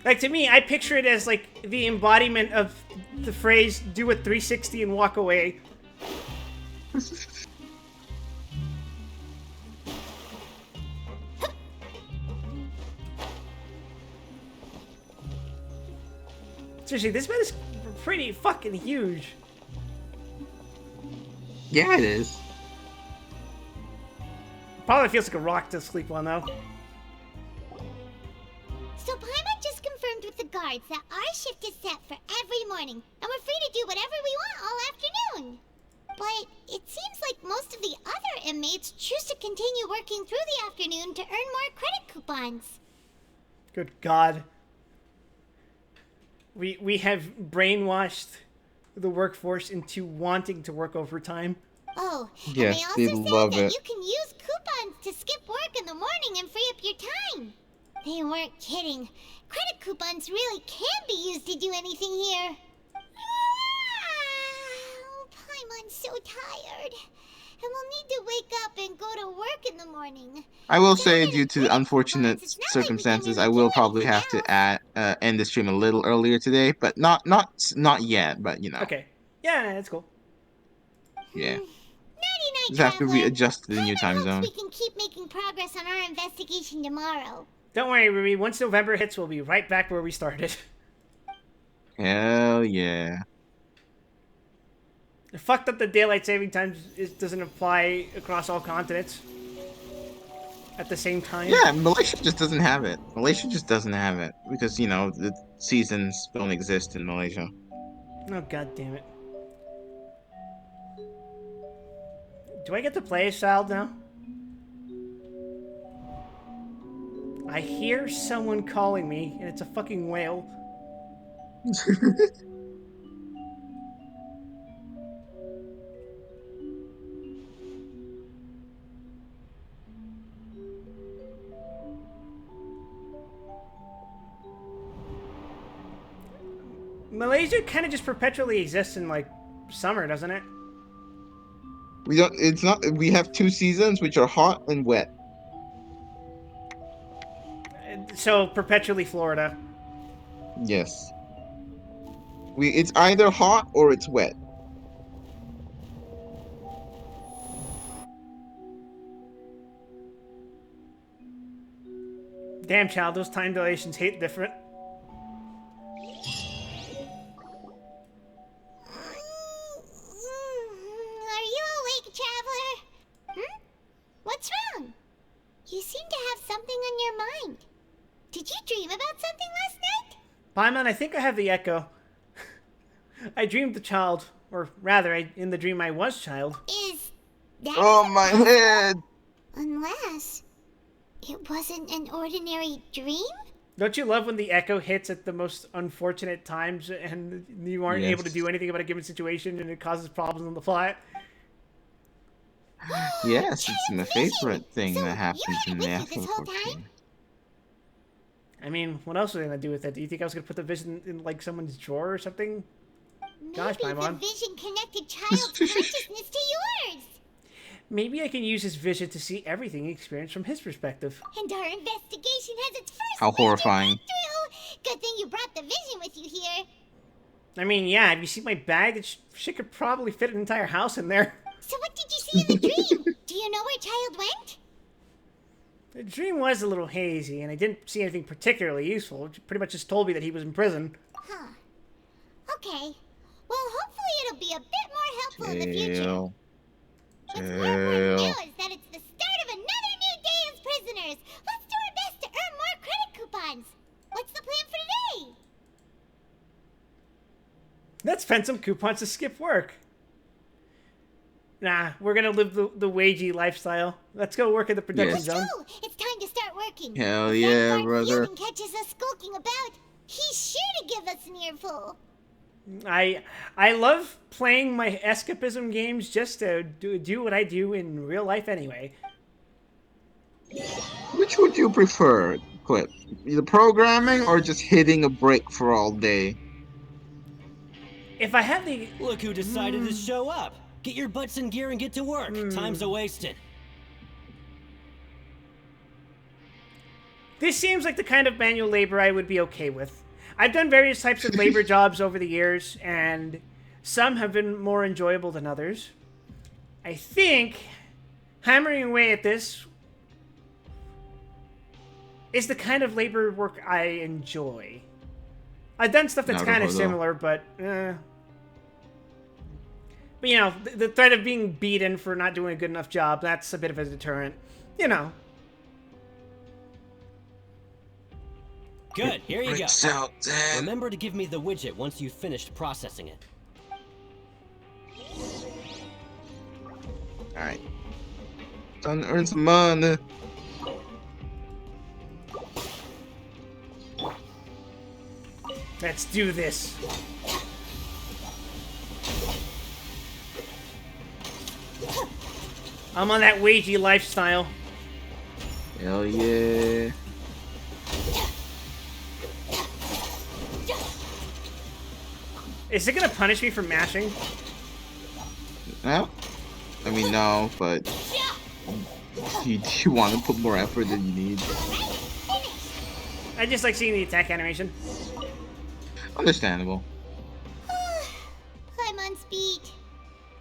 Like, to me, I picture it as, like, the embodiment of the phrase, do a 360 and walk away. Seriously, this bed is pretty fucking huge. Yeah, it is. Probably feels like a rock to sleep on, though. So Paimon just confirmed with the guards that our shift is set for every morning, and we're free to do whatever we want all afternoon. But it seems like most of the other inmates choose to continue working through the afternoon to earn more credit coupons. Good God. We have brainwashed the workforce into wanting to work overtime. Oh, yes, and they they also said love that it. you can use coupons to skip work in the morning and free up your time. They weren't kidding. Credit coupons really can be used to do anything here. Oh, Paimon's so tired. And we'll need to wake up and go to work in the morning. I will say, due to unfortunate circumstances, I will probably have to end the stream a little earlier today, but not yet. But you know, Okay. Yeah, that's cool. yeah. Nighty-night, Just have to Traveler. readjust to the new time zone. We can keep making progress on our investigation tomorrow. Don't worry, Ruby. Once November hits, we'll be right back where we started. Hell yeah. The fucked up the daylight saving time doesn't apply across all continents at the same time. Yeah, Malaysia just doesn't have it. Malaysia just doesn't have it because, you know, the seasons don't exist in Malaysia. Oh, God damn it. Do I get to play as child now? I hear someone calling me, and it's a fucking whale. Malaysia kind of just perpetually exists in, like, summer, doesn't it? We don't. It's not. We have two seasons, which are hot and wet. So, perpetually Florida. Yes. It's either hot or it's wet. Damn, child, those time dilations hit different. Are you awake, Traveler? What's wrong? You seem to have something on your mind. Did you dream about something last night? Paimon, I think I have the echo. I dreamed the child, or rather, in the dream I was child. Is that Oh, my head! Unless it wasn't an ordinary dream? Don't you love when the echo hits at the most unfortunate times and you aren't able to Yes. do anything about a given situation and it causes problems on the fly? Yes, it's my favorite thing that happens in the Afro 14. I mean, what else was I gonna do with it? Do you think I was gonna put the vision in like someone's drawer or something? Gosh, Maybe the Paimon. vision connected child's consciousness to yours. Maybe I can use his vision to see everything experienced from his perspective. And our investigation has its first How horrifying. breakthrough. Good thing you brought the vision with you here. I mean, yeah, have you seen my bag? That shit could probably fit an entire house in there. So what did you see in the dream? Do you know where child went? The dream was a little hazy, and I didn't see anything particularly useful. It pretty much just told me that he was in prison. Huh. Okay. Well, hopefully it'll be a bit more helpful in the future. What's more important now is that it's the start of another new day as prisoners. Let's spend some coupons to skip work. Nah, we're gonna live the wagey lifestyle. Let's go work at the production Yes. zone. True. It's time to start working. Hell If yeah, that guard brother. Fielding catches us skulking about, he's sure to give us an earful. I love playing my escapism games just to do what I do in real life anyway. Which would you prefer, Clip? The programming or just hitting a break for all day? If I had the... Look who decided to show up. Get your butts in gear and get to work. Time's a-wasting. This seems like the kind of manual labor I would be okay with. I've done various types of labor jobs over the years, and some have been more enjoyable than others. I think hammering away at this is the kind of labor work I enjoy. I've done stuff that's kind of similar, but you know, the threat of being beaten for not doing a good enough job, that's a bit of a deterrent. You know. Good, here you go. Breaks out, Dad. Remember to give me the widget once you've finished processing it. Alright. Time to earn some money. Let's do this. I'm on that wagey lifestyle. Hell yeah. Is it gonna punish me for mashing? No? I mean, no, but you want to put more effort than you need. I just like seeing the attack animation. Understandable. I'm on speed.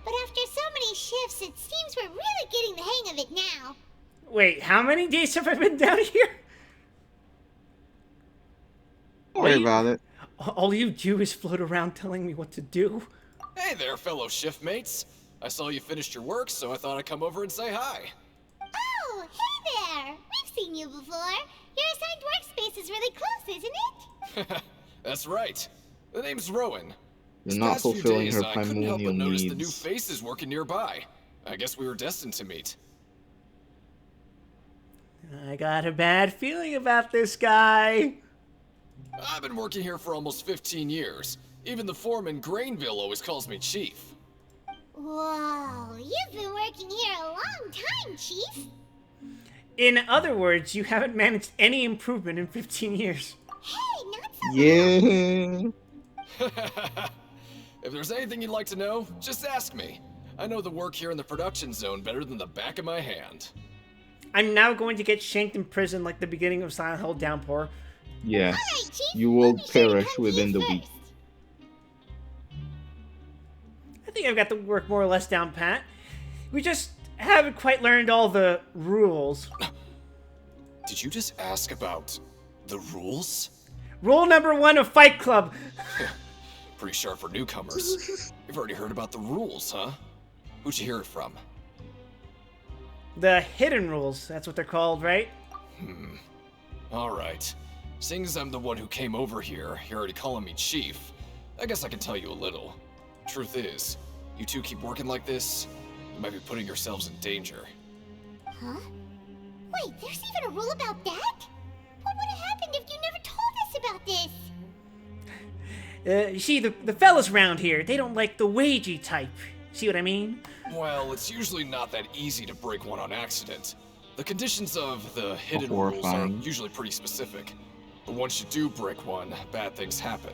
But after so many shifts, it seems we're really getting the hang of it now. Wait, how many days have I been down here? Don't worry about it. All you do is float around telling me what to do. Hey there, fellow shift mates. I saw you finished your work, so I thought I'd come over and say hi. Oh, hey there! We've seen you before. Your assigned workspace is really close, isn't it? That's right. The name's Rowan. You're not fulfilling her I couldn't help but primordial notice the new needs. faces working nearby. I guess we were destined to meet. I got a bad feeling about this guy. I've been working here for almost 15 years. Even the foreman, Grainville, always calls me Chief. Whoa, you've been working here a long time, Chief. In other words, you haven't managed any improvement in 15 years. Hey, not so Yeah. If there's anything you'd like to know, just ask me. I know the work here in the production zone better than the back of my hand. I'm now going to get shanked in prison like the beginning of Silent Hill Downpour. Yes. You will perish within the week. I think I've got the work more or less down pat. We just haven't quite learned all the rules. Did you just ask about the rules? Rule number 1 of Fight Club. Pretty sharp for newcomers. You've already heard about the rules, huh? Who'd you hear it from? The hidden rules, that's what they're called, right? Alright. Seeing as I'm the one who came over here, you're already calling me Chief. I guess I can tell you a little. Truth is, you two keep working like this, you might be putting yourselves in danger. Huh? Wait, there's even a rule about that? What would have happened if you never told us about this? You see, the fellas around here, they don't like the wagey type. See what I mean? Well, it's usually not that easy to break one on accident. The conditions of the hidden rules are usually pretty specific. But once you do break one, bad things happen.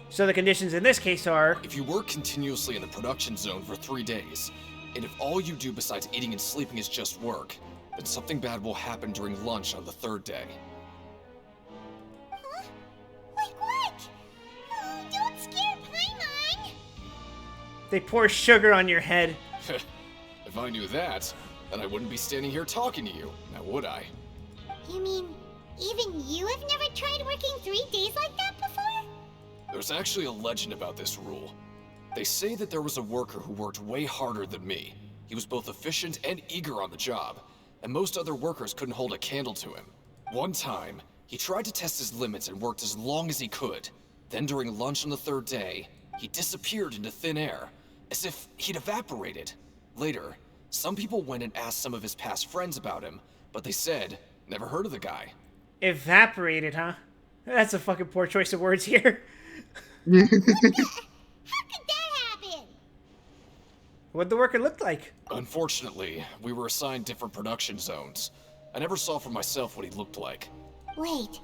So the conditions in this case are... If you work continuously in the production zone for 3 days, and if all you do besides eating and sleeping is just work, then something bad will happen during lunch on the 3rd day. Huh? Like what? Oh, don't scare Paimon! They pour sugar on your head. If I knew that, then I wouldn't be standing here talking to you, now would I? You mean, even you have never tried working 3 days like that before? There's actually a legend about this rule. They say that there was a worker who worked way harder than me. He was both efficient and eager on the job, and most other workers couldn't hold a candle to him. One time, he tried to test his limits and worked as long as he could. Then during lunch on the 3rd day, He disappeared into thin air, as if he'd evaporated. Later, some people went and asked some of his past friends about him, but they said, never heard of the guy. Evaporated, huh? That's a fucking poor choice of words here. How could that happen? What'd the worker look like? Unfortunately, we were assigned different production zones. I never saw for myself what he looked like. Wait,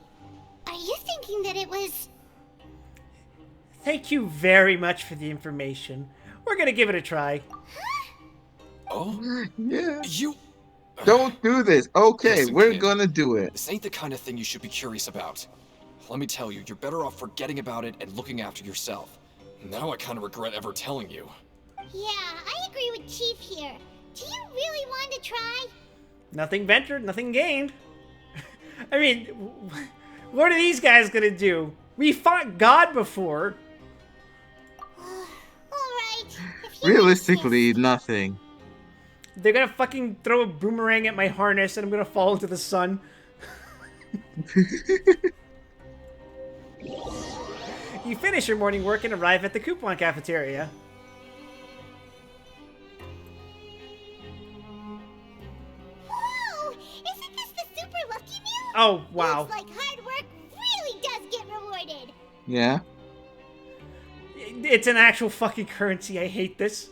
are you thinking that it was... Thank you very much for the information. We're gonna give it a try. Oh? Yeah. You... Don't do this. Okay, Listen, we're kid, gonna do it. This ain't the kind of thing you should be curious about. Let me tell you, you're better off forgetting about it and looking after yourself. Now I kind of regret ever telling you. Yeah, I agree with Chief here. Do you really want to try? Nothing ventured, nothing gained. I mean, what are these guys gonna do? We fought God before. Alright. Realistically, nothing. They're gonna fucking throw a boomerang at my harness and I'm gonna fall into the sun. You finish your morning work and arrive at the coupon cafeteria. Whoa! Isn't this the super lucky meal? Oh, wow. Looks like hard work really does get rewarded. Yeah. It's an actual fucking currency. I hate this.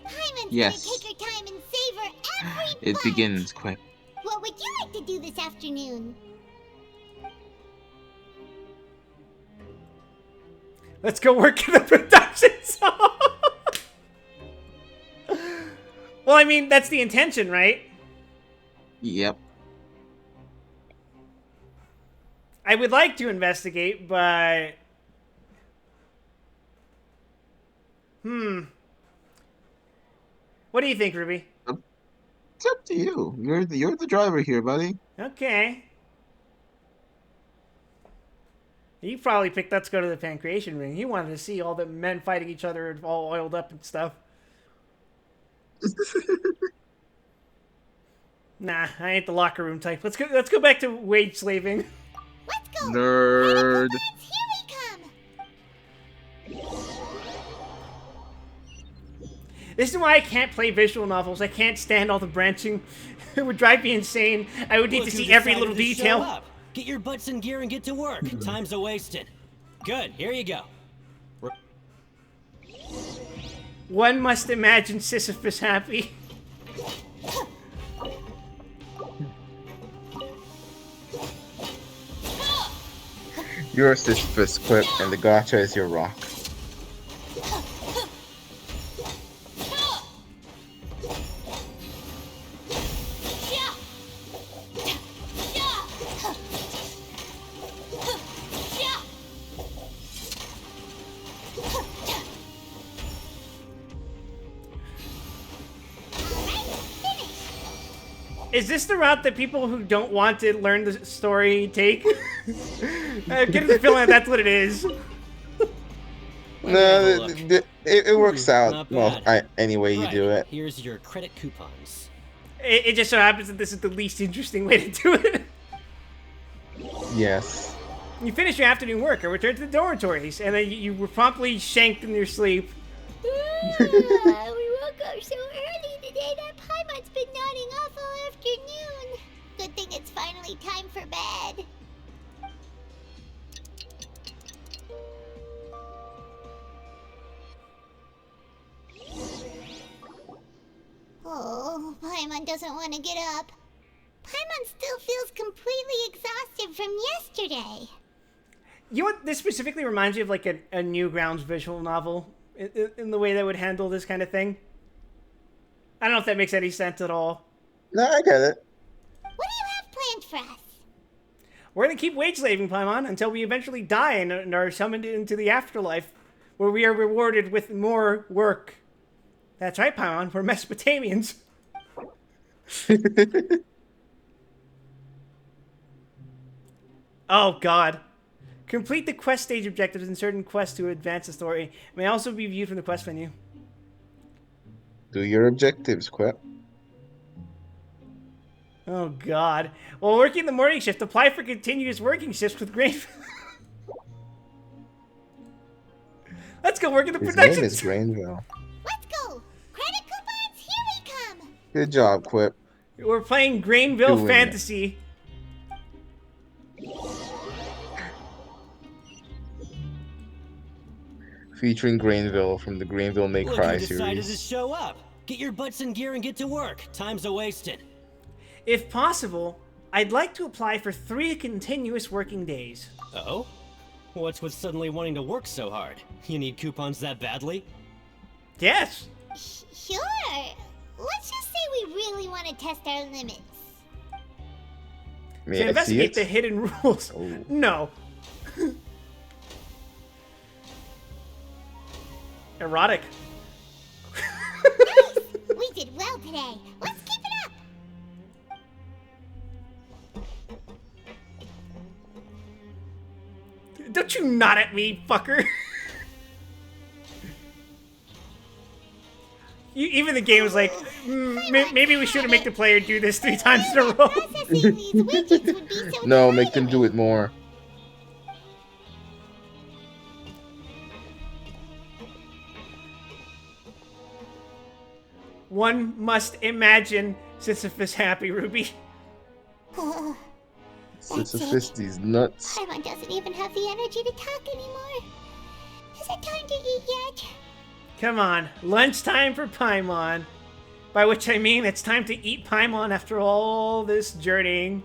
Paimon's Yes. gonna take her time and savor every It bite. begins quick. What would you like to do this afternoon? Let's go work in the production zone. Well, I mean, that's the intention, right? Yep. I would like to investigate, but... What do you think, Ruby? It's up to you. You're the driver here, buddy. Okay. You probably picked Let's Go to the Pancreation Ring. You wanted to see all the men fighting each other all oiled up and stuff. Nah, I ain't the locker room type. Let's go back to wage slaving. Let's go. Nerd. Here we come. This is why I can't play visual novels. I can't stand all the branching. It would drive me insane. I would need Look to who see every decided little to show detail. up. Get your butts in gear and get to work. Time's a wasted. Good, here you go. One must imagine Sisyphus happy. You're Sisyphus quip, and the gotcha is your rock. Is this the route that people who don't want to learn the story take? I'm getting the feeling that's what it is. No, it works out. not Well, bad. anyway you do it. Here's your credit coupons. It just so happens that this is the least interesting way to do it. Yes. You finish your afternoon work and return to the dormitories, and then you were promptly shanked in your sleep. We woke up so early today that Paimon's been nodding off all afternoon. Good thing it's finally time for bed. Oh, Paimon doesn't want to get up. Paimon still feels completely exhausted from yesterday. You know what? This specifically reminds me of like a Newgrounds visual novel in the way that would handle this kind of thing. I don't know if that makes any sense at all. No, I get it. What do you have planned for us? We're gonna keep wage slaving, Paimon, until we eventually die and are summoned into the afterlife, where we are rewarded with more work. That's right, Paimon. We're Mesopotamians. Oh, God. Complete the quest stage objectives in certain quests to advance the story. May also be viewed from the quest menu. Do your objectives, quip. Oh, God. While working the morning shift, apply for continuous working shifts with great... Let's go go work at the His name production is center. Grainville. Let's go! Credit coupons, here we come! Good job, Quip. We're playing Grainville Doing it. Fantasy. Featuring Grainville from the Grainville May Look Cry who decided to series. show up. Get your butts in gear and get to work. Time's a wasted. If possible, I'd like to apply for 3 continuous working days. Oh? What's with suddenly wanting to work so hard? You need coupons that badly? Yes. Sure. Let's just say we really want to test our limits. May To I see investigate it? the hidden rules. Oh. No. Erotic. Nice! We did well today. Let's keep it up! Don't you nod at me, fucker. Even the game was like, maybe we shouldn't make the player do this 3 times in a row. No, make them do it more. One must imagine Sisyphus happy, Ruby. Sisyphus, these nuts. Paimon doesn't even have the energy to talk anymore. Is it time to eat yet? Come on, lunchtime for Paimon. By which I mean it's time to eat Paimon after all this journeying.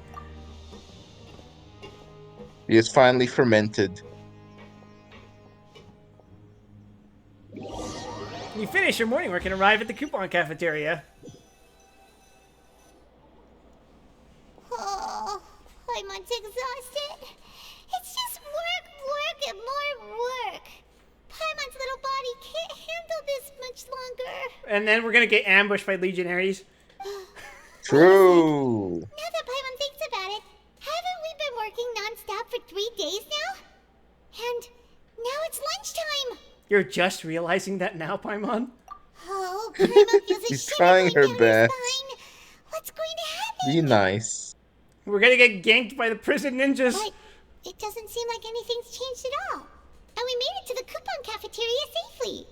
He is finally fermented. You finish your morning work and arrive at the coupon cafeteria. Oh, Paimon's exhausted. It's just work, and more work. Paimon's little body can't handle this much longer. And then we're gonna get ambushed by legionaries. True. Now that Paimon thinks about it, haven't we been working non-stop for 3 days now? And now it's lunchtime. You're just realizing that now, Paimon? Oh, Paimon feels a She's shiver trying going her down best. spine. What's going to happen? Be nice. We're gonna get ganked by the prison ninjas. But it doesn't seem like anything's changed at all. And we made it to the coupon cafeteria safely.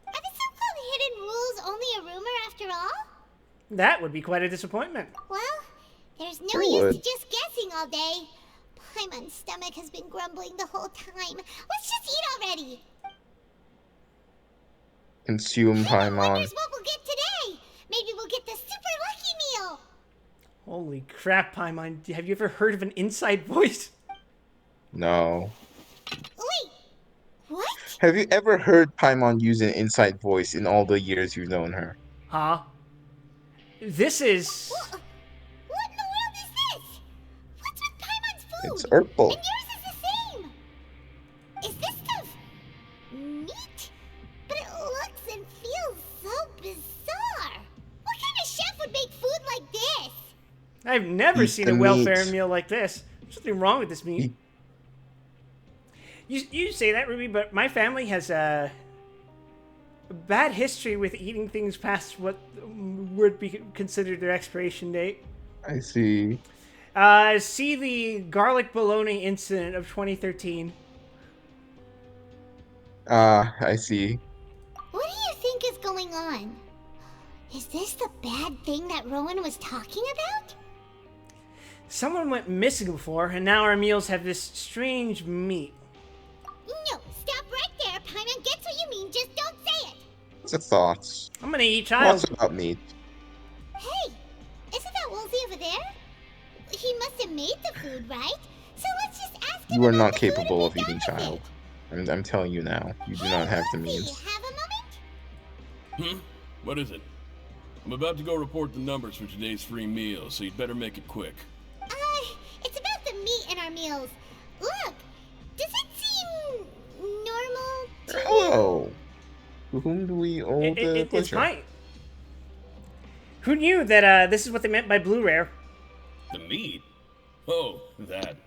Are the so-called hidden rules only a rumor after all? That would be quite a disappointment. Well, there's no It use would. to just guessing all day. Paimon's stomach has been grumbling the whole time. Let's just eat already. Consume Paimon. Wonders what we'll get today. Maybe we'll get the super lucky meal. Holy crap, Paimon. Have you ever heard of an inside voice? No. Wait, what? Have you ever heard Paimon use an inside voice in all the years you've known her? Huh? This is... What in the world is this? What's with Paimon's food? It's Urkel. And yours is the same. Is this stuff meat? But it looks and feels so bizarre. What kind of chef would make food like this? I've never Eat seen the a welfare meat. meal like this. There's something wrong with this meat. You say that, Ruby, but my family has a bad history with eating things past what would be considered their expiration date. I see. See the garlic bologna incident of 2013. I see. What do you think is going on? Is this the bad thing that Rowan was talking about? Someone went missing before, and now our meals have this strange meat. No, stop right there. Paimon gets what you mean, just don't say it. What's the thoughts? I'm gonna eat child. Thoughts about meat? Hey, isn't that Woolsey over there? He must have made the food, right? So let's just ask him You are about not the food and capable be of eating done with child. it. I'm telling you now. You do not have the means. Have a moment? What is it? I'm about to go report the numbers for today's free meal, so you'd better make it quick. It's about the meat in our meals. Look, does it seem normal to you? Hello. To whom do we owe the It's pleasure? fine. Who knew that this is what they meant by blue rare? The meat? Oh, that.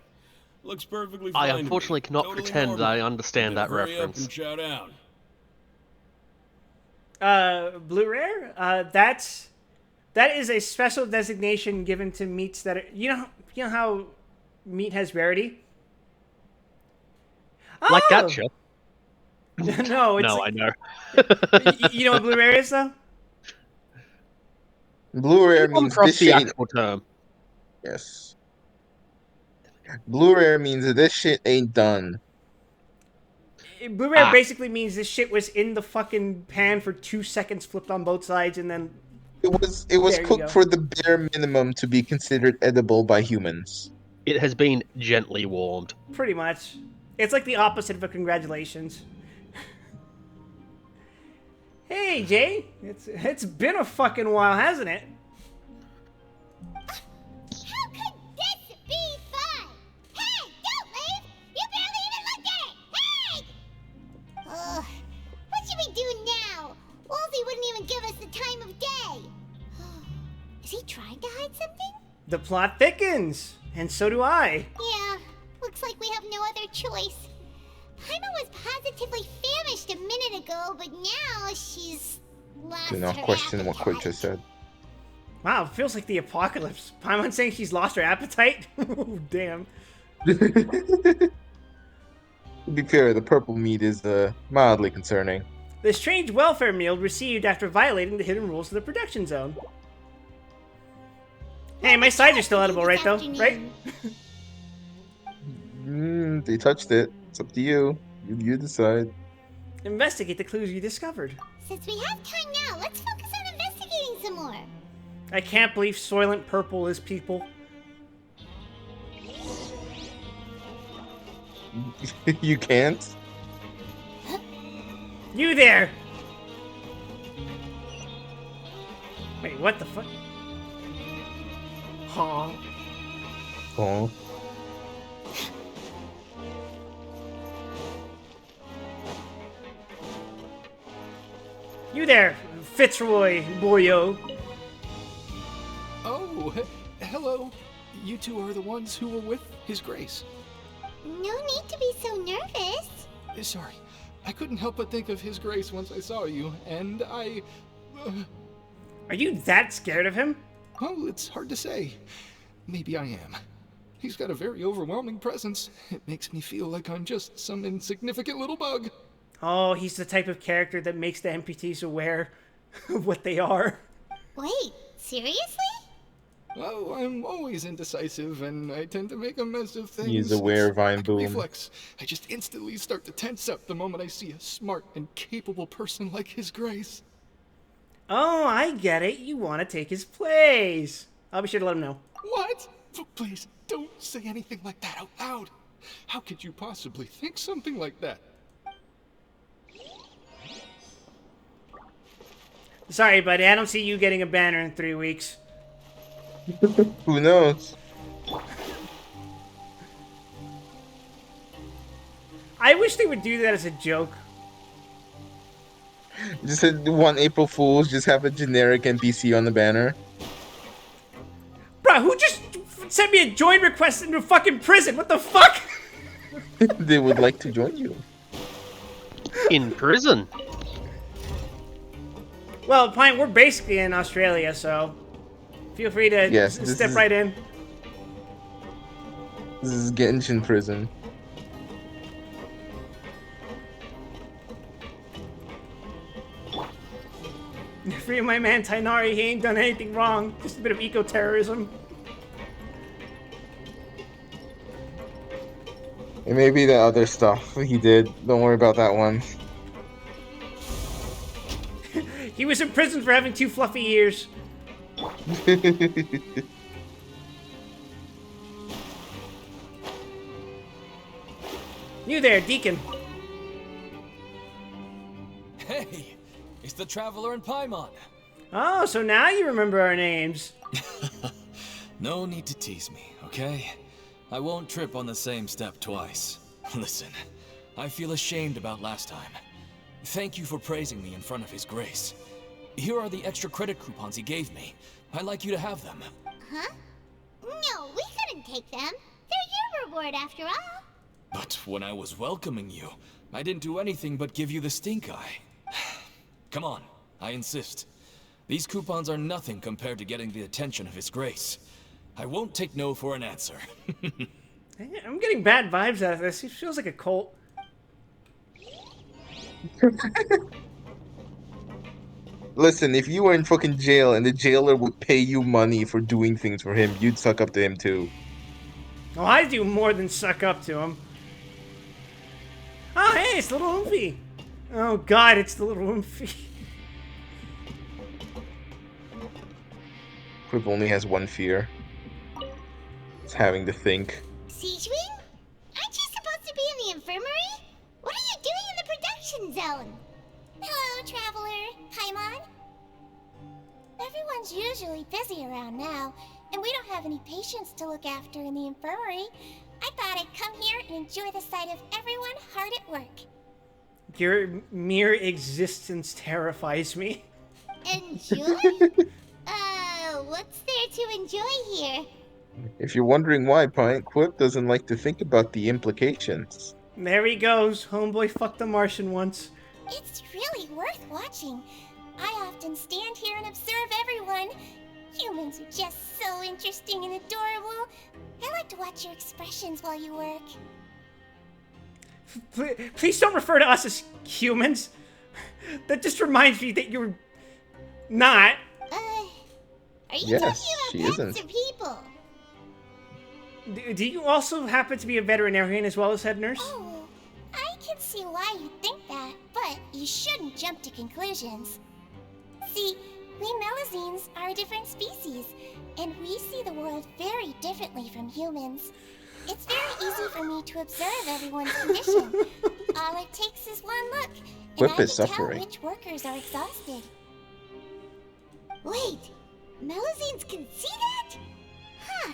Looks perfectly fine. I to me. unfortunately cannot Totally pretend normal. that I understand that Hurry up reference. and shout out. Blue rare? That is a special designation given to meats that are, you know how meat has rarity? Like Oh! gacha. No, it's No, like, I know. you know what blue rare is though? Blue rare Come means across this the shit ain't. actual term. Yes. Blue rare means that this shit ain't done. Blue rare basically means this shit was in the fucking pan for 2 seconds, flipped on both sides, and then It was there you cooked go. for the bare minimum to be considered edible by humans. It has been gently warmed. Pretty much. It's like the opposite of a congratulations. Hey, Jay. It's been a fucking while, hasn't it? How could this be fun? Hey, don't leave! You barely even looked at it! Hey! What should we do now? Wolsey wouldn't even give us the time of day. Is he trying to hide something? The plot thickens, and so do I. Yeah, looks like we have no other choice. Paimon was positively famished a minute ago, but now she's lost Do not her question what appetite. Quick just said. Wow, it feels like the apocalypse. Paimon saying she's lost her appetite? Oh, damn. To be fair, the purple meat is mildly concerning. The strange welfare meal received after violating the hidden rules of the production zone. Hey, my sides are still edible, right, though? Right? They touched it. It's up to you. You decide. Investigate the clues you discovered. Since we have time now, let's focus on investigating some more. I can't believe Soylent Purple is people. You can't? You there! Wait, what the fuck? Huh? Oh. You there, Fitzroy Boyo. Oh, hello. You two are the ones who were with His Grace. No need to be so nervous. Sorry, I couldn't help but think of His Grace once I saw you, and I... Are you that scared of him? Oh, it's hard to say. Maybe I am. He's got a very overwhelming presence. It makes me feel like I'm just some insignificant little bug. Oh, he's the type of character that makes the amputees aware of what they are. Wait, seriously? Oh, I'm always indecisive, and I tend to make a mess of things. He's aware, It's Vine like a Boom. reflex. I just instantly start to tense up the moment I see a smart and capable person like His Grace. Oh, I get it. You want to take his place. I'll be sure to let him know. What? Please, don't say anything like that out loud. How could you possibly think something like that? Sorry, buddy. I don't see you getting a banner in 3 weeks. Who knows? I wish they would do that as a joke. Just said one April Fool's, just have a generic NPC on the banner. Bruh, who just sent me a join request into a fucking prison? What the fuck? They would like to join you. In prison? Well, Pine, we're basically in Australia, so feel free to step right in. This is Genshin prison. Free my man Tainari, he ain't done anything wrong. Just a bit of eco-terrorism. It may be the other stuff he did. Don't worry about that one. He was in prison for having 2 fluffy ears. You there, Deacon. Hey, it's the Traveler and Paimon. Oh, so now you remember our names. No need to tease me, okay? I won't trip on the same step twice. Listen, I feel ashamed about last time. Thank you for praising me in front of His Grace. Here are the extra credit coupons he gave me. I'd like you to have them. Huh? No, we couldn't take them. They're your reward after all. But when I was welcoming you, I didn't do anything but give you the stink eye. Come on, I insist. These coupons are nothing compared to getting the attention of His Grace. I won't take no for an answer. I'm getting bad vibes out of this. It feels like a cult. Listen, if you were in fucking jail and the jailer would pay you money for doing things for him, you'd suck up to him too. Well, I do more than suck up to him. Oh, hey, it's little Oomphy. Oh, God, it's the little Oomphy. Quip only has one fear. It's having to think. Siegewing? Aren't you supposed to be in the infirmary? What are you doing in the production zone? Hello, traveler. Paimon? Everyone's usually busy around now, and we don't have any patients to look after in the infirmary. I thought I'd come here and enjoy the sight of everyone hard at work. Your mere existence terrifies me. Enjoy? What's there to enjoy here? If you're wondering why, Pint, Quip doesn't like to think about the implications. There he goes. Homeboy fucked a Martian once. It's really worth watching. I often stand here and observe everyone. Humans are just so interesting and adorable. I like to watch your expressions while you work. Please don't refer to us as humans. That just reminds me that you're not. Are you Yes, talking she about pets isn't. or people? Do you also happen to be a veterinarian as well as head nurse? Oh, I can see why you think that, but you shouldn't jump to conclusions. See, we Melazines are a different species, and we see the world very differently from humans. It's very easy for me to observe everyone's condition. All it takes is one look, and Quip I can is suffering. tell which workers are exhausted. Wait, Melazines can see that? Huh.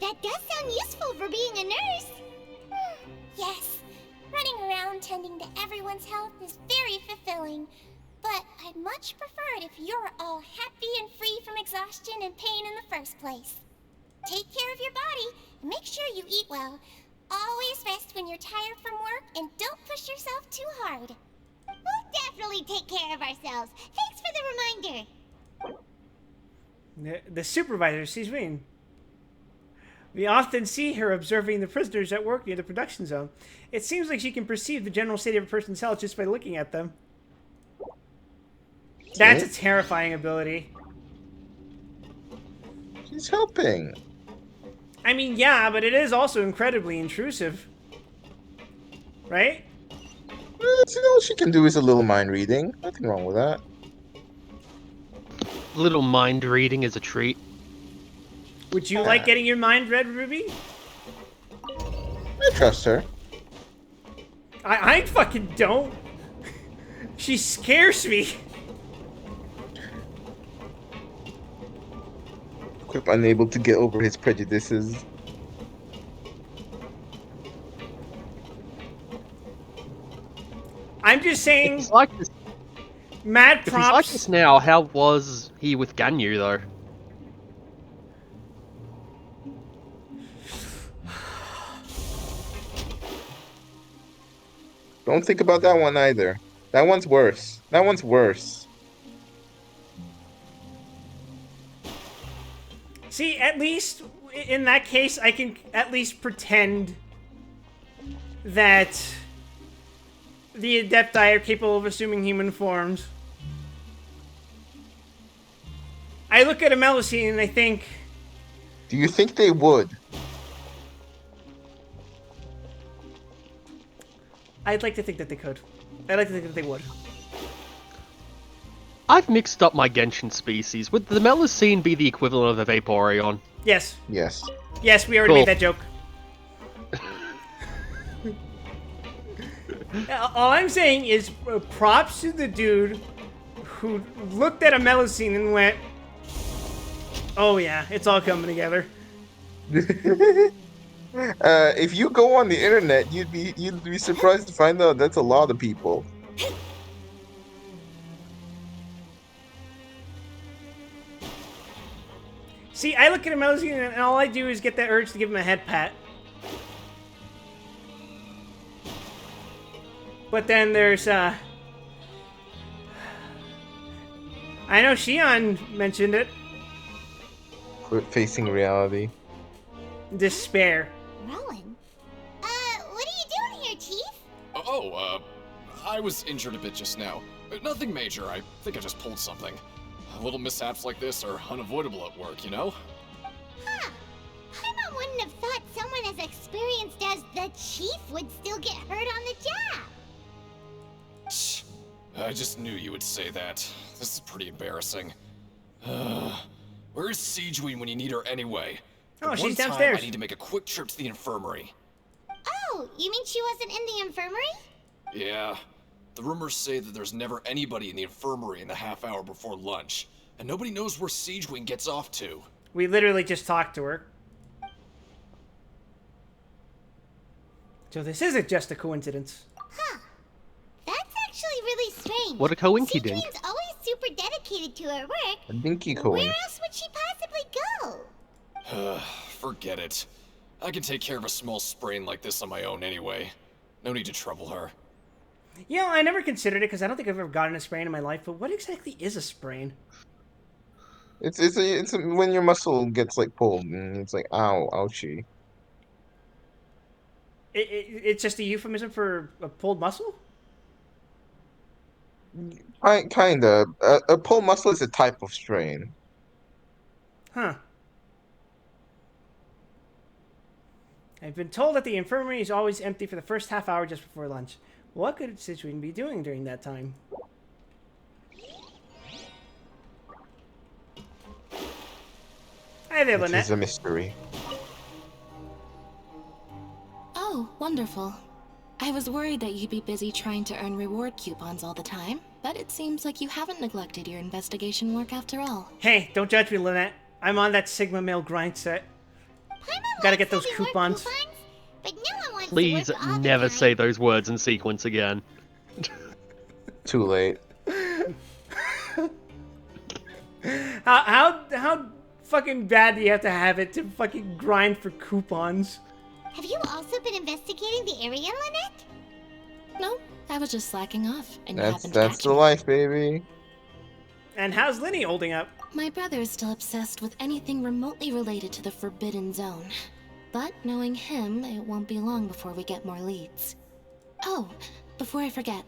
That does sound useful for being a nurse. Yes, running around tending to everyone's health is very fulfilling. But I'd much prefer it if you're all happy and free from exhaustion and pain in the first place. Take care of your body and make sure you eat well. Always rest when you're tired from work and don't push yourself too hard. We'll definitely take care of ourselves. Thanks for the reminder. The supervisor sees me. We often see her observing the prisoners at work near the production zone. It seems like she can perceive the general state of a person's health just by looking at them. That's a terrifying ability. She's helping. I mean, yeah, but it is also incredibly intrusive. Right? All she can do is a little mind reading. Nothing wrong with that. Little mind reading is a treat. Would you like getting your mind read, Ruby? I trust her. I fucking don't. She scares me. Quip unable to get over his prejudices. I'm just saying. It's like this. Mad If he's like props. this now, how was he with Ganyu though? Don't think about that one either. That one's worse. That one's worse. See, at least in that case, I can at least pretend that the Adepti are capable of assuming human forms. I look at a Melusine and I think, Do you think they would? I'd like to think that they could. I'd like to think that they would. I've mixed up my Genshin species. Would the Melusine be the equivalent of a Vaporeon? Yes. Yes. Yes, we already Cool. made that joke. All I'm saying is props to the dude who looked at a Melusine and went, oh yeah, it's all coming together. If you go on the internet, you'd be surprised to find out that's a lot of people. See, I look at a Melusine and all I do is get that urge to give him a head pat. But then there's, I know Shion mentioned it. Quit facing reality. Despair. Rowan? What are you doing here, Chief? I was injured a bit just now. Nothing major, I think I just pulled something. Little mishaps like this are unavoidable at work, you know? Huh. Paimon wouldn't have thought someone as experienced as the Chief would still get hurt on the job. Shh. I just knew you would say that. This is pretty embarrassing. Where's Siegewein when you need her anyway? Oh, At she's one time, downstairs. I need to make a quick trip to the infirmary. Oh, you mean she wasn't in the infirmary? Yeah. The rumors say that there's never anybody in the infirmary in the half hour before lunch, and nobody knows where Siegewein gets off to. We literally just talked to her. So this isn't just a coincidence. Huh. That's actually really strange. What a coinkydink. Siegewein's always super dedicated to her work. A dinky Where coin. else would she possibly go? Forget it. I can take care of a small sprain like this on my own anyway. No need to trouble her. You know, I never considered it because I don't think I've ever gotten a sprain in my life, but what exactly is a sprain? It's when your muscle gets like pulled and it's like ow, ouchie. It's just a euphemism for a pulled muscle? Kinda. A pulled muscle is a type of strain. Huh. I've been told that the infirmary is always empty for the first half hour just before lunch. What could Siegewein be doing during that time? Hi there, It Lynette. is a mystery. Oh, wonderful. I was worried that you'd be busy trying to earn reward coupons all the time, but it seems like you haven't neglected your investigation work after all. Hey, don't judge me, Lynette. I'm on that Sigma male grind set. Gotta get those coupons. But no one wants Please to work all the never time. say those words in sequence again. Too late. How fucking bad do you have to have it to fucking grind for coupons? Have you also been investigating the area, Lynette? No, I was just slacking off, and you That's happened to catch the me. life, baby. And how's Linny holding up? My brother is still obsessed with anything remotely related to the Forbidden Zone. But knowing him, it won't be long before we get more leads. Oh, before I forget,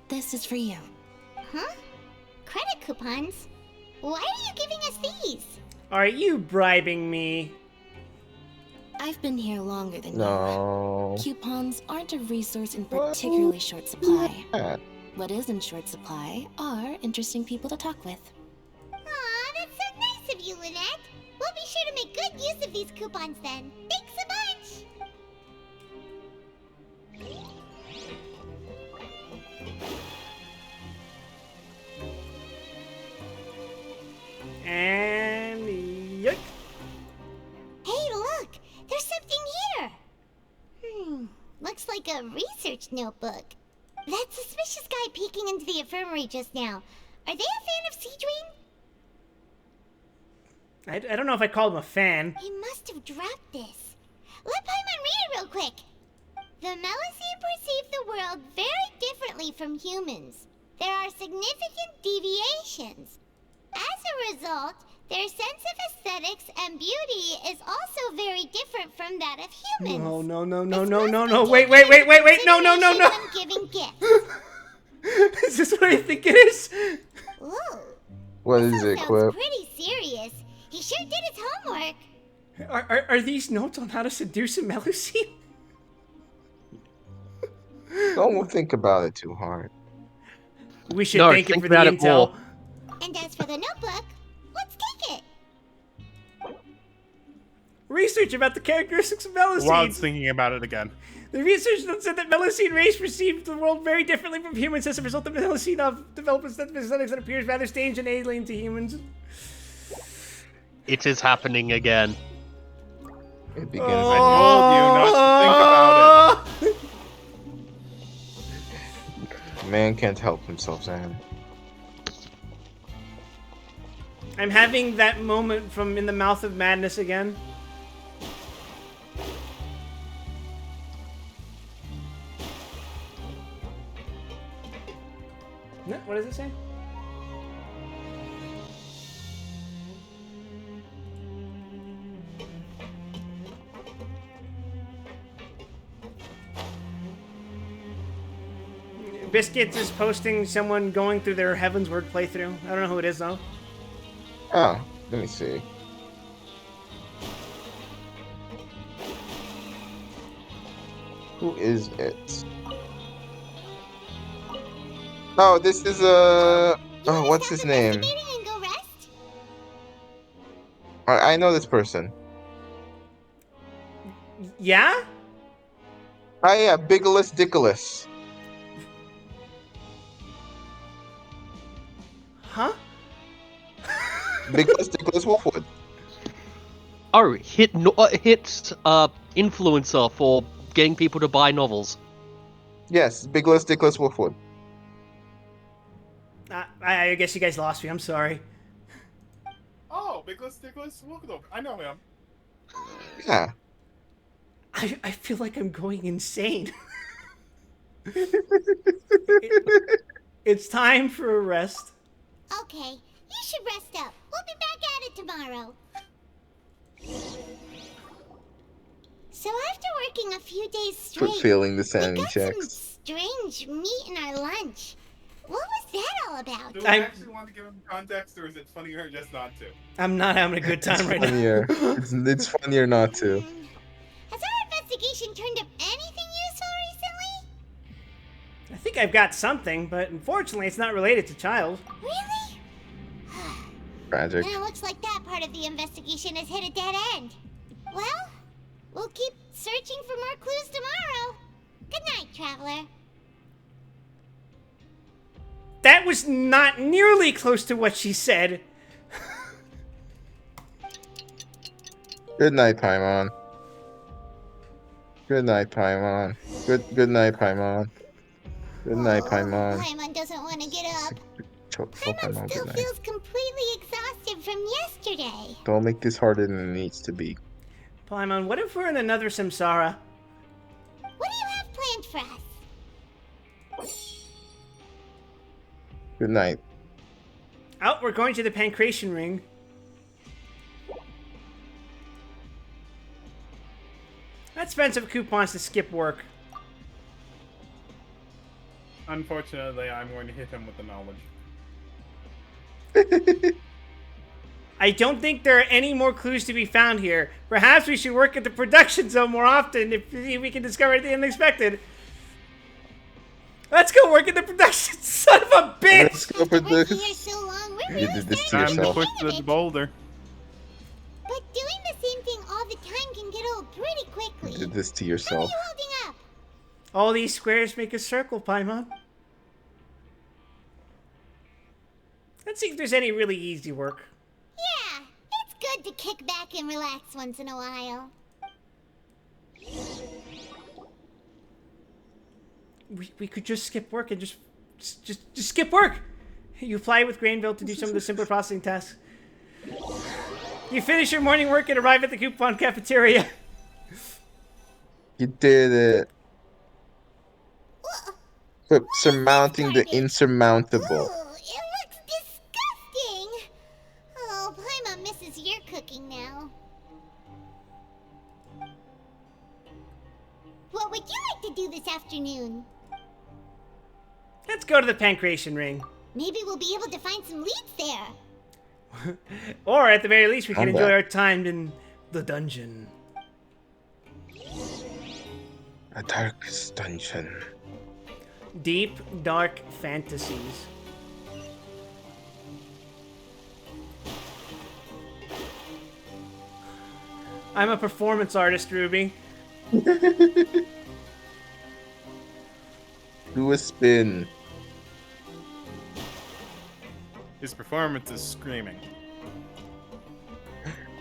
this is for you. Huh? Credit coupons? Why are you giving us these? Are you bribing me? I've been here longer than No. you. Coupons aren't a resource in particularly short supply. Yeah. What is in short supply are interesting people to talk with. Aw, that's so nice of you, Lynette. We'll be sure to make good use of these coupons then. Thanks a bunch! And yoink. Hey, look! There's something here! Looks like a research notebook. That suspicious guy peeking into the infirmary just now. Are they a fan of Siegewein? I don't know if I called him a fan. He must have dropped this. Let Paimon read it real quick. The Melusine perceive the world very differently from humans. There are significant deviations. As a result, their sense of aesthetics and beauty is also very different from that of humans. No. Wait. No. Them giving gifts. Is this what I think it is? Ooh, What is it, sounds Quip? pretty serious. He sure did his homework. Are these notes on how to seduce a Melusine? Don't think about it too hard. We should thank him for the intel. And as for the notebook, let's take it. Research about the characteristics of Melusines. While it's thinking about it again. The research note said that Melusine race perceived the world very differently from humans as a result of Melusine of developing aesthetics that appears rather strange and alien to humans. It is happening again. It begins. I told you not to think about it. Man can't help himself, Zan. I'm having that moment from In the Mouth of Madness again. No, what does it say? Biscuits is posting someone going through their Heavensward playthrough. I don't know who it is though. Oh, let me see. Who is it? Oh, this is oh, what's his name? And go rest? I know this person. Yeah? Oh yeah, Bigeless Dickolas. Huh? Bigeless Dickolas Wolfwood. Oh, hit influencer for getting people to buy novels. Yes, Bigeless Dickolas Wolfwood. I guess you guys lost me. I'm sorry. Oh, Nicholas, welcome. I know him. Yeah. I feel like I'm going insane. It's time for a rest. Okay, you should rest up. We'll be back at it tomorrow. So after working a few days straight, Failing the sanity we got some checks. strange meat in our lunch. What was that all about? Do I actually want to give him context, or is it funnier just not to? I'm not having a good time right Funnier. now. It's funnier not to. Has our investigation turned up anything useful recently? I think I've got something, but unfortunately it's not related to Child. Really? Tragic. Then it looks like that part of the investigation has hit a dead end. Well, we'll keep searching for more clues tomorrow. Good night, Traveler. That was not nearly close to what she said. Good night, Paimon. Good night, Paimon. Good night, Paimon. Good night, Paimon. Paimon doesn't want to get up. Tell Paimon Paimon still good night. feels completely exhausted from yesterday. Don't make this harder than it needs to be. Paimon, what if we're in another samsara? What do you have planned for us? Good night. Oh, we're going to the Pancration Ring. That's expensive coupons to skip work. Unfortunately, I'm going to hit him with the knowledge. I don't think there are any more clues to be found here. Perhaps we should work at the production zone more often if we can discover anything unexpected. Let's go work at the production, son of a bitch! Let's go production. You did this to Time to yourself. push the boulder. But doing the same thing all the time can get old pretty quickly. You did this to yourself. Holding up. All these squares make a circle, Paimon. Let's see if there's any really easy work. Yeah, it's good to kick back and relax once in a while. We could just skip work and just skip work. You fly with Grainville to do some of the simpler processing tasks. You finish your morning work and arrive at the coupon cafeteria. You did it. But surmounting the insurmountable. It looks disgusting. Oh, Paimon misses your cooking now. What would you like to do this afternoon? Let's go to the Pancration Ring. Maybe we'll be able to find some leads there. Or at the very least, we can I'm enjoy back. our time in the dungeon. A darkest dungeon. Deep, dark fantasies. I'm a performance artist, Ruby. Do a spin. His performance is screaming.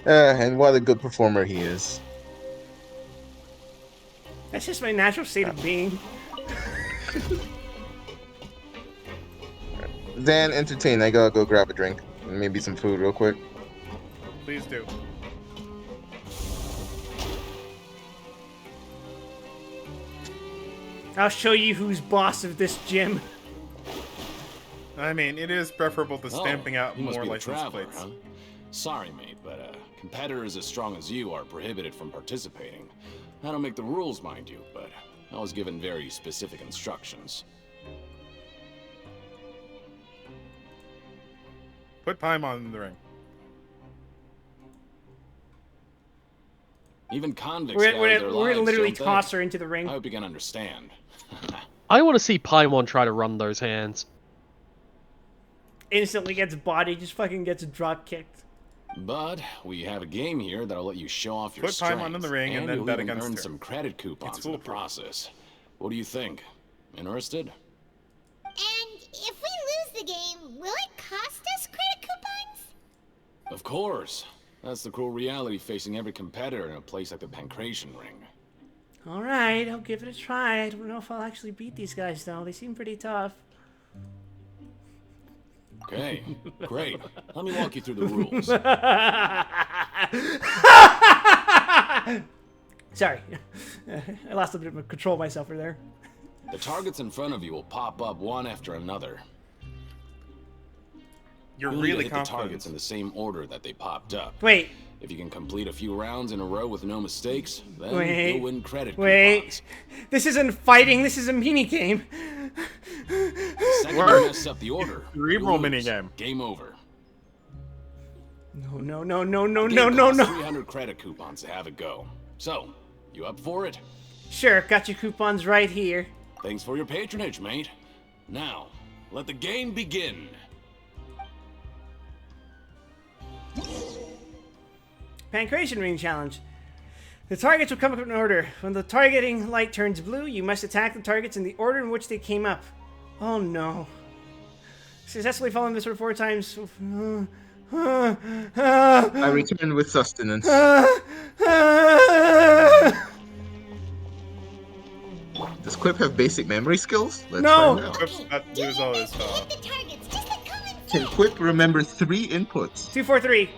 And what a good performer he is. That's just my natural state of being. Zan, entertain. I gotta go grab a drink. And maybe some food real quick. Please do. I'll show you who's boss of this gym. I mean, it is preferable to stamping out you must more be the license traveler, plates. huh? Sorry, mate, but competitors as strong as you are prohibited from participating. I don't make the rules, mind you, but I was given very specific instructions. Put Paimon in the ring. Even convicts We're value their gonna lives, literally don't they? toss her into the ring. I hope you can understand. I want to see Paimon try to run those hands. Instantly gets body, just fucking gets drop kicked. But we have a game here that'll let you show off your Put strength, Paimon in the ring and then you'll bet even against earn her. some credit coupons in the process. What do you think? Interested? And if we lose the game, will it cost us credit coupons? Of course. That's the cruel reality facing every competitor in a place like the Pancration Ring. Alright, I'll give it a try. I don't know if I'll actually beat these guys, though. They seem pretty tough. Okay, great. Let me walk you through the rules. Sorry. I lost a bit of control of myself there. The targets in front of you will pop up one after another. You're You'll need to really hit the confident. targets in the same order that they popped up. Wait. If you can complete a few rounds in a row with no mistakes, then Wait. you'll win credit Wait. coupons. This isn't fighting, this is a mini game. The second you mess up the order, Cerebral you lose. minigame. Game over. No. The game costs 300 credit coupons to have it go. So, you up for it? Sure, got your coupons right here. Thanks for your patronage, mate. Now, let the game begin. Pancration Ring Challenge. The targets will come up in order. When the targeting light turns blue, you must attack the targets in the order in which they came up. Oh no. Successfully following this order 4 times. I returned with sustenance. Does Quip have basic memory skills? Let's find out. Quip's about to lose all his Can Quip remember 3 inputs? 2, 4, 3.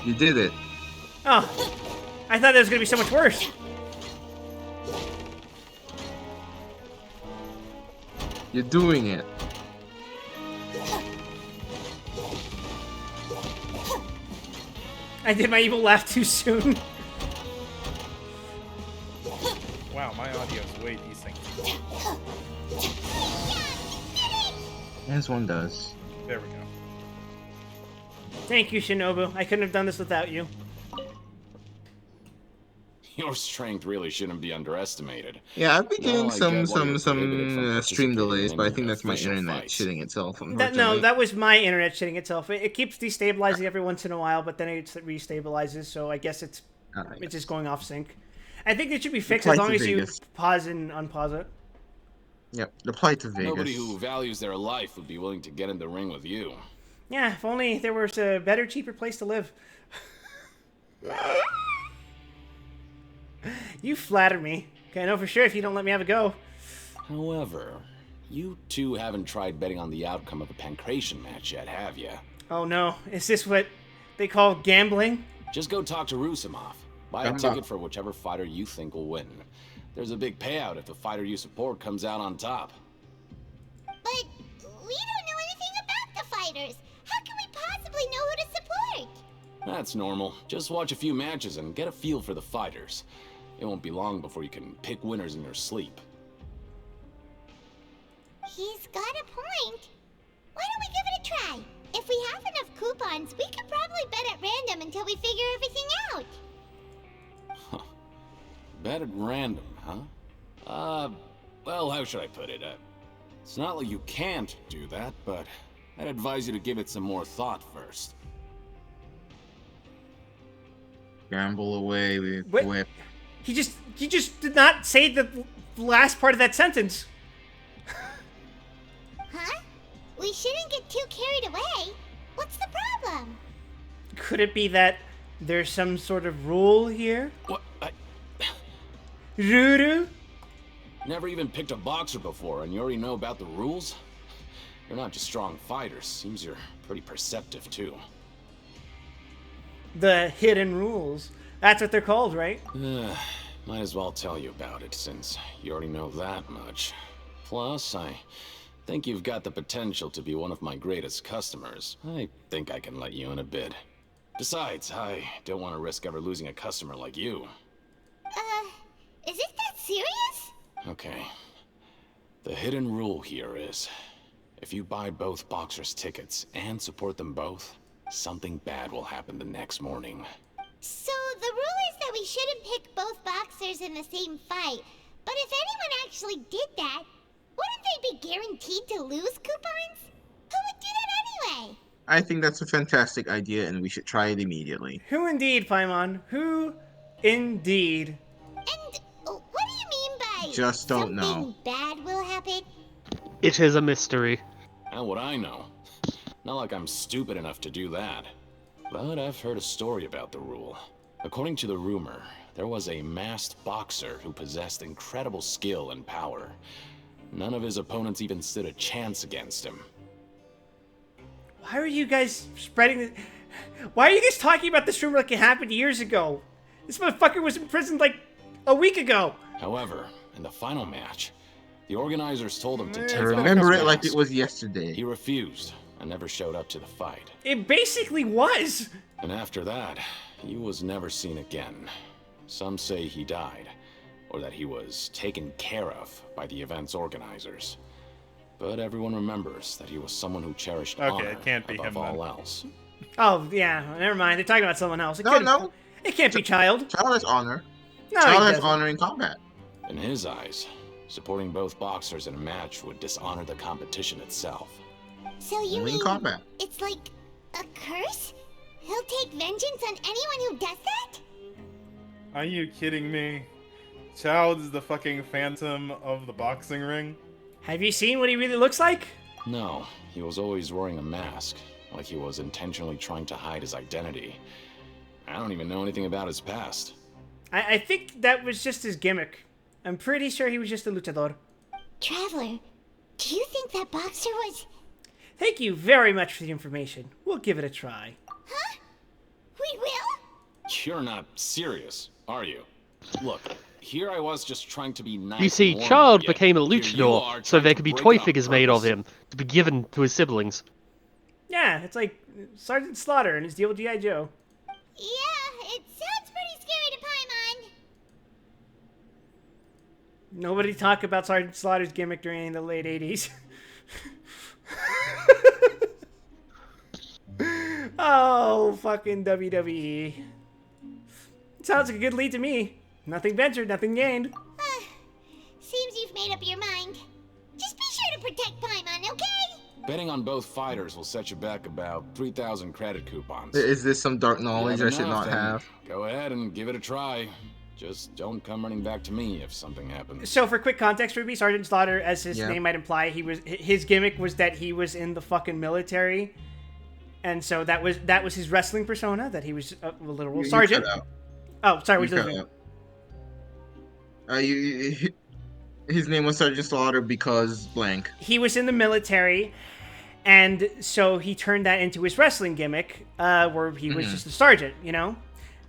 You did it. Oh, I thought that was gonna be so much worse. You're doing it. I did my evil laugh too soon. Wow, my audio is way desynced. As one does. There we go. Thank you, Shinobu. I couldn't have done this without you. Your strength really shouldn't be underestimated. Yeah, I've been getting Well, I get why you're prohibited from stream participating delays, in but I any think that's my official internet fights. shitting itself. No, Unfortunately. that was my internet shitting itself. It keeps destabilizing every once in a while, but then it restabilizes, so I guess it's just going off sync. I think it should be fixed as long as you pause and unpause it. Yep, apply to Vegas. Nobody who values their life would be willing to get in the ring with you. Yeah, if only there was a better, cheaper place to live. You flatter me. Okay, I know for sure if you don't let me have a go. However, you two haven't tried betting on the outcome of a pancration match yet, have you? Oh no, is this what they call gambling? Just go talk to Rusimov. Buy a I'm ticket not- for whichever fighter you think will win. There's a big payout if the fighter you support comes out on top. But we don't know anything about the fighters. How can we possibly know who to support? That's normal. Just watch a few matches and get a feel for the fighters. It won't be long before you can pick winners in your sleep. He's got a point. Why don't we give it a try? If we have enough coupons, we could probably bet at random until we figure everything out. Bet at random, huh? Well, how should I put it? It's not like you can't do that, but I'd advise you to give it some more thought first. Gamble away with What? Whip. He just did not say the last part of that sentence. Huh? We shouldn't get too carried away. What's the problem? Could it be that there's some sort of rule here? What? Ruru? Never even picked a boxer before, and you already know about the rules? You're not just strong fighters. Seems you're pretty perceptive, too. The hidden rules. That's what they're called, right? Might as well tell you about it, since you already know that much. Plus, I think you've got the potential to be one of my greatest customers. I think I can let you in a bid. Besides, I don't want to risk ever losing a customer like you. Okay. The hidden rule here is, if you buy both boxers' tickets and support them both, something bad will happen the next morning. So the rule is that we shouldn't pick both boxers in the same fight. But if anyone actually did that, wouldn't they be guaranteed to lose coupons? Who would do that anyway? I think that's a fantastic idea, and we should try it immediately. Who indeed, Paimon? Who indeed? And what do you mean by Just don't know. something bad will happen? It is a mystery. How would I know? Not like I'm stupid enough to do that. But I've heard a story about the rule. According to the rumor, there was a masked boxer who possessed incredible skill and power. None of his opponents even stood a chance against him. Why are you guys spreading this? Why are you guys talking about this rumor like it happened years ago? This motherfucker was in prison like a week ago. However, in the final match, the organizers told him to take I off remember his it like mask. it was yesterday. He refused and never showed up to the fight. It basically was. And after that, he was never seen again. Some say he died, or that he was taken care of by the event's organizers. But everyone remembers that he was someone who cherished honor it can't be above him, all then. else. Oh yeah, never mind. They're talking about someone else. It No, couldn't- no. It can't be Child. Child has honor. No, Child he has doesn't. honor in combat. In his eyes, supporting both boxers in a match would dishonor the competition itself. So you Only in mean combat. it's like a curse? He'll take vengeance on anyone who does that? Are you kidding me? Child is the fucking phantom of the boxing ring? Have you seen what he really looks like? No, he was always wearing a mask, like he was intentionally trying to hide his identity. I don't even know anything about his past. I think that was just his gimmick. I'm pretty sure he was just a luchador. Traveler, do you think that boxer was... Thank you very much for the information. We'll give it a try. Huh? We will? You're not serious, are you? Look, here I was just trying to be nice. You see, and warm Child with you. became a Here you luchador are so trying there to could be break toy it on figures made of purpose. him to be given to his siblings. Yeah, it's like Sergeant Slaughter and his deal with G.I. Joe. Yeah, it sounds pretty scary to Paimon. Nobody talked about Sergeant Slaughter's gimmick during the late 80s. Oh, fucking WWE. Sounds like a good lead to me. Nothing ventured, nothing gained. Seems you've made up your mind. Just be sure to protect Paimon, okay? Betting on both fighters will set you back about 3,000 credit coupons. Is this some dark You knowledge have I should enough, not then have? Go ahead and give it a try. Just don't come running back to me if something happens. So for quick context, Ruby, Sergeant Slaughter, as his Yeah. name might imply, his gimmick was that he was in the fucking military. And so that was his wrestling persona, that he was a literal You sergeant. cut out. Oh, sorry, You what's cut the out. His name was Sergeant Slaughter because blank. He was in the military, and so he turned that into his wrestling gimmick, where he was Mhm. just a sergeant, you know?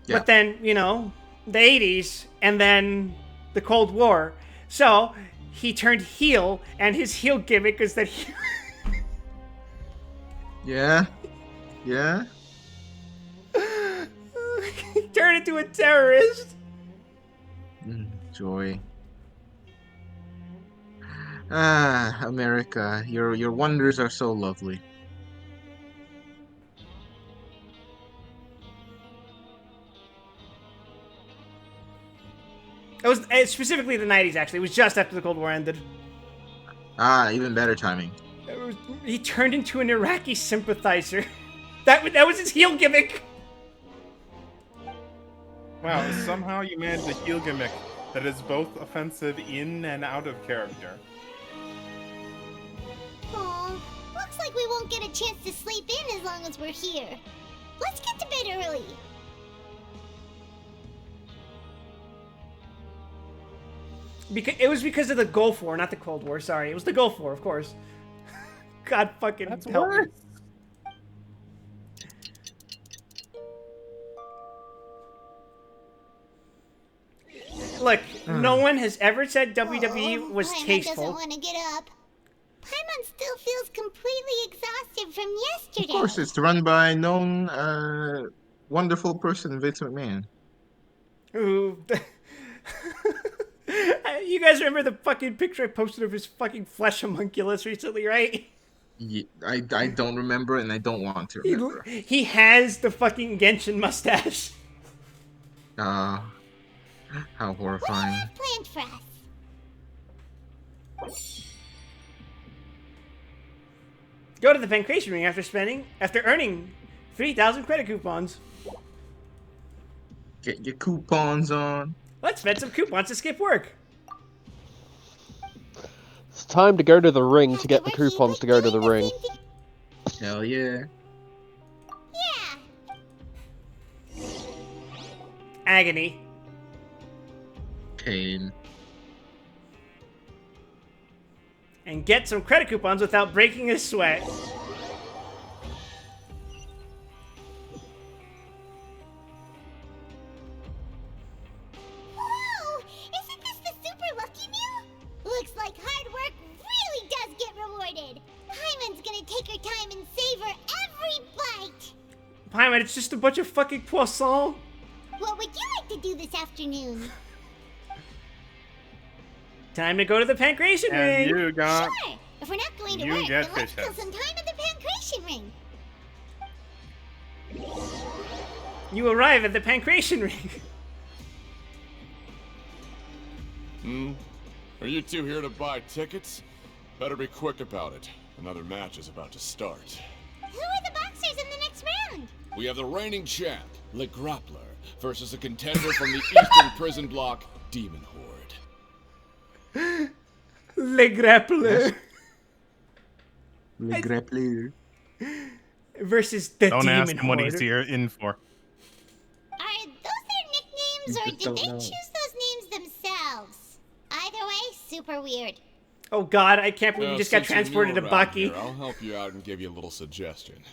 Yeah. But then, you know, the 80s, and then the Cold War. So he turned heel, and his heel gimmick is that he... Yeah? Yeah? he turned into a terrorist. Joy. Ah, America, your wonders are so lovely. It was specifically the 90s, actually. It was just after the Cold War ended. Ah, even better timing. He turned into an Iraqi sympathizer. That was his heel gimmick. Wow, somehow you managed a heel gimmick that is both offensive in and out of character. Aw, looks like we won't get a chance to sleep in as long as we're here. Let's get to bed early. It was because of the Gulf War, not the Cold War. Sorry, it was the Gulf War, of course. God fucking help me. Look, no one has ever said WWE was Paimon doesn't tasteful. want to get up. Paimon still feels completely exhausted from yesterday. Of course, it's run by known wonderful person Vince McMahon. Ooh. You guys remember the fucking picture I posted of his fucking flesh homunculus recently, right? I don't remember and I don't want to remember. He has the fucking Genshin mustache. How horrifying. Planned for us. Go to the Pancration Ring after earning 3,000 credit coupons. Get your coupons on. Let's spend some coupons to skip work. It's time to go to the ring to get the coupons to go to the ring. Hell yeah. Agony. Pain. And get some credit coupons without breaking a sweat. Whoa! Isn't this the super lucky meal? Looks like hard work really does get rewarded. Paimon's gonna take her time and savor every bite. Paimon, it's just a bunch of fucking poisson. What would you like to do this afternoon? Time to go to the Pancration Ring. You got. Sure. If we're not going to You work, get then let's fish kill heads. some time at the Pancration Ring. You arrive at the Pancration Ring. Are you two here to buy tickets? Better be quick about it. Another match is about to start. Who are the boxers in the next round? We have the reigning champ, Le Grappler, versus a contender from the Eastern Prison Block, Demon Horde. Le Grappler. Le Grappler. Versus the Don't Demon ask him what Horde. he's here in for. Are those their nicknames, or just did don't they know. choose those names themselves? Either way, super weird. Oh god, I can't believe you just got Since you're transported new to around Bucky. here, I'll help you out and give you a little suggestion.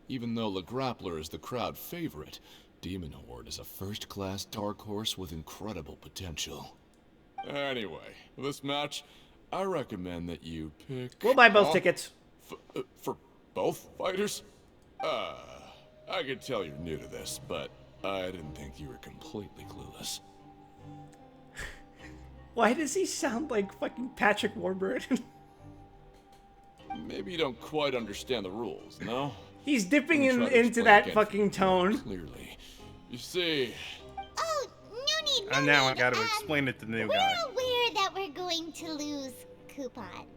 Even though Le Grappler is the crowd favorite, Demon Horde is a first-class dark horse with incredible potential. Anyway, this match, I recommend that you pick... We'll buy both tickets. For both fighters? I could tell you're new to this, but I didn't think you were completely clueless. Why does he sound like fucking Patrick Warburton? Maybe you don't quite understand the rules, no? He's dipping Let me try to into explain that again fucking tone. Clearly. You see... Oh, no need, no And now I need. gotta explain it to the new We're guy. aware that we're going to lose coupons.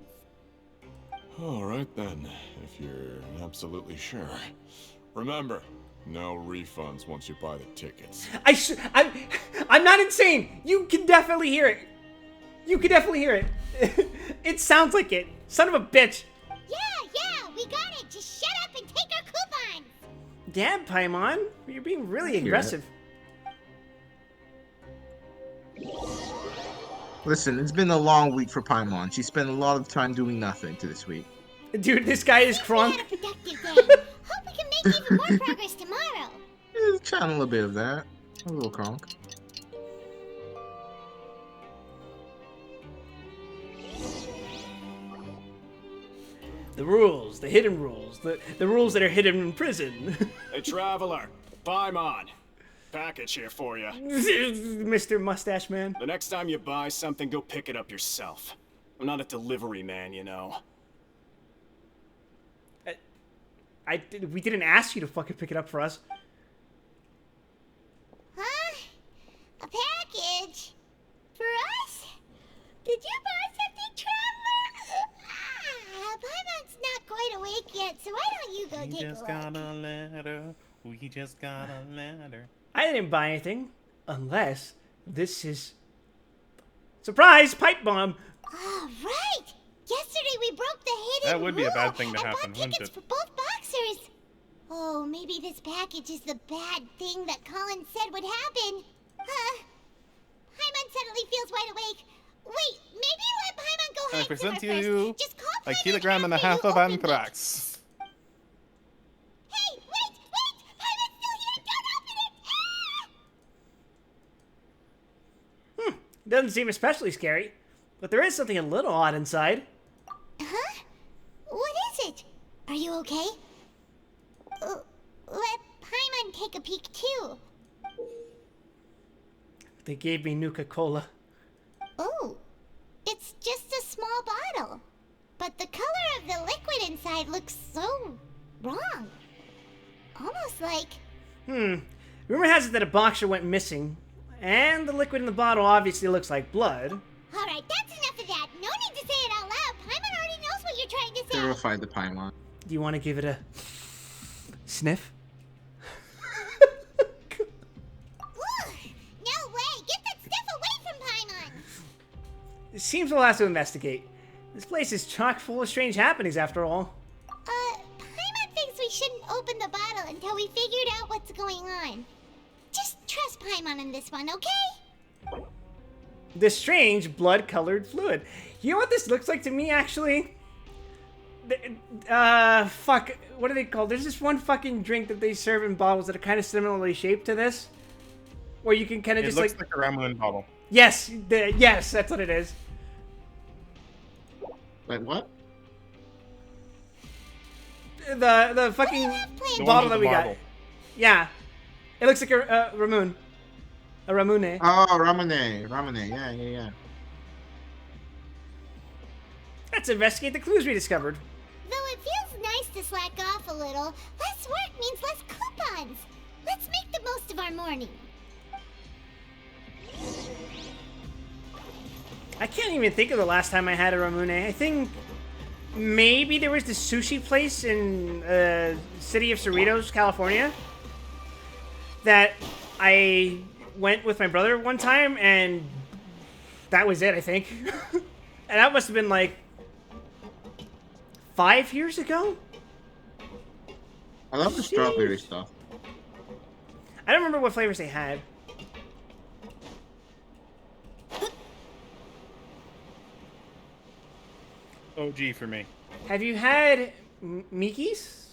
Alright then, if you're absolutely sure. Remember, no refunds once you buy the tickets. I'm not insane. You can definitely hear it. You can definitely hear it. It sounds like it. Son of a bitch. Yeah, we got it. Just shut up and take our coupons. Damn, Paimon. You're being really hear aggressive. Listen, it's been a long week for Paimon. She spent a lot of time doing nothing to this week. Dude, this guy is crunk. Productive day. Hope we can make even more progress tomorrow. Channel a bit of that. A little conk. The rules, the hidden rules, the rules that are hidden in prison. Hey, Traveler, Paimon. Package here for you. Mr. Mustache Man. The next time you buy something, go pick it up yourself. I'm not a delivery man, you know. We didn't ask you to fucking pick it up for us. Huh? A package? For us? Did you buy something, Traveler? Paimon's not quite awake yet, so why don't you go take a look? Got a letter. We just got a letter. I didn't buy anything, unless this is... Surprise! Pipe bomb! Oh, right! Yesterday we broke the hidden That would be a bad rule thing to and happen, bought wouldn't tickets it? for both boxers. Oh, maybe this package is the bad thing that Colin said would happen. Paimon suddenly feels wide awake. Wait, maybe let Paimon go I hide present somewhere you first. Just call a Paimon kilogram and a after half you of open anthrax. Hey, wait! Paimon's still here! Don't open it! Doesn't seem especially scary, but there is something a little odd inside. Huh? What is it? Are you okay? Let Paimon take a peek too. They gave me Nuka-Cola. Oh, but the color of the liquid inside looks so wrong. Almost like... Rumor has it that a boxer went missing, and the liquid in the bottle obviously looks like blood. Alright, that's enough of that. No need to say it out loud. Paimon already knows what you're trying to say. Terrified the Paimon. Do you want to give it a sniff? Ugh, no way! Get that stuff away from Paimon! It seems we'll have to investigate. This place is chock full of strange happenings after all. Paimon thinks we shouldn't open the bottle until we figured out what's going on. Just trust Paimon on this one, okay? This strange blood-colored fluid. You know what this looks like to me, actually? Fuck. What are they called? There's this one fucking drink that they serve in bottles that are kind of similarly shaped to this. Where you can kind of just It looks like a ramen bottle. Yes, yes, that's what it is. Like what? The fucking bottle that we got. Yeah. It looks like a Ramune. A Ramune. Oh, Ramune. Yeah. Let's investigate the clues we discovered. Though it feels nice to slack off a little, less work means less coupons. Let's make the most of our morning. I can't even think of the last time I had a Ramune. I think maybe there was this sushi place in city of Cerritos, California, that I went with my brother one time, and that was it, I think. And that must have been like 5 years ago? I love the strawberry stuff. I don't remember what flavors they had. OG for me. Have you had Miki's?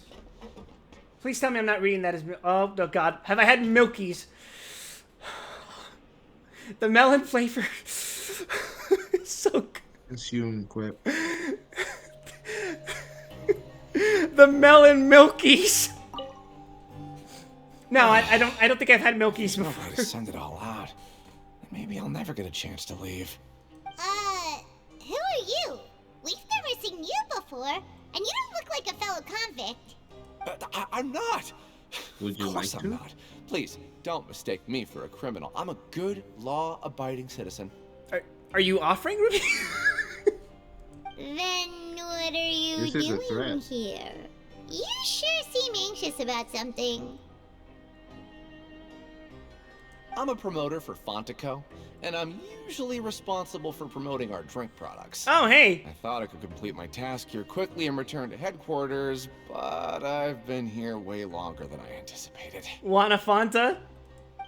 Please tell me I'm not reading that as... Oh, no, God. Have I had Milkies? The melon flavor. It's so good. Consume quick. The melon Milkies. No, I don't think I've had Milkies before. I'll to send it all out. Maybe I'll never get a chance to leave. Who are you? We've never seen you before, and you don't look like a fellow convict. I'm not. Would you Of course like I'm to? not. Please, don't mistake me for a criminal. I'm a good, law-abiding citizen. Are you offering, Ruby? Then what are you This is a doing threat. here? You sure seem anxious about something. I'm a promoter for Fontico, and I'm usually responsible for promoting our drink products. Oh, hey. I thought I could complete my task here quickly and return to headquarters, but I've been here way longer than I anticipated. Want a Fanta?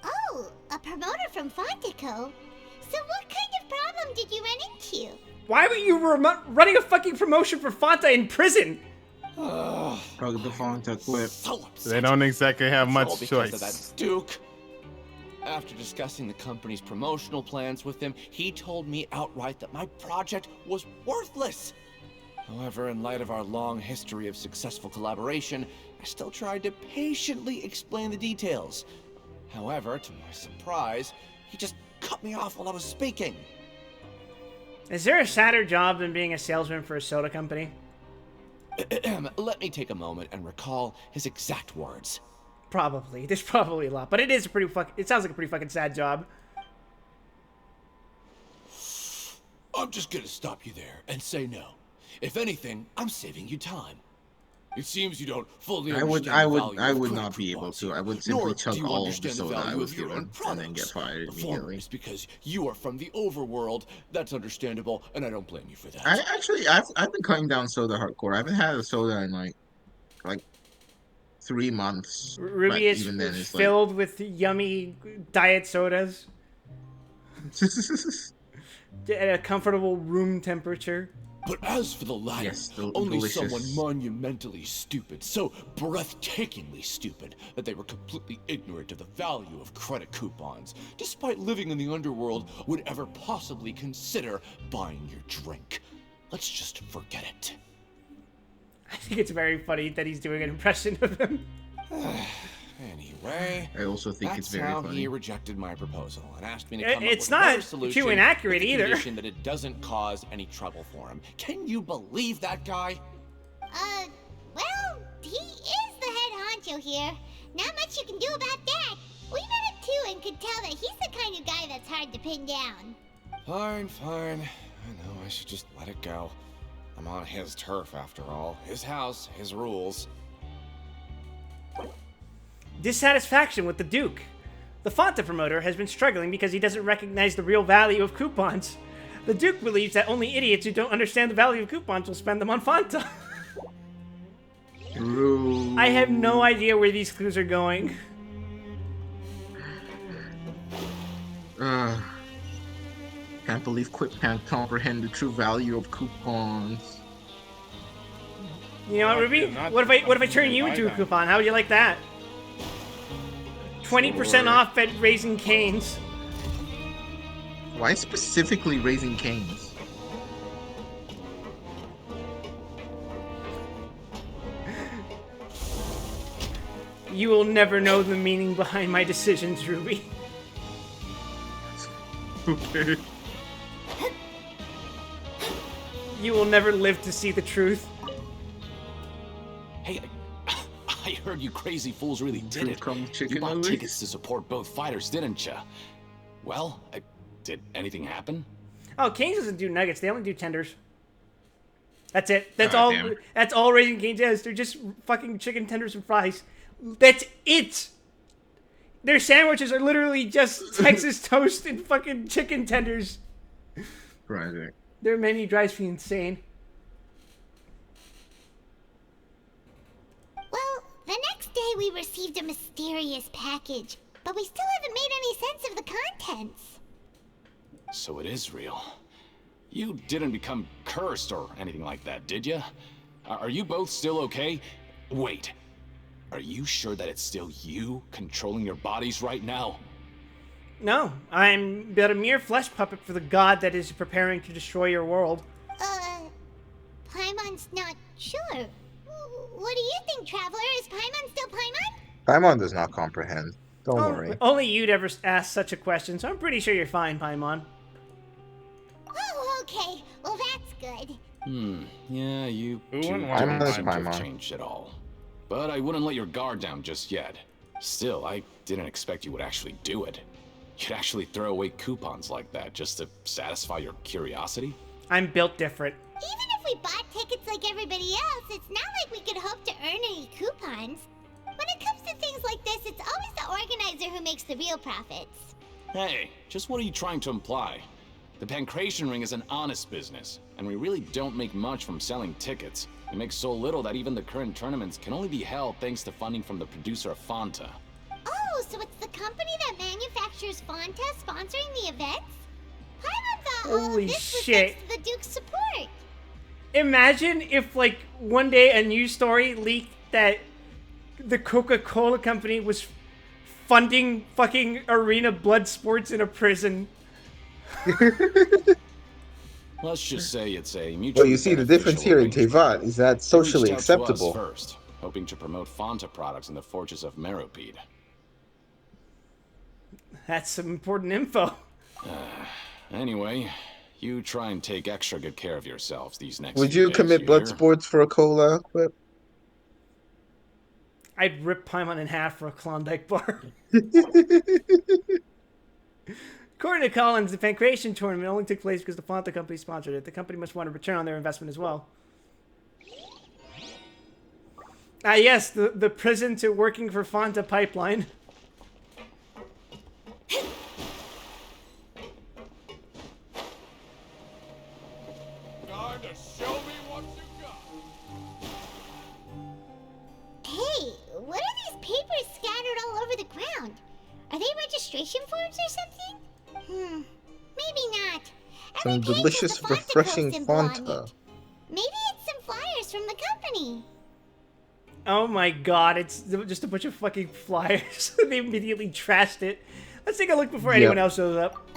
Oh, a promoter from Fontico? So what kind of problem did you run into? Why were you running a fucking promotion for Fanta in prison? Probably the Fanta clip. They don't exactly have It's all much because choice. of that Duke. After discussing the company's promotional plans with him, he told me outright that my project was worthless. However, in light of our long history of successful collaboration, I still tried to patiently explain the details. However, to my surprise, he just cut me off while I was speaking. Is there a sadder job than being a salesman for a soda company? Let me take a moment and recall his exact words. Probably. There's probably a lot, but it is a pretty it sounds like a pretty fucking sad job. I'm just gonna stop you there and say no. If anything, I'm saving you time. It seems you don't fully understand the value I of would credit not be able coupons to. I would nor simply do chug you all of the understand soda I value was of your given own and then get products. fired The former immediately. is because you are from the overworld. That's understandable, and I don't blame you for that. I've been cutting down soda hardcore. I haven't had a soda in like 3 months. but Ruby is even then it's filled with yummy diet sodas. At a comfortable room temperature. But as for the latter, only someone monumentally stupid, so breathtakingly stupid, that they were completely ignorant of the value of credit coupons, despite living in the underworld, would ever possibly consider buying your drink. Let's just forget it. I think it's very funny that he's doing an impression of him. Anyway, I also think it's that's very how funny. he rejected my proposal and asked me to come up It's with another not solution too inaccurate with the either. condition that it doesn't cause any trouble for him. Can you believe that guy? Well, he is the head honcho here. Not much you can do about that. We met him too and could tell that he's the kind of guy that's hard to pin down. Fine. I know I should just let it go. I'm on his turf after all. His house, his rules. Dissatisfaction with the Duke. The Fanta promoter has been struggling because he doesn't recognize the real value of coupons. The Duke believes that only idiots who don't understand the value of coupons will spend them on Fanta. I have no idea where these clues are going. Can't believe Quip can't comprehend the true value of coupons. You know what, Ruby? What if I turn you into a coupon? How would you like that? 20% off at Raising Cane's. Why specifically Raising Cane's? You will never know the meaning behind my decisions, Ruby. Okay. You will never live to see the truth. Hey, I heard you crazy fools really did it. You bought tickets to support both fighters, didn't ya? Well, did anything happen? Oh, Cane's doesn't do nuggets. They only do tenders. That's it. That's Ah, all. damn it. That's all Raising Cane's does. They're just fucking chicken tenders and fries. That's it. Their sandwiches are literally just Texas toast and fucking chicken tenders. Right. Their menu drives me insane. Well, the next day we received a mysterious package, but we still haven't made any sense of the contents. So it is real. You didn't become cursed or anything like that, did you? Are you both still okay? Wait. Are you sure that it's still you controlling your bodies right now? No, I'm but a mere flesh puppet for the god that is preparing to destroy your world. Paimon's not sure. What do you think, Traveler? Is Paimon still Paimon? Paimon does not comprehend. Don't worry. Only you'd ever ask such a question, so I'm pretty sure you're fine, Paimon. Oh, okay. Well, that's good. Yeah, you two wouldn't don't want to seem to have Paimon? changed at all. But I wouldn't let your guard down just yet. Still, I didn't expect you would actually do it. You'd actually throw away coupons like that just to satisfy your curiosity? I'm built different. Even if we bought tickets like everybody else, it's not like we could hope to earn any coupons. When it comes to things like this, it's always the organizer who makes the real profits. Hey, just what are you trying to imply? The Pancration Ring is an honest business, and we really don't make much from selling tickets. We make so little that even the current tournaments can only be held thanks to funding from the producer of Fanta. Oh, so it's the company that manufactures Fanta sponsoring the events? Paimon thought all of Holy this was shit. thanks to the Duke's support. Imagine if, like, one day a news story leaked that the Coca-Cola company was funding fucking arena blood sports in a prison. Let's just say it's a mutual. Well, you see, the difference here in Tevat is that socially acceptable. First, hoping to promote Fanta products in the fortress of Meropide. That's some important info. Anyway, you try and take extra good care of yourselves these next Would few you days, commit blood hear? sports for a cola? Quip? I'd rip Paimon in half for a Klondike bar. According to Collins, the Pancration tournament only took place because the Fanta company sponsored it. The company must want a return on their investment as well. Yes, the prison to working for Fanta pipeline. Hey, what are these papers scattered all over the ground? Are they registration forms or something? Maybe not. Some delicious, refreshing symbol on Fanta. Maybe it's some flyers from the company. Oh my god, it's just a bunch of fucking flyers. They immediately trashed it. Let's take a look before anyone else shows up.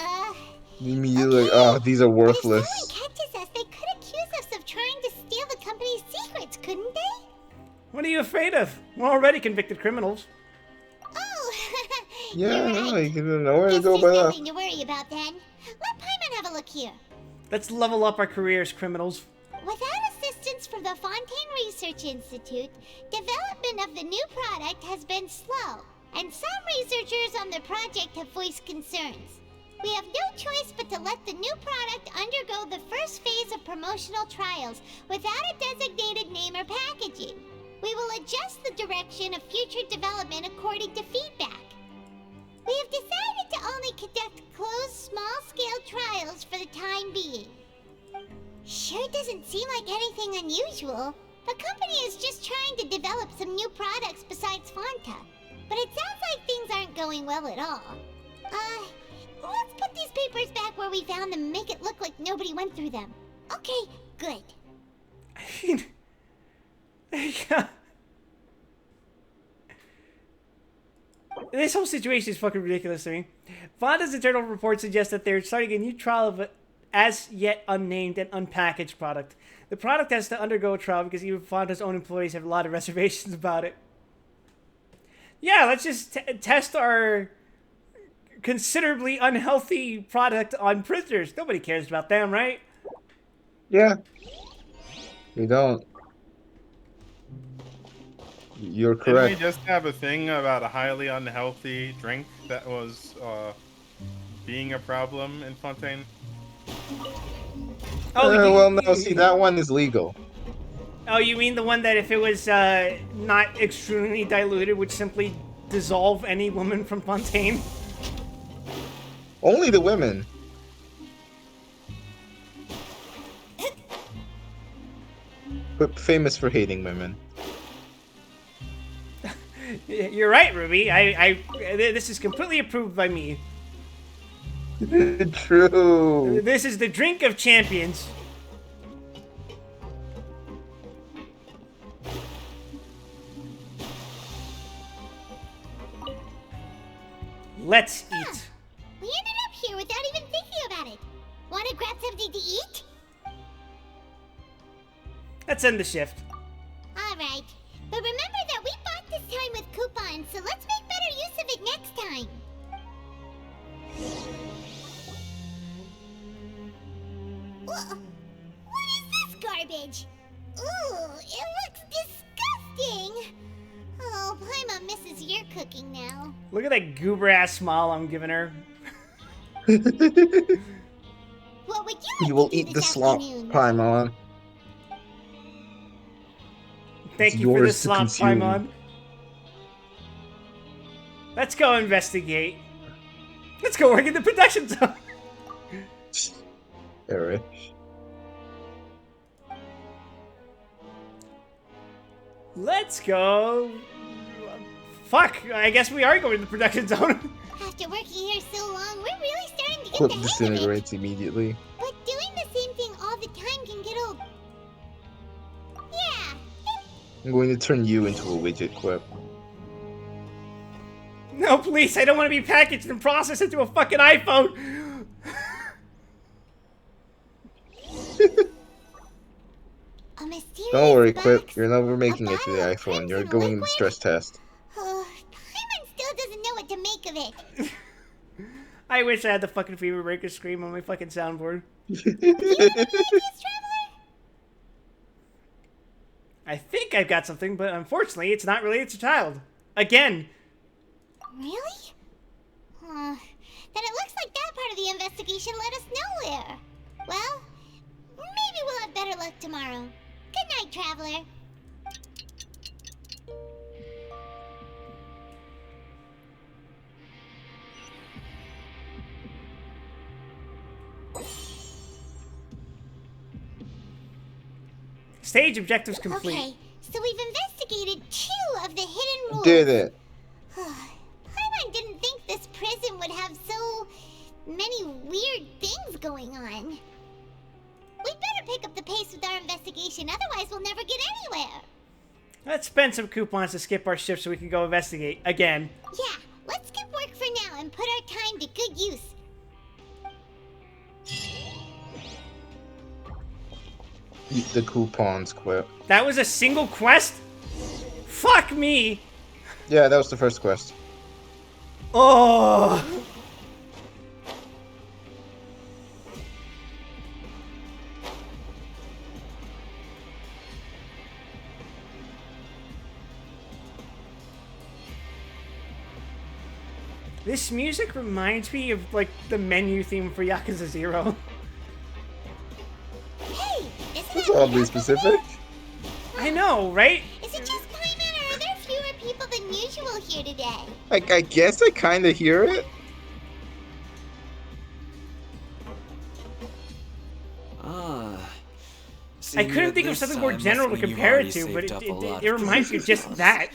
Immediately, like, oh, these are worthless. If someone catches us, they could accuse us of trying to steal the company's secrets, couldn't they? What are you afraid of? We're already convicted criminals. Yeah, You're no, right. you can know where to Guess go there's by that. nothing to worry about then. Let Paimon have a look here. Let's level up our careers, criminals. Without assistance from the Fontaine Research Institute, development of the new product has been slow, and some researchers on the project have voiced concerns. We have no choice but to let the new product undergo the first phase of promotional trials without a designated name or packaging. We will adjust the direction of future development according to feedback. We have decided to only conduct closed, small-scale trials for the time being. Sure doesn't seem like anything unusual. The company is just trying to develop some new products besides Fanta. But it sounds like things aren't going well at all. Let's put these papers back where we found them and make it look like nobody went through them. Okay, good. This whole situation is fucking ridiculous to me. Fonda's internal report suggests that they're starting a new trial of an as yet unnamed and unpackaged product. The product has to undergo a trial because even Fonda's own employees have a lot of reservations about it. Yeah, let's just test our considerably unhealthy product on prisoners. Nobody cares about them, right? Yeah. You don't. You're Didn't correct. we just have a thing about a highly unhealthy drink that was being a problem in Fontaine? Oh, well, no, see, that one is legal. Oh, you mean the one that if it was not extremely diluted would simply dissolve any woman from Fontaine? Only the women. But famous for hating women. You're right, Ruby. This is completely approved by me. True. This is the drink of champions. Let's eat. We ended up here without even thinking about it. Want to grab something to eat? Let's end the shift. Alright. But remember that we bought this time with coupons, so let's make better use of it next time. What is this garbage? Ooh, it looks disgusting. Oh, Paimon misses your cooking now. Look at that goober ass smile I'm giving her. What would you like You will to do eat the this slop, afternoon? Paimon. Thank It's you for the yours to slop, consume. Paimon. Let's go investigate. Let's go work in the production zone. Eric. Let's go. Fuck, I guess we are going to the production zone. After working here so long, we're really starting to get Quip the hang of it. disintegrates immediately. But doing the same thing all the time can get old. Yeah. I'm going to turn you into a widget, Quip. No, please, I don't want to be packaged and processed into a fucking iPhone. A mysterious Don't worry, box. Quip. You're never making it to the iPhone. You're going in the stress test. Paimon still doesn't know what to make of it. I wish I had the fucking Fever Breaker scream on my fucking soundboard. I think I've got something, but unfortunately, it's not related to child. Again. Really? Then it looks like that part of the investigation led us nowhere. Well, maybe we'll have better luck tomorrow. Good night, Traveler. Stage objectives complete. Okay, so we've investigated 2 of the hidden rules. Did it. Paimon didn't think this prison would have so many weird things going on. We'd better pick up the pace with our investigation, otherwise we'll never get anywhere. Let's spend some coupons to skip our shift so we can go investigate again. Yeah, let's skip work for now and put our time to good use. Eat the coupons, Quip. That was a single quest? Fuck me! Yeah, that was the first quest. Oh! This music reminds me of, like, the menu theme for Yakuza 0. Hey, That's oddly specific. I know, right? Is it just Paimon, or are there fewer people than usual here today? I guess I kind of hear it. See, I couldn't think of this something more must general to mean you've compare it already to, but saved up a lot it of reminds me of just that.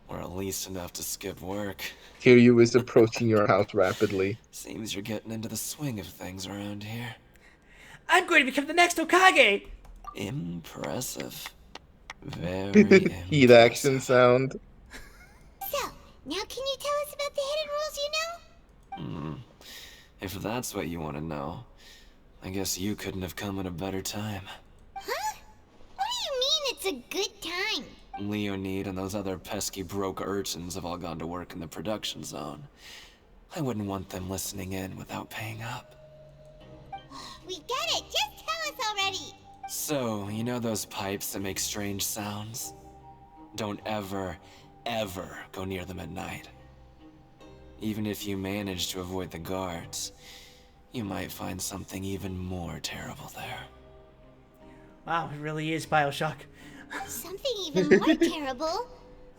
Or at least enough to skip work. Kiryu is approaching your house rapidly. Seems you're getting into the swing of things around here. I'm going to become the next Hokage! Impressive. Very Heat action sound. So, now can you tell us about the hidden rules you know? If that's what you want to know, I guess you couldn't have come at a better time. Huh? What do you mean it's a good time? Leonid and those other pesky broke urchins have all gone to work in the production zone. I wouldn't want them listening in without paying up. We get it! Just tell us already! So, you know those pipes that make strange sounds? Don't ever, ever go near them at night. Even if you manage to avoid the guards, you might find something even more terrible there. Wow, it really is Bioshock. Something even more terrible?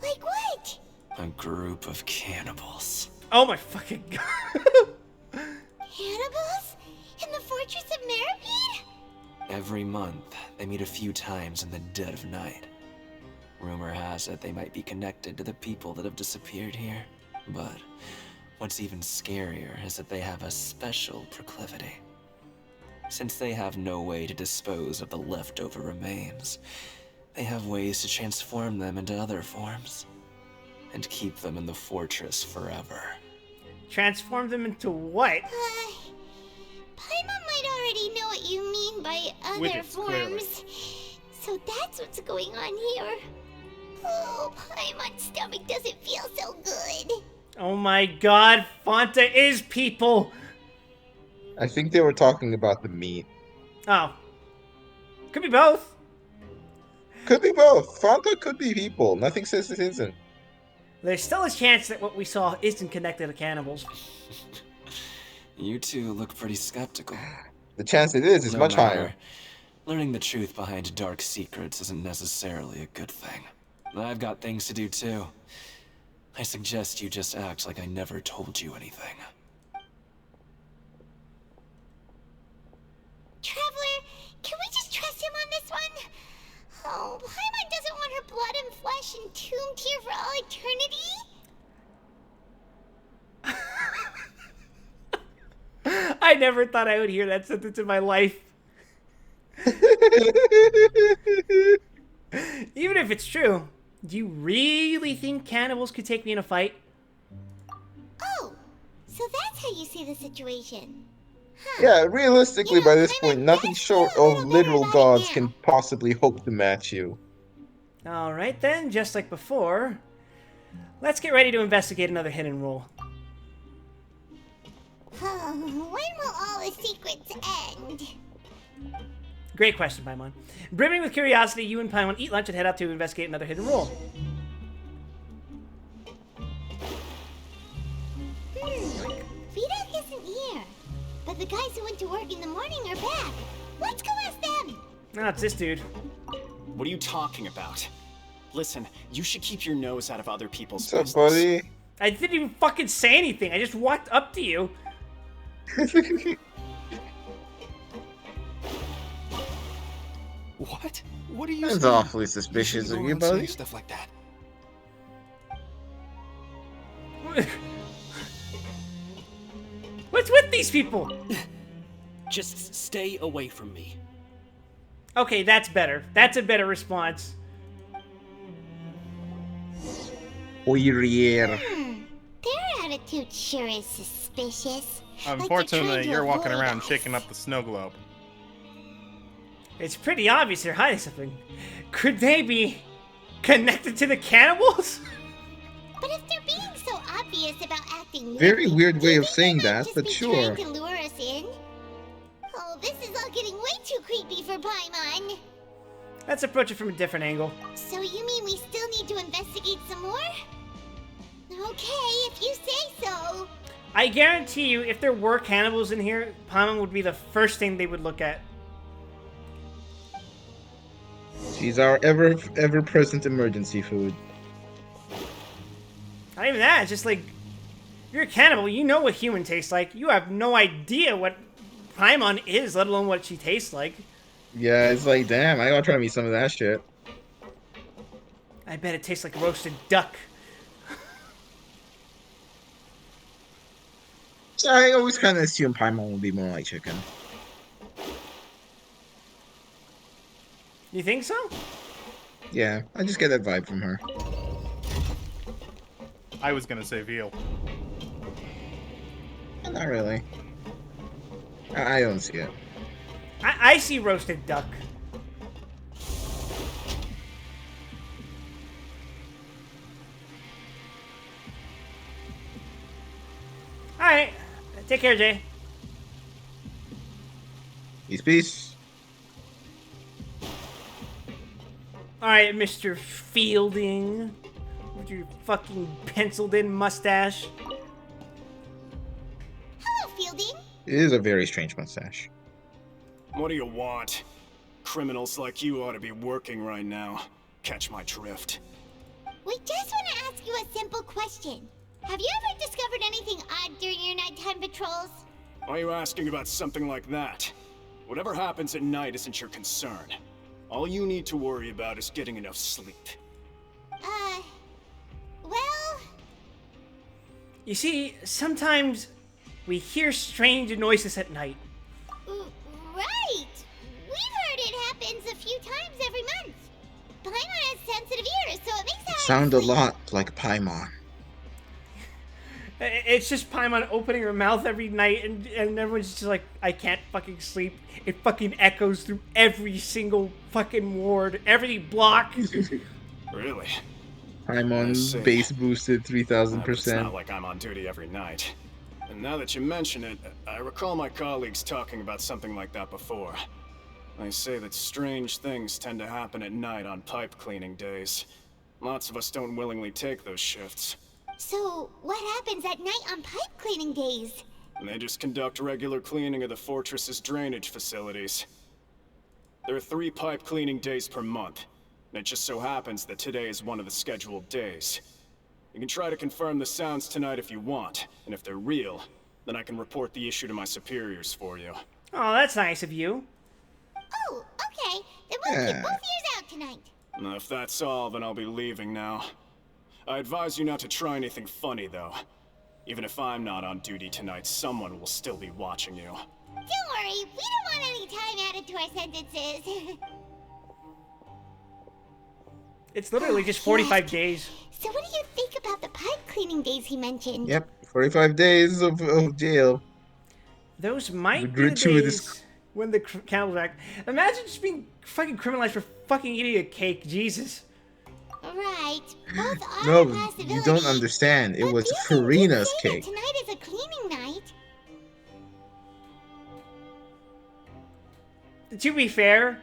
Like what? A group of cannibals. Oh my fucking god. Cannibals? In the Fortress of Meripede? Every month, they meet a few times in the dead of night. Rumor has it they might be connected to the people that have disappeared here. But what's even scarier is that they have a special proclivity. Since they have no way to dispose of the leftover remains, they have ways to transform them into other forms and keep them in the fortress forever. Transform them into what? Paimon might already know what you mean by other Widgets, forms. clearly. So that's what's going on here. Oh, Paimon's stomach doesn't feel so good. Oh my god, Fanta is people! I think they were talking about the meat. Oh. Could be both. Could be both. Fanta could be people. Nothing says it isn't. There's still a chance that what we saw isn't connected to cannibals. You two look pretty skeptical. The chance it is No much matter, higher. Learning the truth behind dark secrets isn't necessarily a good thing. I've got things to do too. I suggest you just act like I never told you anything. Traveler, can we just trust him on this one? Oh, Paimon doesn't want her blood and flesh entombed here for all eternity? I never thought I would hear that sentence in my life. Even if it's true, do you really think cannibals could take me in a fight? Oh, so that's how you see the situation. Yeah, realistically, by this point, nothing short of literal gods can possibly hope to match you. Alright then, just like before, let's get ready to investigate another hidden rule. When will all the secrets end? Great question, Paimon. Brimming with curiosity, you and Paimon eat lunch and head out to investigate another hidden rule. Vidoc isn't here. But the guys who went to work in the morning are back. Let's go ask them. No, it's this dude. What are you talking about? Listen, you should keep your nose out of other people's What's business. up, buddy? I didn't even fucking say anything. I just walked up to you. What? What are you That's saying? awfully suspicious of you, buddy. Stuff like that. What's with these people? Just stay away from me. Okay, that's better. That's a better response. Oirier. Their attitude sure is suspicious. Unfortunately, you're walking around shaking up the snow globe. It's pretty obvious they're hiding something. Could they be connected to the cannibals? But if they're being so obvious, serious about acting Very weirdly. weird Do you way of think saying they might that, just but be sure. trying to lure us in? Oh, this is all getting way too creepy for Paimon. Let's approach it from a different angle. So you mean we still need to investigate some more? Okay, if you say so. I guarantee you, if there were cannibals in here, Paimon would be the first thing they would look at. She's our ever present emergency food. Not even that, it's just like, you're a cannibal, you know what human tastes like. You have no idea what Paimon is, let alone what she tastes like. Yeah, it's like, damn, I gotta try me some of that shit. I bet it tastes like roasted duck. So I always kind of assume Paimon would be more like chicken. You think so? Yeah, I just get that vibe from her. I was gonna say veal. Not really. I don't see it. I see roasted duck. Alright. Take care, Jay. Peace. Alright, Mr. Fielding. With your fucking penciled in mustache. Hello, Fielding. It is a very strange mustache. What do you want? Criminals like you ought to be working right now. Catch my drift. We just want to ask you a simple question. Have you ever discovered anything odd during your nighttime patrols? Why are you asking about something like that? Whatever happens at night isn't your concern. All you need to worry about is getting enough sleep. Well... You see, sometimes we hear strange noises at night. Right! We've heard it happens a few times every month. Paimon has sensitive ears, so it makes it hard to Sound a sleep. lot like Paimon. It's just Paimon opening her mouth every night, and everyone's just like, I can't fucking sleep. It fucking echoes through every single fucking ward, every block. Really? Paimon's base boosted It's not 3,000%. like I'm on duty every night. And now that you mention it, I recall my colleagues talking about something like that before. They say that strange things tend to happen at night on pipe cleaning days. Lots of us don't willingly take those shifts. So, what happens at night on pipe cleaning days? They just conduct regular cleaning of the fortress's drainage facilities. There are 3 pipe cleaning days per month, and it just so happens that today is one of the scheduled days. You can try to confirm the sounds tonight if you want, and if they're real, then I can report the issue to my superiors for you. Oh, that's nice of you. Oh, okay. Then we'll keep both ears out tonight. Now, if that's all, then I'll be leaving now. I advise you not to try anything funny, though. Even if I'm not on duty tonight, someone will still be watching you. Don't worry, we don't want any time added to our sentences. It's literally just 45 days. So what do you think about the pipe cleaning days he mentioned? Yep, 45 days of jail. Those might be the Gratuitous. days when the cannibals act. Imagine just being fucking criminalized for fucking eating a cake. Jesus. Right. Both are No, a possibility. you don't understand. It But was you did Farina's say that cake. tonight is a cleaning night. To be fair,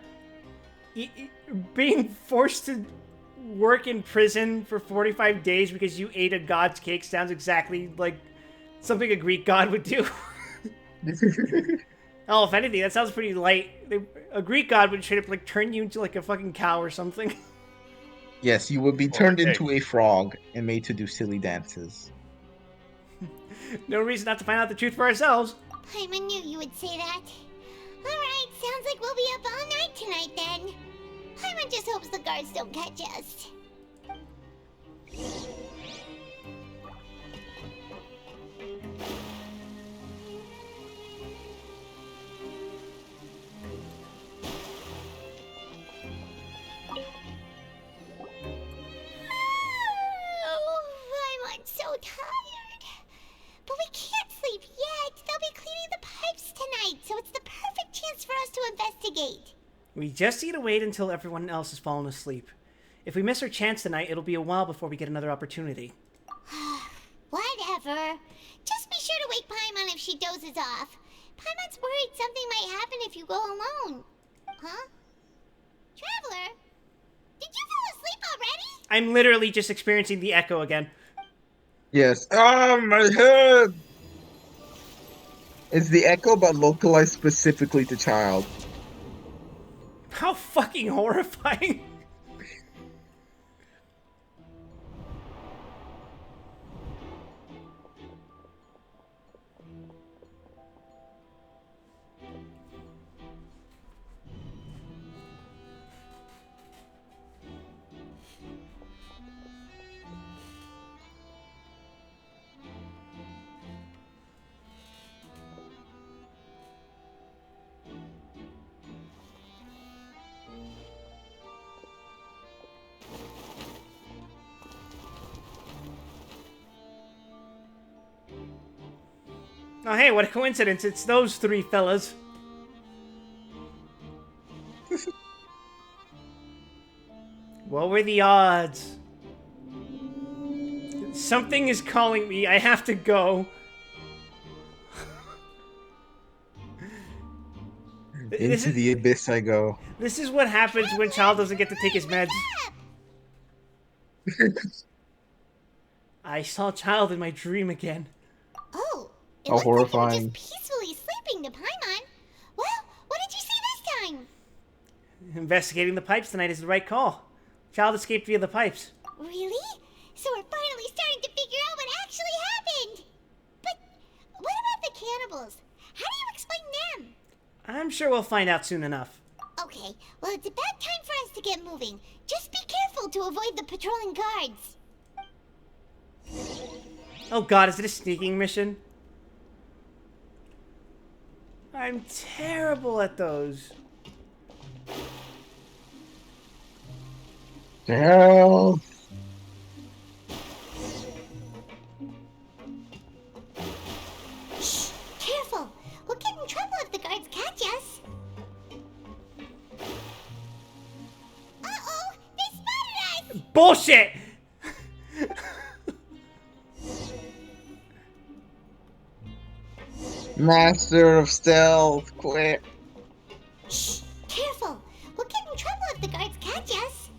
being forced to work in prison for 45 days because you ate a god's cake sounds exactly like something a Greek god would do. Oh, if anything, that sounds pretty light. A Greek god would straight up like turn you into like a fucking cow or something. Yes, you would be turned into a frog and made to do silly dances. No reason not to find out the truth for ourselves. Paimon knew you would say that. Alright, sounds like we'll be up all night tonight then. Paimon just hopes the guards don't catch us. Oh, I'm so tired. But we can't sleep yet. They'll be cleaning the pipes tonight, so it's the perfect chance for us to investigate. We just need to wait until everyone else has fallen asleep. If we miss our chance tonight, it'll be a while before we get another opportunity. Whatever. her. Just be sure to wake Paimon if she dozes off. Paimon's worried something might happen if you go alone. Huh? Traveler? Did you fall asleep already? I'm literally just experiencing the echo again. Yes. Oh, my head! It's the echo, but localized specifically to child. How fucking horrifying. Oh, hey, what a coincidence. It's those three fellas. What were the odds? Something is calling me. I have to go. Into the abyss I go. This is what happens when Child doesn't get to take his meds. I saw Child in my dream again. Oh, it How looks like you were horrifying. just peacefully sleeping to Paimon. Well, what did you see this time? Investigating the pipes tonight is the right call. Child escaped via the pipes. Really? So we're finally starting to figure out what actually happened. But what about the cannibals? How do you explain them? I'm sure we'll find out soon enough. Okay, well, it's about time for us to get moving. Just be careful to avoid the patrolling guards. Oh god, is it a sneaking mission? I'm terrible at those. Hell. Shh, careful. We'll get in trouble if the guards catch us. Uh-oh, they spotted us! Bullshit! Master of stealth, quit. Shh, careful. We'll get in trouble if the guards catch us.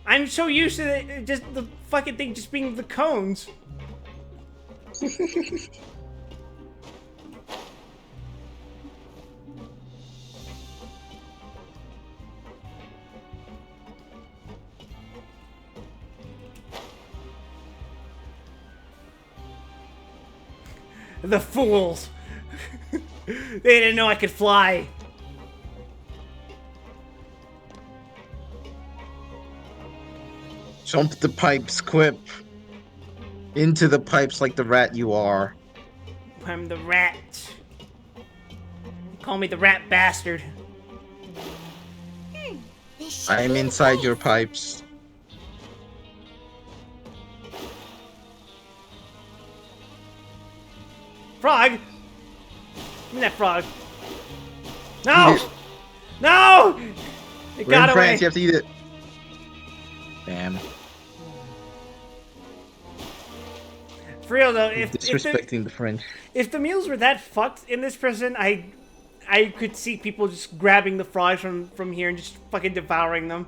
I'm so used to just the fucking thing just being the cones. The fools! They didn't know I could fly. Jump the pipes, Quip. Into the pipes like the rat you are. I'm the rat. Call me the rat bastard. I am inside your pipes. Frog! Give me that frog. No! No! It We're in got away. France, you have to eat it. Damn. For real though, Disrespecting the French. if the meals were that fucked in this prison, I could see people just grabbing the frogs from here and just fucking devouring them.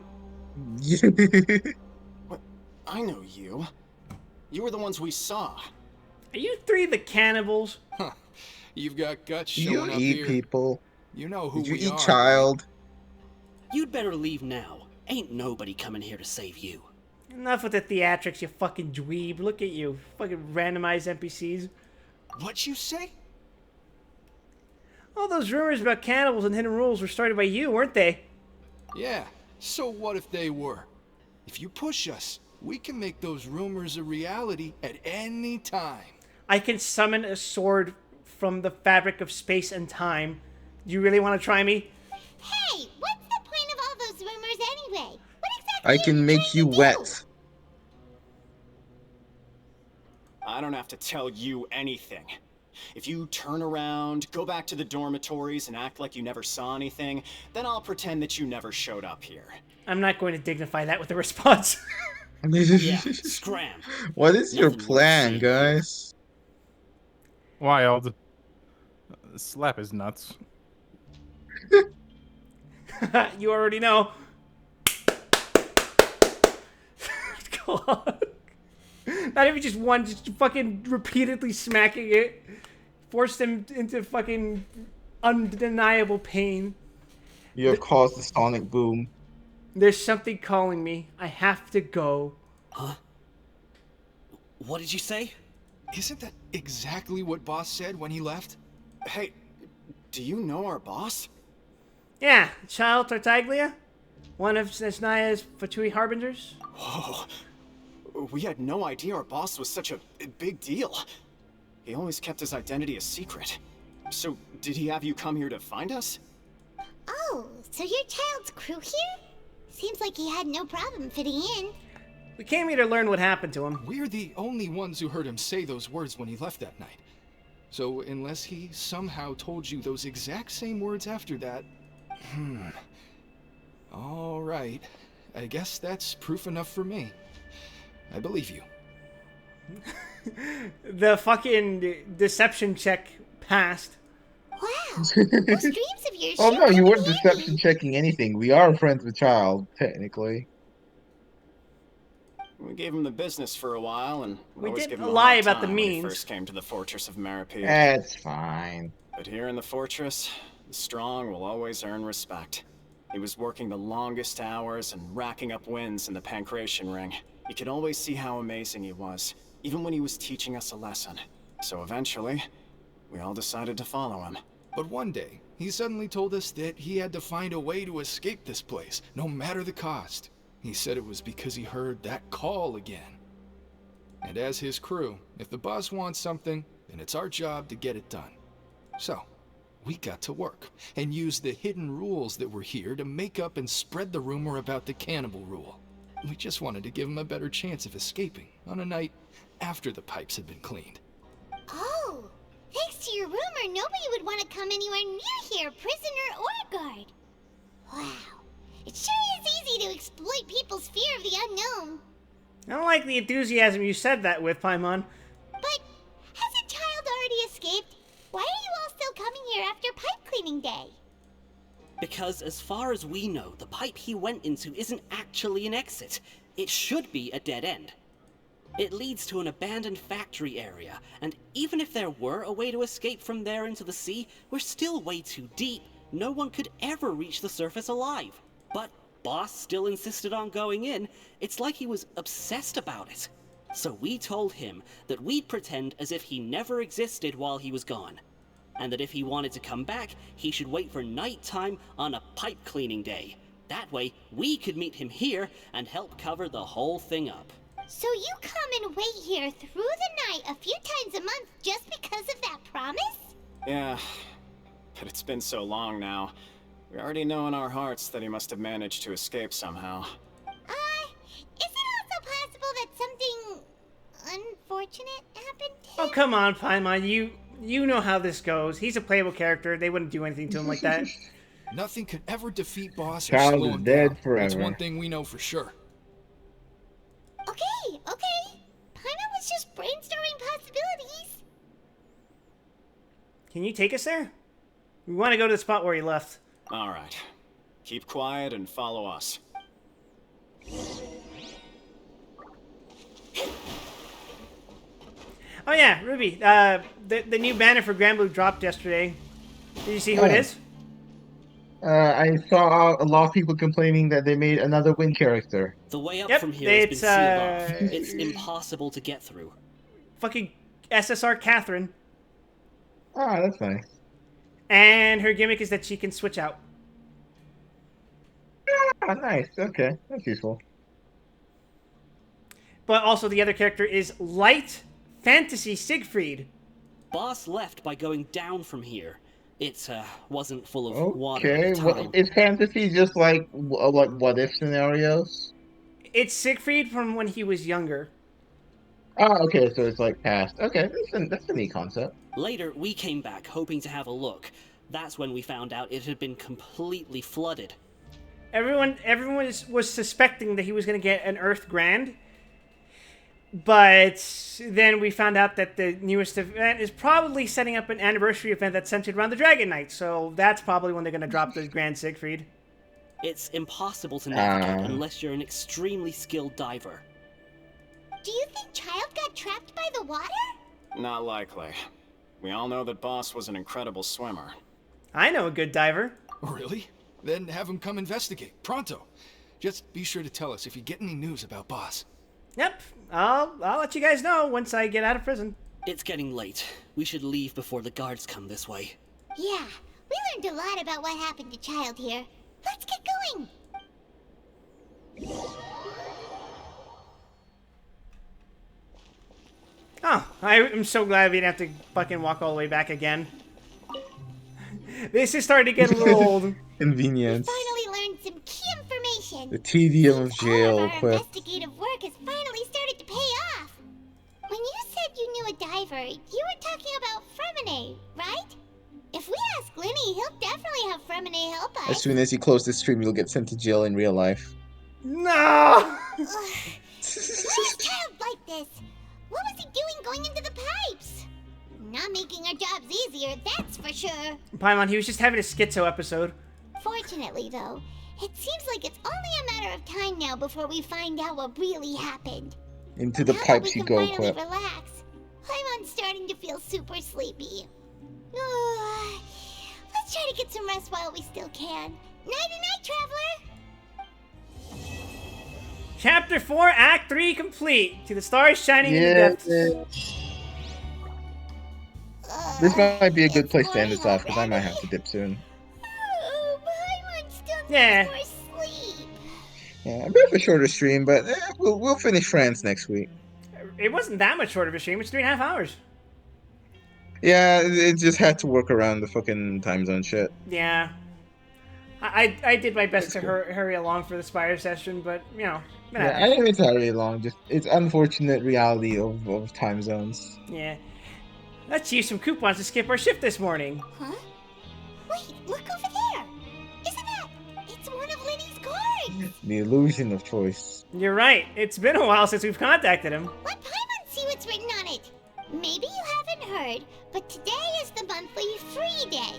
What? I know you. You were the ones we saw. Are you three the cannibals? Huh. You've got guts You showing up eat here. people. You know who Did you we eat are. child? You'd better leave now. Ain't nobody coming here to save you. Enough with the theatrics, you fucking dweeb. Look at you. Fucking randomized NPCs. What'd you say? All those rumors about cannibals and hidden rules were started by you, weren't they? Yeah, so what if they were? If you push us, we can make those rumors a reality at any time. I can summon a sword from the fabric of space and time. You really want to try me? Hey, what's the point of all those rumors anyway? What exactly I can make you wet. I don't have to tell you anything. If you turn around, go back to the dormitories, and act like you never saw anything, then I'll pretend that you never showed up here. I'm not going to dignify that with a response. Yeah, scram. What is your Nothing worth plan, seeing here. guys? Wild. Slap his nuts. You already know. God. Not even just one, just fucking repeatedly smacking it. Forced him into fucking undeniable pain. You have caused the sonic boom. There's something calling me. I have to go. Huh? What did you say? Isn't that exactly what Boss said when he left? Hey, do you know our boss? Yeah, Child Tartaglia? One of Snezhnaya's Fatui Harbingers? Whoa. We had no idea our boss was such a big deal. He always kept his identity a secret. So, did he have you come here to find us? Oh, so you're Child's crew here? Seems like he had no problem fitting in. We came here to learn what happened to him. We're the only ones who heard him say those words when he left that night. So, unless he somehow told you those exact same words after that... Alright. I guess that's proof enough for me. I believe you. The fucking deception check passed. Wow. Those dreams of yours Oh sure no, you come weren't in deception handy. checking anything. We are friends with Child, technically. We gave him the business for a while, and We always didn't give him a lie hard about the time when he means. first came to the fortress of Maripede. That's fine. But here in the fortress, the strong will always earn respect. He was working the longest hours and racking up wins in the Pancration Ring. You could always see how amazing he was, even when he was teaching us a lesson. So eventually, we all decided to follow him. But one day, he suddenly told us that he had to find a way to escape this place, no matter the cost. He said it was because he heard that call again. And as his crew, if the boss wants something, then it's our job to get it done. So, we got to work, and used the hidden rules that were here to make up and spread the rumor about the cannibal rule. We just wanted to give him a better chance of escaping on a night after the pipes had been cleaned. Oh, thanks to your rumor, nobody would want to come anywhere near here, prisoner or guard. Wow, it sure is easy to exploit people's fear of the unknown. I don't like the enthusiasm you said that with, Paimon. But hasn't Child already escaped? Why are you all still coming here after pipe cleaning day? Because as far as we know, the pipe he went into isn't actually an exit. It should be a dead end. It leads to an abandoned factory area, and even if there were a way to escape from there into the sea, we're still way too deep. No one could ever reach the surface alive. But Boss still insisted on going in. It's like he was obsessed about it. So we told him that we'd pretend as if he never existed while he was gone. And that if he wanted to come back, he should wait for nighttime on a pipe cleaning day. That way, we could meet him here and help cover the whole thing up. So you come and wait here through the night a few times a month just because of that promise? Yeah, but it's been so long now. We already know in our hearts that he must have managed to escape somehow. Is it also possible that something unfortunate happened to him? Oh, come on, Paimon. You know how this goes. He's a playable character. They wouldn't do anything to him like that. Nothing could ever defeat Boss or Child slow is him dead down. forever. That's one thing we know for sure. Okay. Paimon was just brainstorming possibilities. Can you take us there? We want to go to the spot where he left. Alright. Keep quiet and follow us. Oh yeah, Ruby. The new banner for Granblue dropped yesterday. Did you see who it is? I saw a lot of people complaining that they made another Win character. The way up Yep, from here has been it's, sealed off. It's impossible to get through. Fucking SSR Catherine. Ah, that's nice. And her gimmick is that she can switch out. Ah, nice. Okay, that's useful. But also the other character is Light Fantasy Siegfried. Boss left by going down from here. It wasn't full of water Okay, at the time. is fantasy just like what if scenarios? It's Siegfried from when he was younger. Oh, okay, so it's like past. Okay, that's a neat concept. Later, we came back hoping to have a look. That's when we found out it had been completely flooded. Everyone was suspecting that he was going to get an Earth Grand, But then we found out that the newest event is probably setting up an anniversary event that's centered around the Dragon Knight. So that's probably when they're going to drop the Grand Siegfried. It's impossible to navigate unless you're an extremely skilled diver. Do you think Child got trapped by the water? Not likely. We all know that Boss was an incredible swimmer. I know a good diver. Really? Then have him come investigate. Pronto. Just be sure to tell us if you get any news about Boss. Yep. I'll let you guys know once I get out of prison. It's getting late. We should leave before the guards come this way. Yeah, we learned a lot about what happened to Child here. Let's get going! Oh, I'm so glad we didn't have to fucking walk all the way back again. This is starting to get a little old. Convenience. Finally learned some key information. The tedium of jail Our quest. investigative work has finally started to pay off. When you said you knew a diver, you were talking about Fremine, right? If we ask Linny, he'll definitely have Fremine help us. As soon as you close this stream, you'll get sent to jail in real life. No! Why is Child like this? What was he doing going into the pipes? Not making our jobs easier, that's for sure. Paimon, he was just having a schizo episode. Fortunately, though, it seems like it's only a matter of time now before we find out what really happened. Into the pipes you go, finally Clip. relax. I'm starting to feel super sleepy. Let's try to get some rest while we still can. Nighty-night, traveler! Chapter 4, Act 3 complete. To the stars shining in the depths. This might be a good place to end this off, because I might have to dip soon. Yeah. Yeah, a bit of a shorter stream, but we'll finish France next week. It wasn't that much short of a stream. It's 3.5 hours. Yeah, it just had to work around the fucking time zone shit. Yeah. I did my best to hurry along for the Spire session, but, you know. Yeah, I think it's already long. Just it's unfortunate reality of time zones. Yeah. Let's use some coupons to skip our shift this morning. Huh? Wait, look over there! Isn't that... It's one of Linny's cards! The illusion of choice. You're right. It's been a while since we've contacted him. Let Paimon see what's written on it. Maybe you haven't heard, but today is the monthly free day.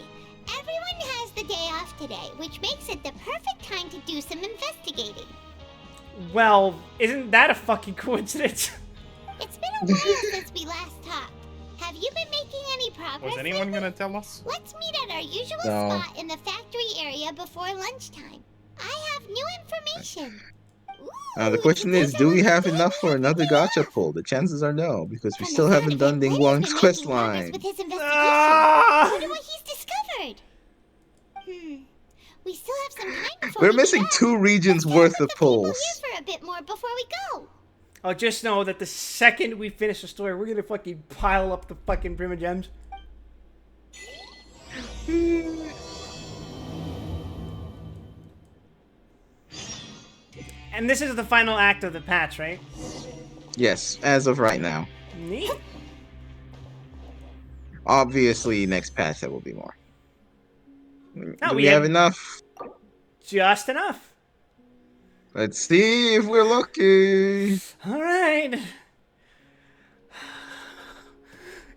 Everyone has the day off today, which makes it the perfect time to do some investigating. Well, isn't that a fucking coincidence? It's been a while since we last talked. Have you been making any progress? Was anyone gonna tell us? Let's meet at our usual No. spot in the factory area before lunchtime. I have new information. The question is, do we have enough for another gacha pull? The chances are no, because we still haven't done Ding Guang's quest line. With his investigation. I wonder what he's discovered. We still have some time before We're we missing get out. 2 regions worth of pulls. Here for a bit more before we go. Oh, just know that the second we finish the story, we're gonna fucking pile up the fucking Prima Gems. And this is the final act of the patch, right? Yes, as of right now. Neat. Obviously, next patch there will be more. Oh, Do we we have have- enough? Just enough. Let's see if we're lucky. All right.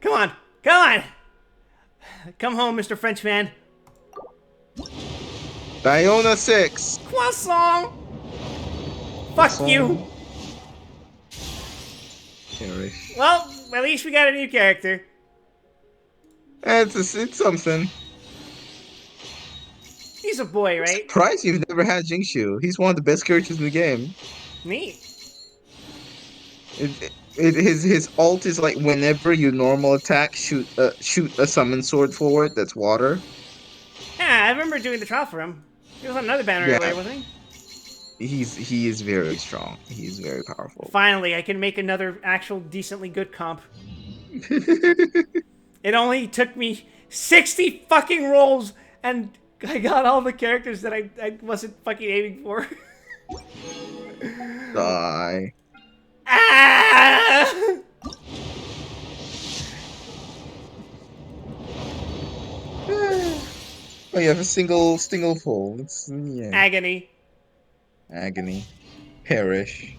Come on. Come on. Come home, Mr. Frenchman. Diona 6. Croissant. Fuck you. Cherish. Well, at least we got a new character. It's something. He's a boy, right? Surprised you've never had Jingshu. He's one of the best characters in the game. Neat. His ult is like whenever you normal attack, shoot a summon sword forward. That's water. Yeah, I remember doing the trial for him. He was on another banner Yeah. earlier, wasn't he? He is very strong. He is very powerful. Finally, I can make another actual decently good comp. It only took me 60 fucking rolls, and I got all the characters that I wasn't fucking aiming for. Die. Ah! Oh, you have a single full. It's yeah. Agony. Agony. Perish.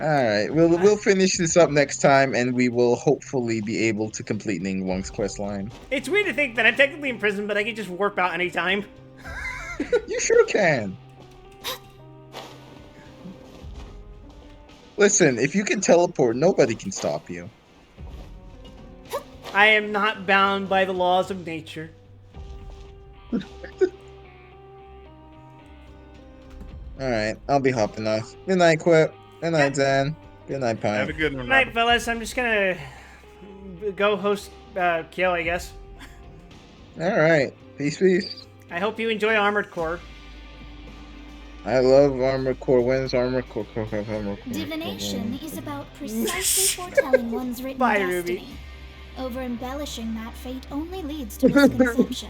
Alright, we'll finish this up next time, and we will hopefully be able to complete Ning Wang's quest line. It's weird to think that I'm technically in prison, but I can just warp out anytime. You sure can. Listen, if you can teleport, nobody can stop you. I am not bound by the laws of nature. Alright, I'll be hopping off. Good night, Quip. Good night, Zan. Good night, Pine. Have a good one, Good night, Robert. fellas. I'm just gonna go host Kill, I guess. Alright, peace. I hope you enjoy Armored Core. I love Armored Core. When's Armored Core? Divination is about precisely foretelling one's written Bye, destiny. Ruby. Over-embellishing that fate only leads to misconception.